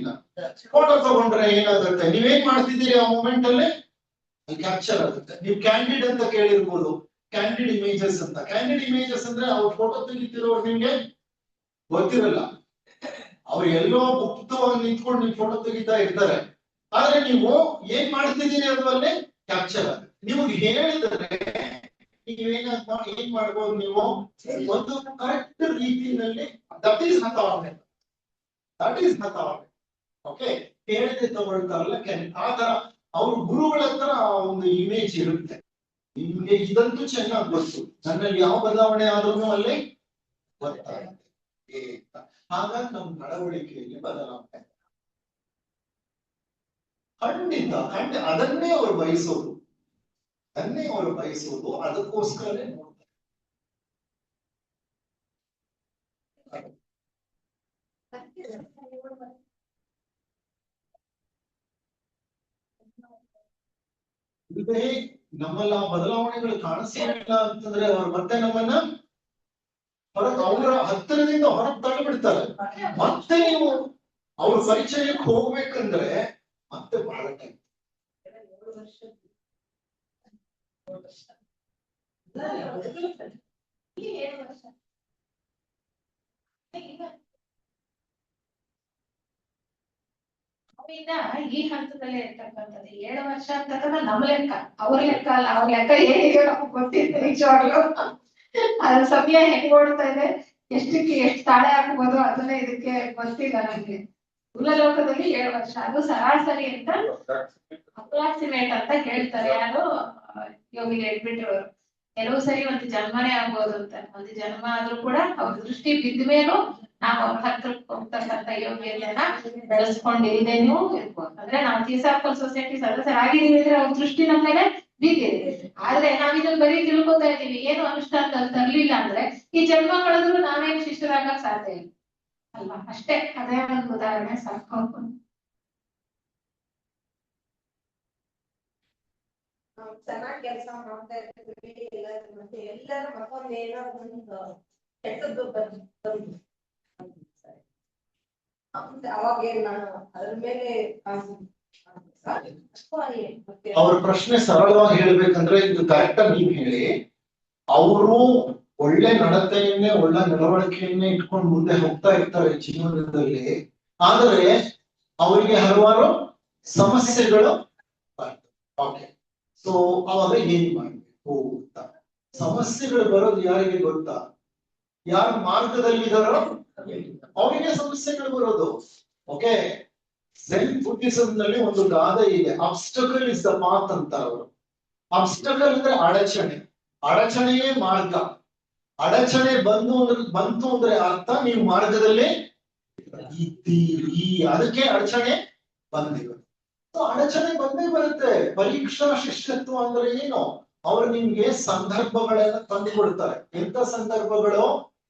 B: ಫೋಟೋ ತಗೊಂಡ್ರೆ ಏನಾಗುತ್ತೆ, ನೀವೇನ್ ಮಾಡ್ತಿದ್ದೀರಿ ಆ ಮೂಮೆಂಟ್ ಅಲ್ಲಿ ಕ್ಯಾಪ್ಚರ್ ಆಗುತ್ತೆ. ನೀವು ಕ್ಯಾಂಡಿಡ್ ಅಂತ ಕೇಳಿರ್ಬೋದು, ಕ್ಯಾಂಡಿಡ್ ಇಮೇಜಸ್ ಅಂತ. ಕ್ಯಾಂಡಿಡ್ ಇಮೇಜಸ್ ಅಂದ್ರೆ ಅವ್ರು ಫೋಟೋ ತೆಗಿತಿರೋರು ನಿಮ್ಗೆ ಗೊತ್ತಿರಲ್ಲ, ಅವ್ರು ಎಲ್ಲೋ ಗುಪ್ತವಾಗಿ ನಿಂತ್ಕೊಂಡು ನೀವು ಫೋಟೋ ತೆಗಿತಾ ಇರ್ತಾರೆ. ಆದ್ರೆ ನೀವು ಏನ್ ಮಾಡ್ತಿದ್ದೀರಿ ಅನ್ನೋದಲ್ಲೇ ಕ್ಯಾಪ್ಚರ್ ಆಗುತ್ತೆ. ನಿಮಗೆ ಹೇಳಿದ್ರೆ ನೀವೇನ್ ಮಾಡ್ಬೋದು, ನೀವು ಒಂದು ಕರೆಕ್ಟ್ ರೀತಿಯಲ್ಲಿ ದಟ್ ಈಸ್ ನಾಟ್ ಓಕೆ ಹೇಳಿದ್ರೆ ತಗೊಳ್ತಾರಲ್ಲ ಆ ತರ ಅವ್ರ ಗುರುಗಳ ಹತ್ರ ಒಂದು ಇಮೇಜ್ ಇರುತ್ತೆ. ನಿಮ್ಗೆ ಇದಂತೂ ಚೆನ್ನಾಗಿ ಗೊತ್ತು, ನನ್ನಲ್ಲಿ ಯಾವ ಬದಲಾವಣೆ ಆದ್ರೂ ಅಲ್ಲಿ ಗೊತ್ತಾಗುತ್ತೆ. ಹಾಗಾಗಿ ನಮ್ಮ ನಡವಳಿಕೆಯಲ್ಲಿ ಬದಲಾವಣೆ ಖಂಡಿತ ಅದನ್ನೇ ಅವರು ಬಯಸೋದು, ಅದಕ್ಕೋಸ್ಕರನೇ ನೋಡ್ತಾರೆ. ಇಲ್ಲದೆ ನಮ್ಮಲ್ಲ ಬದಲಾವಣೆಗಳು ಕಾಣಿಸ್ಲಿಲ್ಲ ಅಂತಂದ್ರೆ ಅವ್ರು ಮತ್ತೆ ನಮ್ಮನ್ನ ಅವರ ಹತ್ತಿರದಿಂದ ಹೊರಗೆ ತಳ್ಳಿಬಿಡ್ತಾರೆ. ಮತ್ತೆ ನೀವು ಅವ್ರ ಪರಿಚಯಕ್ಕೆ ಹೋಗ್ಬೇಕಂದ್ರೆ ಮತ್ತೆ ಬಹಳ ಟೈಮ್.
A: ಭೂಮಿಯಿಂದ ಈ ಹಂತದಲ್ಲೇ ಇರ್ತಕ್ಕಂಥದ್ದು 7 ವರ್ಷ ಅಂತಕ್ಕಂಥ ನಮ್ಮ ಲೆಕ್ಕ, ಅವ್ರ ಲೆಕ್ಕ ಅಲ್ಲ. ಅವ್ರ ಲೆಕ್ಕ ಏನಿದೆ ನಮ್ಗೆ ಗೊತ್ತಿದೆ ನಿಜವಾಗ್ಲು. ಅದ್ರ ಸಮಯ ಹೆಂಗ್ ಓಡ್ತಾ ಇದೆ, ಎಷ್ಟಕ್ಕೆ ಎಷ್ಟು ತಾಳೆ ಹಾಕ್ಬೋದು ಅದನ್ನೇ ಇದಕ್ಕೆ ಗೊತ್ತಿಲ್ಲ ನಮ್ಗೆ. ಮೂಲಲೋಕದಲ್ಲಿ 7 ವರ್ಷ, ಅದು ಸರಾಸರಿ ಅಂತ ಅಪ್ರಾಕ್ಸಿಮೇಟ್ ಅಂತ ಹೇಳ್ತಾರೆ ಯಾರು, ಯೋಗಿ ಹೇಳ್ಬಿಟ್ಟಿರೋರು. ಕೆಲವು ಸರಿ ಒಂದು ಜನ್ಮನೇ ಆಗ್ಬೋದು ಅಂತ. ಒಂದು ಜನ್ಮ ಆದ್ರೂ ಕೂಡ ಅವ್ರ ದೃಷ್ಟಿ ಬಿದ್ದ ಮೇಲೂ ನಾವು ಅವ್ರ ಹತ್ರಕ್ಕೆ ಹೋಗ್ತಕ್ಕಂಥ ಯೋಗ್ಯತೆಯನ್ನ ಬೆಳೆಸ್ಕೊಂಡಿಲ್ದೇನೂ ಇರ್ಬೋದು. ಅಂದ್ರೆ ನಾವು ತೀಸಾರ್ಕಲ್ ಸೊಸೈಟಿ ಸದಸ್ಯರಾಗಿದ್ದೀವಿ ಅಂದ್ರೆ ಅವ್ರ ದೃಷ್ಟಿ ನಮ್ಮ ಮೇಲೆ ಬಿದ್ದಿದೆ. ಆದ್ರೆ ನಾವ್ ಇದನ್ನ ಬರೀ ತಿಳ್ಕೊತಾ ಇದೀವಿ, ಏನು ಅನುಷ್ಠಾನದಲ್ಲಿ ತರ್ಲಿಲ್ಲ ಅಂದ್ರೆ ಈ ಜನ್ಮ ಕಳೆದ್ರು ನಾವೇನ್ ಶಿಷ್ಯರಾಗಕ್ ಸಾಧ್ಯ ಇಲ್ಲ ಅಲ್ವಾ. ಅಷ್ಟೇ, ಅದೇ ಒಂದು ಉದಾಹರಣೆ ಸಾಕು.
C: ಚೆನ್ನಾಗಿ ಕೆಲಸ ಮಾಡ್ತಾ ಇರ್ತೀವಿ, ಮತ್ತೆ ಎಲ್ಲರೂ ಮತ್ತೊಂದು ಏನೋ ಒಂದು ಕೆಟ್ಟದ್ದು ಅವಾಗ ಏನ್ ನಾನು ಅದ್ರ ಮೇಲೆ
B: ಅವ್ರ ಪ್ರಶ್ನೆ ಸರಳವಾಗಿ ಹೇಳ್ಬೇಕಂದ್ರೆ ಇದು ಕರೆಕ್ಟ್ ಆಗಿ ನೀವ್ ಹೇಳಿ. ಅವರು ಒಳ್ಳೆ ನಡತೆಯನ್ನೇ ಒಳ್ಳೆ ನಡವಳಿಕೆಯನ್ನೇ ಇಟ್ಕೊಂಡು ಮುಂದೆ ಹೋಗ್ತಾ ಇರ್ತಾರೆ ಜೀವನದಲ್ಲಿ. ಆದರೆ ಅವರಿಗೆ ಹಲವಾರು ಸಮಸ್ಯೆಗಳು ಓಕೆ. ಸೊ ಅವಾಗ ಏನ್ ಮಾಡ್ಬೇಕು ಅಂತ. ಸಮಸ್ಯೆಗಳು ಬರೋದು ಯಾರಿಗೆ ಗೊತ್ತಾ? ಯಾರು ಮಾರ್ಗದಲ್ಲಿದ್ದಾರೋ ಅವರಿಗೆ ಸಮಸ್ಯೆಗಳು ಬರೋದು. ಓಕೆ, ಝೆನ್ ಬುದ್ಧಿಸಂ ನಲ್ಲಿ ಒಂದು ಗಾದೆ ಇದೆ, ಅಬ್ಸ್ಟಕಲ್ ಇಸ್ ದ ಪಾತ್ ಅಂತ. ಅವರು ಅಬ್ಸ್ಟಕಲ್ ಅಂದ್ರೆ ಅಡಚಣೆ, ಅಡಚಣೆಯೇ ಮಾರ್ಗ. ಅಡಚಣೆ ಬಂತು ಅಂದ್ರೆ ಅರ್ಥ ನೀವು ಮಾರ್ಗದಲ್ಲಿ ಇದ್ದೀರಿ, ಅದಕ್ಕೆ ಅಡಚಣೆ ಬಂದಿದೆ. ಅಡಚಣೆ ಬಂದೇ ಬರುತ್ತೆ. ಪರೀಕ್ಷಾ ಶಿಷ್ಯತ್ವ ಅಂದ್ರೆ ಏನು? ಅವರು ನಿಮ್ಗೆ ಸಂದರ್ಭಗಳನ್ನ ತಂದು ಕೊಡ್ತಾರೆ. ಎಂತ ಸಂದರ್ಭಗಳು?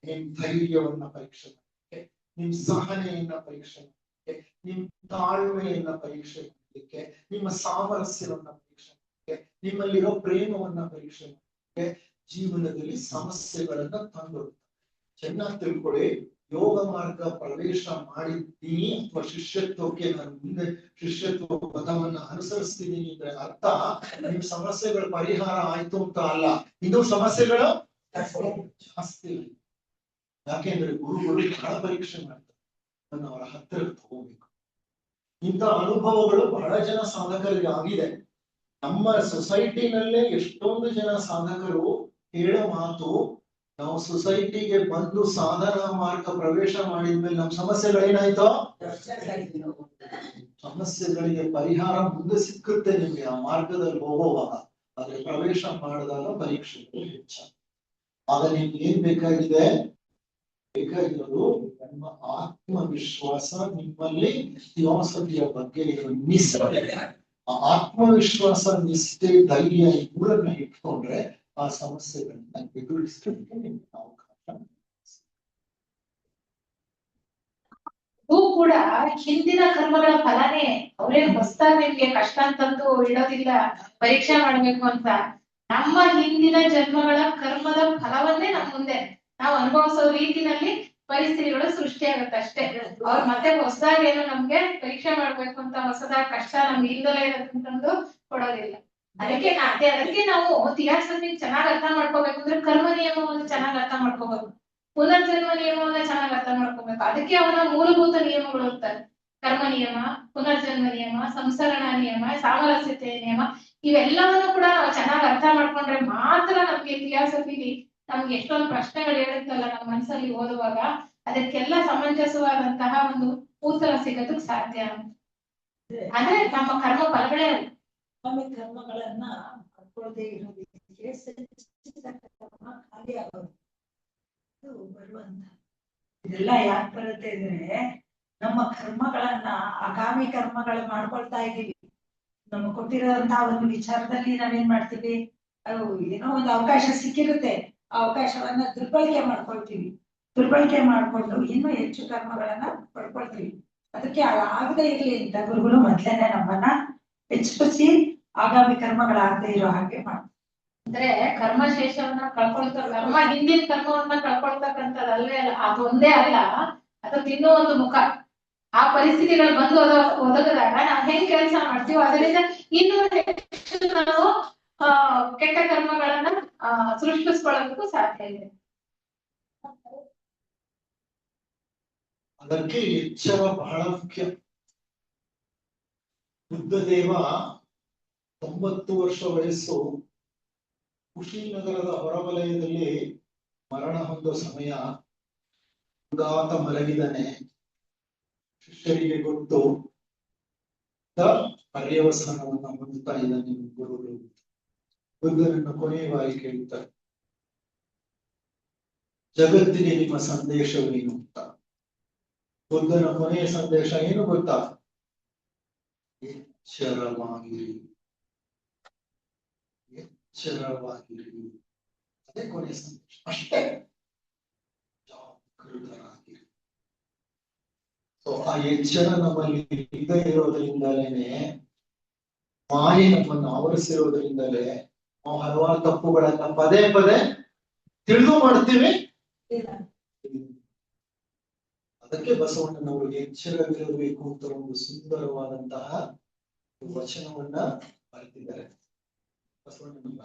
B: ನಿಮ್ ಧೈರ್ಯವನ್ನ ಪರೀಕ್ಷೆ ಮಾಡಲಿಕ್ಕೆ, ನಿಮ್ ಸಹನೆಯನ್ನ ಪರೀಕ್ಷೆ ಮಾಡಲಿಕ್ಕೆ, ನಿಮ್ ತಾಳ್ಮೆಯನ್ನ ಪರೀಕ್ಷೆ ಮಾಡಲಿಕ್ಕೆ, ನಿಮ್ಮ ಸಾಮರಸ್ಯವನ್ನ ಪರೀಕ್ಷೆ ಮಾಡಲಿಕ್ಕೆ, ನಿಮ್ಮಲ್ಲಿರೋ ಪ್ರೇಮವನ್ನ ಪರೀಕ್ಷೆ ಮಾಡಲಿಕ್ಕೆ ಜೀವನದಲ್ಲಿ ಸಮಸ್ಯೆಗಳನ್ನ ತಂದು. ಚೆನ್ನಾಗಿ ತಿಳ್ಕೊಳ್ಳಿ, ಯೋಗ ಮಾರ್ಗ ಪ್ರವೇಶ ಮಾಡಿದ್ದೀನಿ ಅಥವಾ ಶಿಷ್ಯತ್ವಕ್ಕೆ ನಾನು ಮುಂದೆ ಶಿಷ್ಯತ್ವ ಪದವನ್ನ ಅನುಸರಿಸ್ತಿದ್ದೀನಿ ಅಂದ್ರೆ ಅರ್ಥ ನಿಮ್ ಸಮಸ್ಯೆಗಳ ಪರಿಹಾರ ಆಯ್ತು ಅಂತ ಅಲ್ಲ. ಇದು ಸಮಸ್ಯೆಗಳು ಜಾಸ್ತಿ. ಯಾಕೆಂದ್ರೆ ಗುರುಗಳು ಬಹಳ ಪರೀಕ್ಷೆ ಮಾಡ್ತಾರೆ, ನನ್ನ ಅವರ ಹತ್ತಿರ ತಗೋಬೇಕು. ಇಂಥ ಅನುಭವಗಳು ಬಹಳ ಜನ ಸಾಧಕರಿಗೆ ಆಗಿದೆ. ನಮ್ಮ ಸೊಸೈಟಿನಲ್ಲೇ ಎಷ್ಟೊಂದು ಜನ ಸಾಧಕರು ಹೇಳೋ ಮಾತು, ನಾವು ಸೊಸೈಟಿಗೆ ಬಂದು ಸಾಧನಾ ಮಾರ್ಗ ಪ್ರವೇಶ ಮಾಡಿದ್ಮೇಲೆ ನಮ್ಮ ಸಮಸ್ಯೆಗಳೇನಾಯ್ತೋ, ಸಮಸ್ಯೆಗಳಿಗೆ ಪರಿಹಾರ ಮುಂದೆ ಸಿಕ್ಕುತ್ತೆ ನಿಮ್ಗೆ ಆ ಮಾರ್ಗದಲ್ಲಿ ಹೋಗುವಾಗ. ಆದ್ರೆ ಪ್ರವೇಶ ಮಾಡಿದಾಗ ಪರೀಕ್ಷೆಗಳು ಹೆಚ್ಚ. ಆಗ ನಿಮ್ಗೆ ಏನ್ ಬೇಕಾಗಿದೆ? ಬೇಕಾಗಿರೋದು ನಿಮ್ಮ ಆತ್ಮವಿಶ್ವಾಸ, ನಿಮ್ಮಲ್ಲಿ ಫಿಲಾಸಫಿಯ ಬಗ್ಗೆ ಇರೋ ನಿಷ್ಠೆ. ಆ ಆತ್ಮವಿಶ್ವಾಸ, ನಿಷ್ಠೆ, ಧೈರ್ಯ ಈ ಮೂರನ್ನ ಇಟ್ಕೊಂಡ್ರೆ ಆ ಸಮಸ್ಯೆಗಳನ್ನ ಎದುರಿಸಲಿಕ್ಕೆ ನಿಮ್ಗೆ ಅವಕಾಶ.
A: ಕೂಡ ಹಿಂದಿನ ಕರ್ಮಗಳ ಫಲನೇ. ಅವ್ರೇನ್ ಹೊಸದಾಗಿ ನಿಮ್ಗೆ ಕಷ್ಟ ಅಂತಂದು ಇಡೋದಿಲ್ಲ ಪರೀಕ್ಷೆ ಮಾಡ್ಬೇಕು ಅಂತ. ನಮ್ಮ ಹಿಂದಿನ ಜನ್ಮಗಳ ಕರ್ಮದ ಫಲವನ್ನೇ ನಮ್ ಮುಂದೆ ನಾವು ಅನುಭವಿಸೋ ರೀತಿನಲ್ಲಿ ಪರಿಸ್ಥಿತಿಗಳು ಸೃಷ್ಟಿಯಾಗುತ್ತೆ ಅಷ್ಟೇ. ಅವ್ರು ಮತ್ತೆ ಹೊಸದಾಗಿ ಏನು ನಮ್ಗೆ ಪರೀಕ್ಷೆ ಮಾಡ್ಬೇಕು ಅಂತ ಹೊಸದಾಗಿ ಕಷ್ಟ ನಮ್ಗೆ ಇಲ್ದಲೇ ಇರೋದಂತಂದು ಕೊಡೋದಿಲ್ಲ. ಅದಕ್ಕೆ ನಾವು ಥಿಯಾಸಫಿ ಚೆನ್ನಾಗಿ ಅರ್ಥ ಮಾಡ್ಕೋಬೇಕು ಅಂದ್ರೆ ಕರ್ಮ ನಿಯಮವನ್ನು ಚೆನ್ನಾಗಿ ಅರ್ಥ ಮಾಡ್ಕೋಬೇಕು, ಪುನರ್ಜನ್ಮ ನಿಯಮವನ್ನ ಚೆನ್ನಾಗಿ ಅರ್ಥ ಮಾಡ್ಕೋಬೇಕು. ಅದಕ್ಕೆ ಅವನ ಮೂಲಭೂತ ನಿಯಮಗಳು ಇರ್ತಾರೆ. ಕರ್ಮ ನಿಯಮ, ಪುನರ್ಜನ್ಮ ನಿಯಮ, ಸಂಸರಣ ನಿಯಮ, ಸಾಮರಸ್ಯತೆ ನಿಯಮ, ಇವೆಲ್ಲವನ್ನು ಕೂಡ ನಾವು ಚೆನ್ನಾಗಿ ಅರ್ಥ ಮಾಡ್ಕೊಂಡ್ರೆ ಮಾತ್ರ ನಮ್ಗೆ ಥಿಯಾಸಫಿಲಿ ನಮ್ಗೆ ಎಷ್ಟೊಂದು ಪ್ರಶ್ನೆಗಳು ಹೇಳುತ್ತಲ್ಲ ನಮ್ಮ ಮನಸ್ಸಲ್ಲಿ ಓದುವಾಗ ಅದಕ್ಕೆಲ್ಲ ಸಮಂಜಸವಾದಂತಹ ಒಂದು ಉತ್ತರ ಸಿಗೋದಕ್ಕೆ ಸಾಧ್ಯ. ಅಂದ್ರೆ ನಮ್ಮ ಕರ್ಮ ಫಲಗಳೇ
C: ಕರ್ಮಗಳನ್ನ ಪಡ್ಕೊಳ್ಳದೆ ಇರೋದಕ್ಕೆ ಖಾಲಿ ಆಗೋದು ಬರುವಂತ. ಇದೆಲ್ಲ ಯಾಕೆ ಬರುತ್ತೆ ಅಂದ್ರೆ ನಮ್ಮ ಕರ್ಮಗಳನ್ನ ಆಗಾಮಿ ಕರ್ಮಗಳು ಮಾಡ್ಕೊಳ್ತಾ ಇದೀವಿ. ನಮ್ಗೆ ಕೊಟ್ಟಿರೋಂತಹ ಒಂದು ವಿಚಾರದಲ್ಲಿ ನಾವೇನ್ ಮಾಡ್ತೀವಿ, ಅದು ಏನೋ ಒಂದು ಅವಕಾಶ ಸಿಕ್ಕಿರುತ್ತೆ, ಆ ಅವಕಾಶವನ್ನ ದುರ್ಬಳಕೆ ಮಾಡ್ಕೊಳ್ತೀವಿ. ದುರ್ಬಳಕೆ ಮಾಡ್ಕೊಂಡು ಇನ್ನೂ ಹೆಚ್ಚು ಕರ್ಮಗಳನ್ನ ಪಡ್ಕೊಳ್ತೀವಿ. ಅದಕ್ಕೆ ಆಗದೆ ಇರ್ಲಿ ಅಂತ ಗುರುಗಳು ಮೊದ್ಲೇನೆ ನಮ್ಮನ್ನ ಹೆಚ್ಚಿಸಿ ಆಗಾಮಿ ಕರ್ಮಗಳಾಗದೆ ಇರೋ ಹಾಗೆ ಮಾಡ್ತಾರೆ.
A: ಅಂದ್ರೆ ಕರ್ಮಶೇಷವನ್ನ ಕಳ್ಕೊಳ್ತಾ, ಹಿಂದಿನ ಕರ್ಮವನ್ನ ಕಳ್ಕೊಳ್ತಕ್ಕಂಥದ್ದಲ್ಲೇ ಅಲ್ಲ, ಅದೊಂದೇ ಅಲ್ಲ, ಅದು ಇನ್ನೂ ಒಂದು ಮುಖ. ಆ ಪರಿಸ್ಥಿತಿಗಳು ಬಂದು ಒದಗದಾಗ ನಾವು ಹೆಂಗ್ ಕೆಲಸ ಮಾಡ್ತೀವೋ ಅದರಿಂದ ಇನ್ನೂ ಹೆಚ್ಚು ನಾವು ಕೆಟ್ಟ ಕರ್ಮಗಳನ್ನ ಸೃಷ್ಟಿಸ್ಕೊಳ್ಳೋದಕ್ಕೂ ಸಾಧ್ಯ ಇದೆ.
B: ಅದಕ್ಕೆ ಎಚ್ಚರ ಬಹಳ ಮುಖ್ಯ. ಬುದ್ಧದೇವ 90 ವರ್ಷ ವಯಸ್ಸು ಕುಶಿನಗರದ ಹೊರವಲಯದಲ್ಲಿ ಮರಣ ಹೊಂದೋ ಸಮಯ. ಉದಾತ ಮಲಗಿದಾನೆ. ಶಿಷ್ಯರಿಗೆ ಗೊತ್ತು. ಪರ್ಯವಸಾನವನ್ನ ಹೊಂದುತ್ತಾ ಇದ್ದಾನೆ ಗುರುಗಳು. ಬುದ್ಧನನ್ನು ಕೊನೆಯ ಬಾರಿ ಕೇಳುತ್ತಾರೆ, ಜಗತ್ತಿಗೆ ನಿಮ್ಮ ಸಂದೇಶವೇನು ಅಂತ. ಬುದ್ಧನ ಕೊನೆಯ ಸಂದೇಶ ಏನು ಗೊತ್ತಾ? ಎಚ್ಚರವಾಗಿರಿ, ಎಚ್ಚರವಾಗಿರಿ. ಅದೇ ಕೊನೆಯ ಸಂದೇಶ, ಅಷ್ಟೇ. ಜಾಗೃತರಾಗಿರಿ. ಸೊ ಆ ಎಚ್ಚರ ನಮ್ಮಲ್ಲಿ ಇಲ್ಲದೆ ಇರೋದ್ರಿಂದಲೇನೆ, ಮಾಯೆ ನಮ್ಮನ್ನು ಆವರಿಸಿರೋದ್ರಿಂದಲೇ ನಾವು ಹಲವಾರು ತಪ್ಪುಗಳನ್ನ ಪದೇ ಪದೇ ತಿಳಿದು ಮಾಡ್ತೀವಿ. ಅದಕ್ಕೆ ಬಸವಣ್ಣನವರು ಎಚ್ಚರವಿರಬೇಕು ಅಂತ ಒಂದು ಸುಂದರವಾದಂತಹ ವಚನವನ್ನ ಬರೆದಿದ್ದಾರೆ. ಬಸವಣ್ಣನ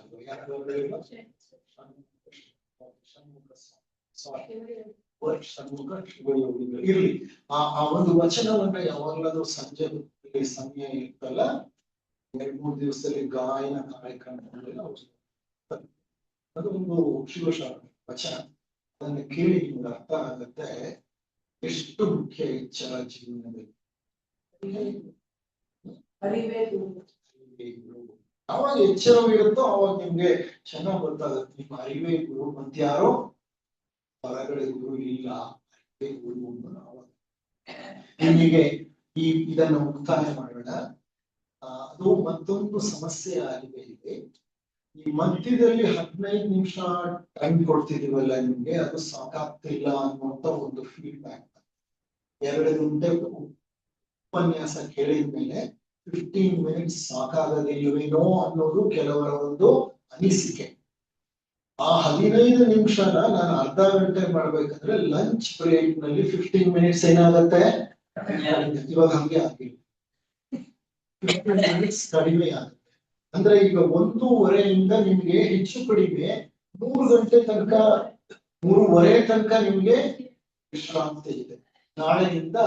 B: ಇರ್ಲಿ, ಆ ಒಂದು ವಚನವನ್ನ ಯಾವಾಗಲಾದ್ರೂ ಸಂಜೆ ಸಮಯ ಇರ್ತಲ್ಲ, 2-3 ದಿವಸದಲ್ಲಿ ಗಾಯನ ಕಾರ್ಯಕ್ರಮದಲ್ಲಿ ಅದೊಂದು ಶಿವಶರಣ ವಚನ. ಅದನ್ನ ಕೇಳಿ ನಿಮ್ಗೆ ಅರ್ಥ ಆಗತ್ತೆ ಎಷ್ಟು ಮುಖ್ಯ ಎಚ್ಚರ ಜೀವನದಲ್ಲಿ. ಯಾವಾಗ ಎಚ್ಚರವಿರುತ್ತೋ ಅವಾಗ ನಿಮ್ಗೆ ಚೆನ್ನಾಗ್ ಗೊತ್ತಾಗುತ್ತೆ, ನಿಮ್ಮ ಅರಿವೇ ಗುರು, ಮತ್ಯಾರೋ ಹೊರಗಡೆ ಗುರು ಇಲ್ಲ, ಅರಿವೇ ಗುರು ಅಂತ ನಾವು ನಿಮಗೆ ಇದನ್ನು ಮುಕ್ತಾಯ ಮಾಡೋಣ. ಅದು ಮತ್ತೊಂದು ಸಮಸ್ಯೆ ಆಗಿದೆ. ಇದೆ ಈ ಮಧ್ಯದಲ್ಲಿ 15 ನಿಮಿಷ ಟೈಮ್ ಕೊಡ್ತಿದೀವಲ್ಲ ನಿಮ್ಗೆ, ಅದು ಸಾಕಾಗ್ತಿಲ್ಲ ಅನ್ನುವಂತ ಒಂದು ಫೀಡ್ಬ್ಯಾಕ್. 2 ಗಂಟೆ ಉಪನ್ಯಾಸ ಕೇಳಿದ್ಮೇಲೆ 15 ಮಿನಿಟ್ಸ್ ಸಾಕಾಗದಿಲ್ವೇನೋ ಅನ್ನೋದು ಕೆಲವರ ಒಂದು ಅನಿಸಿಕೆ. ಆ 15 ನಿಮಿಷನ ನಾನು ಅರ್ಧ ಗಂಟೆ ಮಾಡ್ಬೇಕಂದ್ರೆ ಲಂಚ್ ಬ್ರೇಕ್ ನಲ್ಲಿ 15 ಮಿನಿಟ್ಸ್ ಏನಾಗತ್ತೆ, ಇವಾಗ ಹಂಗೆ ಆಗಿಲ್ಲ, 15 ಮಿನಿಟ್ಸ್ ಕಡಿಮೆ ಆಗುತ್ತೆ. ಅಂದ್ರೆ ಈಗ 1:30 ನಿಮ್ಗೆ ಹೆಚ್ಚು ಕಡಿಮೆ 3 ಗಂಟೆ ತನಕ, 3:30 ತನಕ ನಿಮ್ಗೆ ವಿಶ್ರಾಂತಿ ಇದೆ. ನಾಳೆಯಿಂದ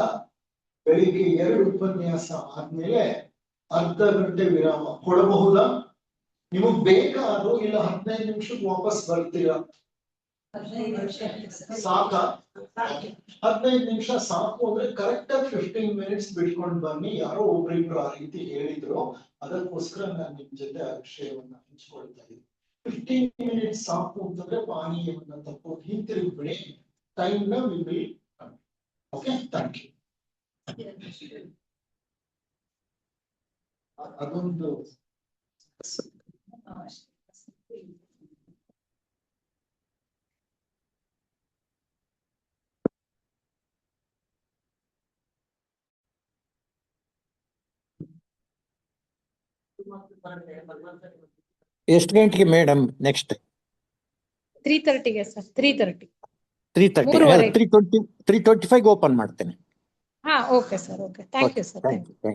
B: ಬೆಳಿಗ್ಗೆ 2 ಉಪನ್ಯಾಸ ಆದ್ಮೇಲೆ ಅರ್ಧ ಗಂಟೆ ವಿರಾಮ ಕೊಡಬಹುದಾ? ನಿಮಗ್ ಬೇಕಾದ್ರೂ ಇಲ್ಲ 15 ನಿಮಿಷಕ್ಕೆ ವಾಪಸ್ ಬರ್ತೀರಾ? ಸಾಕ? 15 ನಿಮಿಷ ಸಾಕು ಅಂದ್ರೆ ಕರೆಕ್ಟ್ ಆಗಿ 15 ಮಿನಿಟ್ಸ್ ಬಿಟ್ಕೊಂಡು ಬನ್ನಿ. ಯಾರೋ ಒಬ್ರಿಬ್ರು ಆ ರೀತಿ ಹೇಳಿದ್ರು, ಅದಕ್ಕೋಸ್ಕರ ನಾನು ನಿಮ್ ಜೊತೆ ಆ ವಿಷಯವನ್ನ ಹಂಚ್ಕೊಳ್ತಾ ಇದ್ದೀನಿ. 15 ಮಿನಿಟ್ಸ್ ಸಾಕು ಅಂತಂದ್ರೆ ಪಾನೀಯವನ್ನ ತಪ್ಪು ಹಿಂತಿರುಗ್ಬಿಡಿ. ಟೈಮ್ ನ ವಿಲ್. Okay, thank you. ಅದೊಂದು
D: ಎಷ್ಟು ಗಂಟೆಗೆ ಮೇಡಮ್ ನೆಕ್ಸ್ಟ್?
E: 3:30ಗೆ ಸರ್. 3:30.
D: 3:30. 3:25 ಓಪನ್ ಮಾಡ್ತೇನೆ.
E: ಹಾ, okay sir. Okay, thank you sir.
D: Thank you.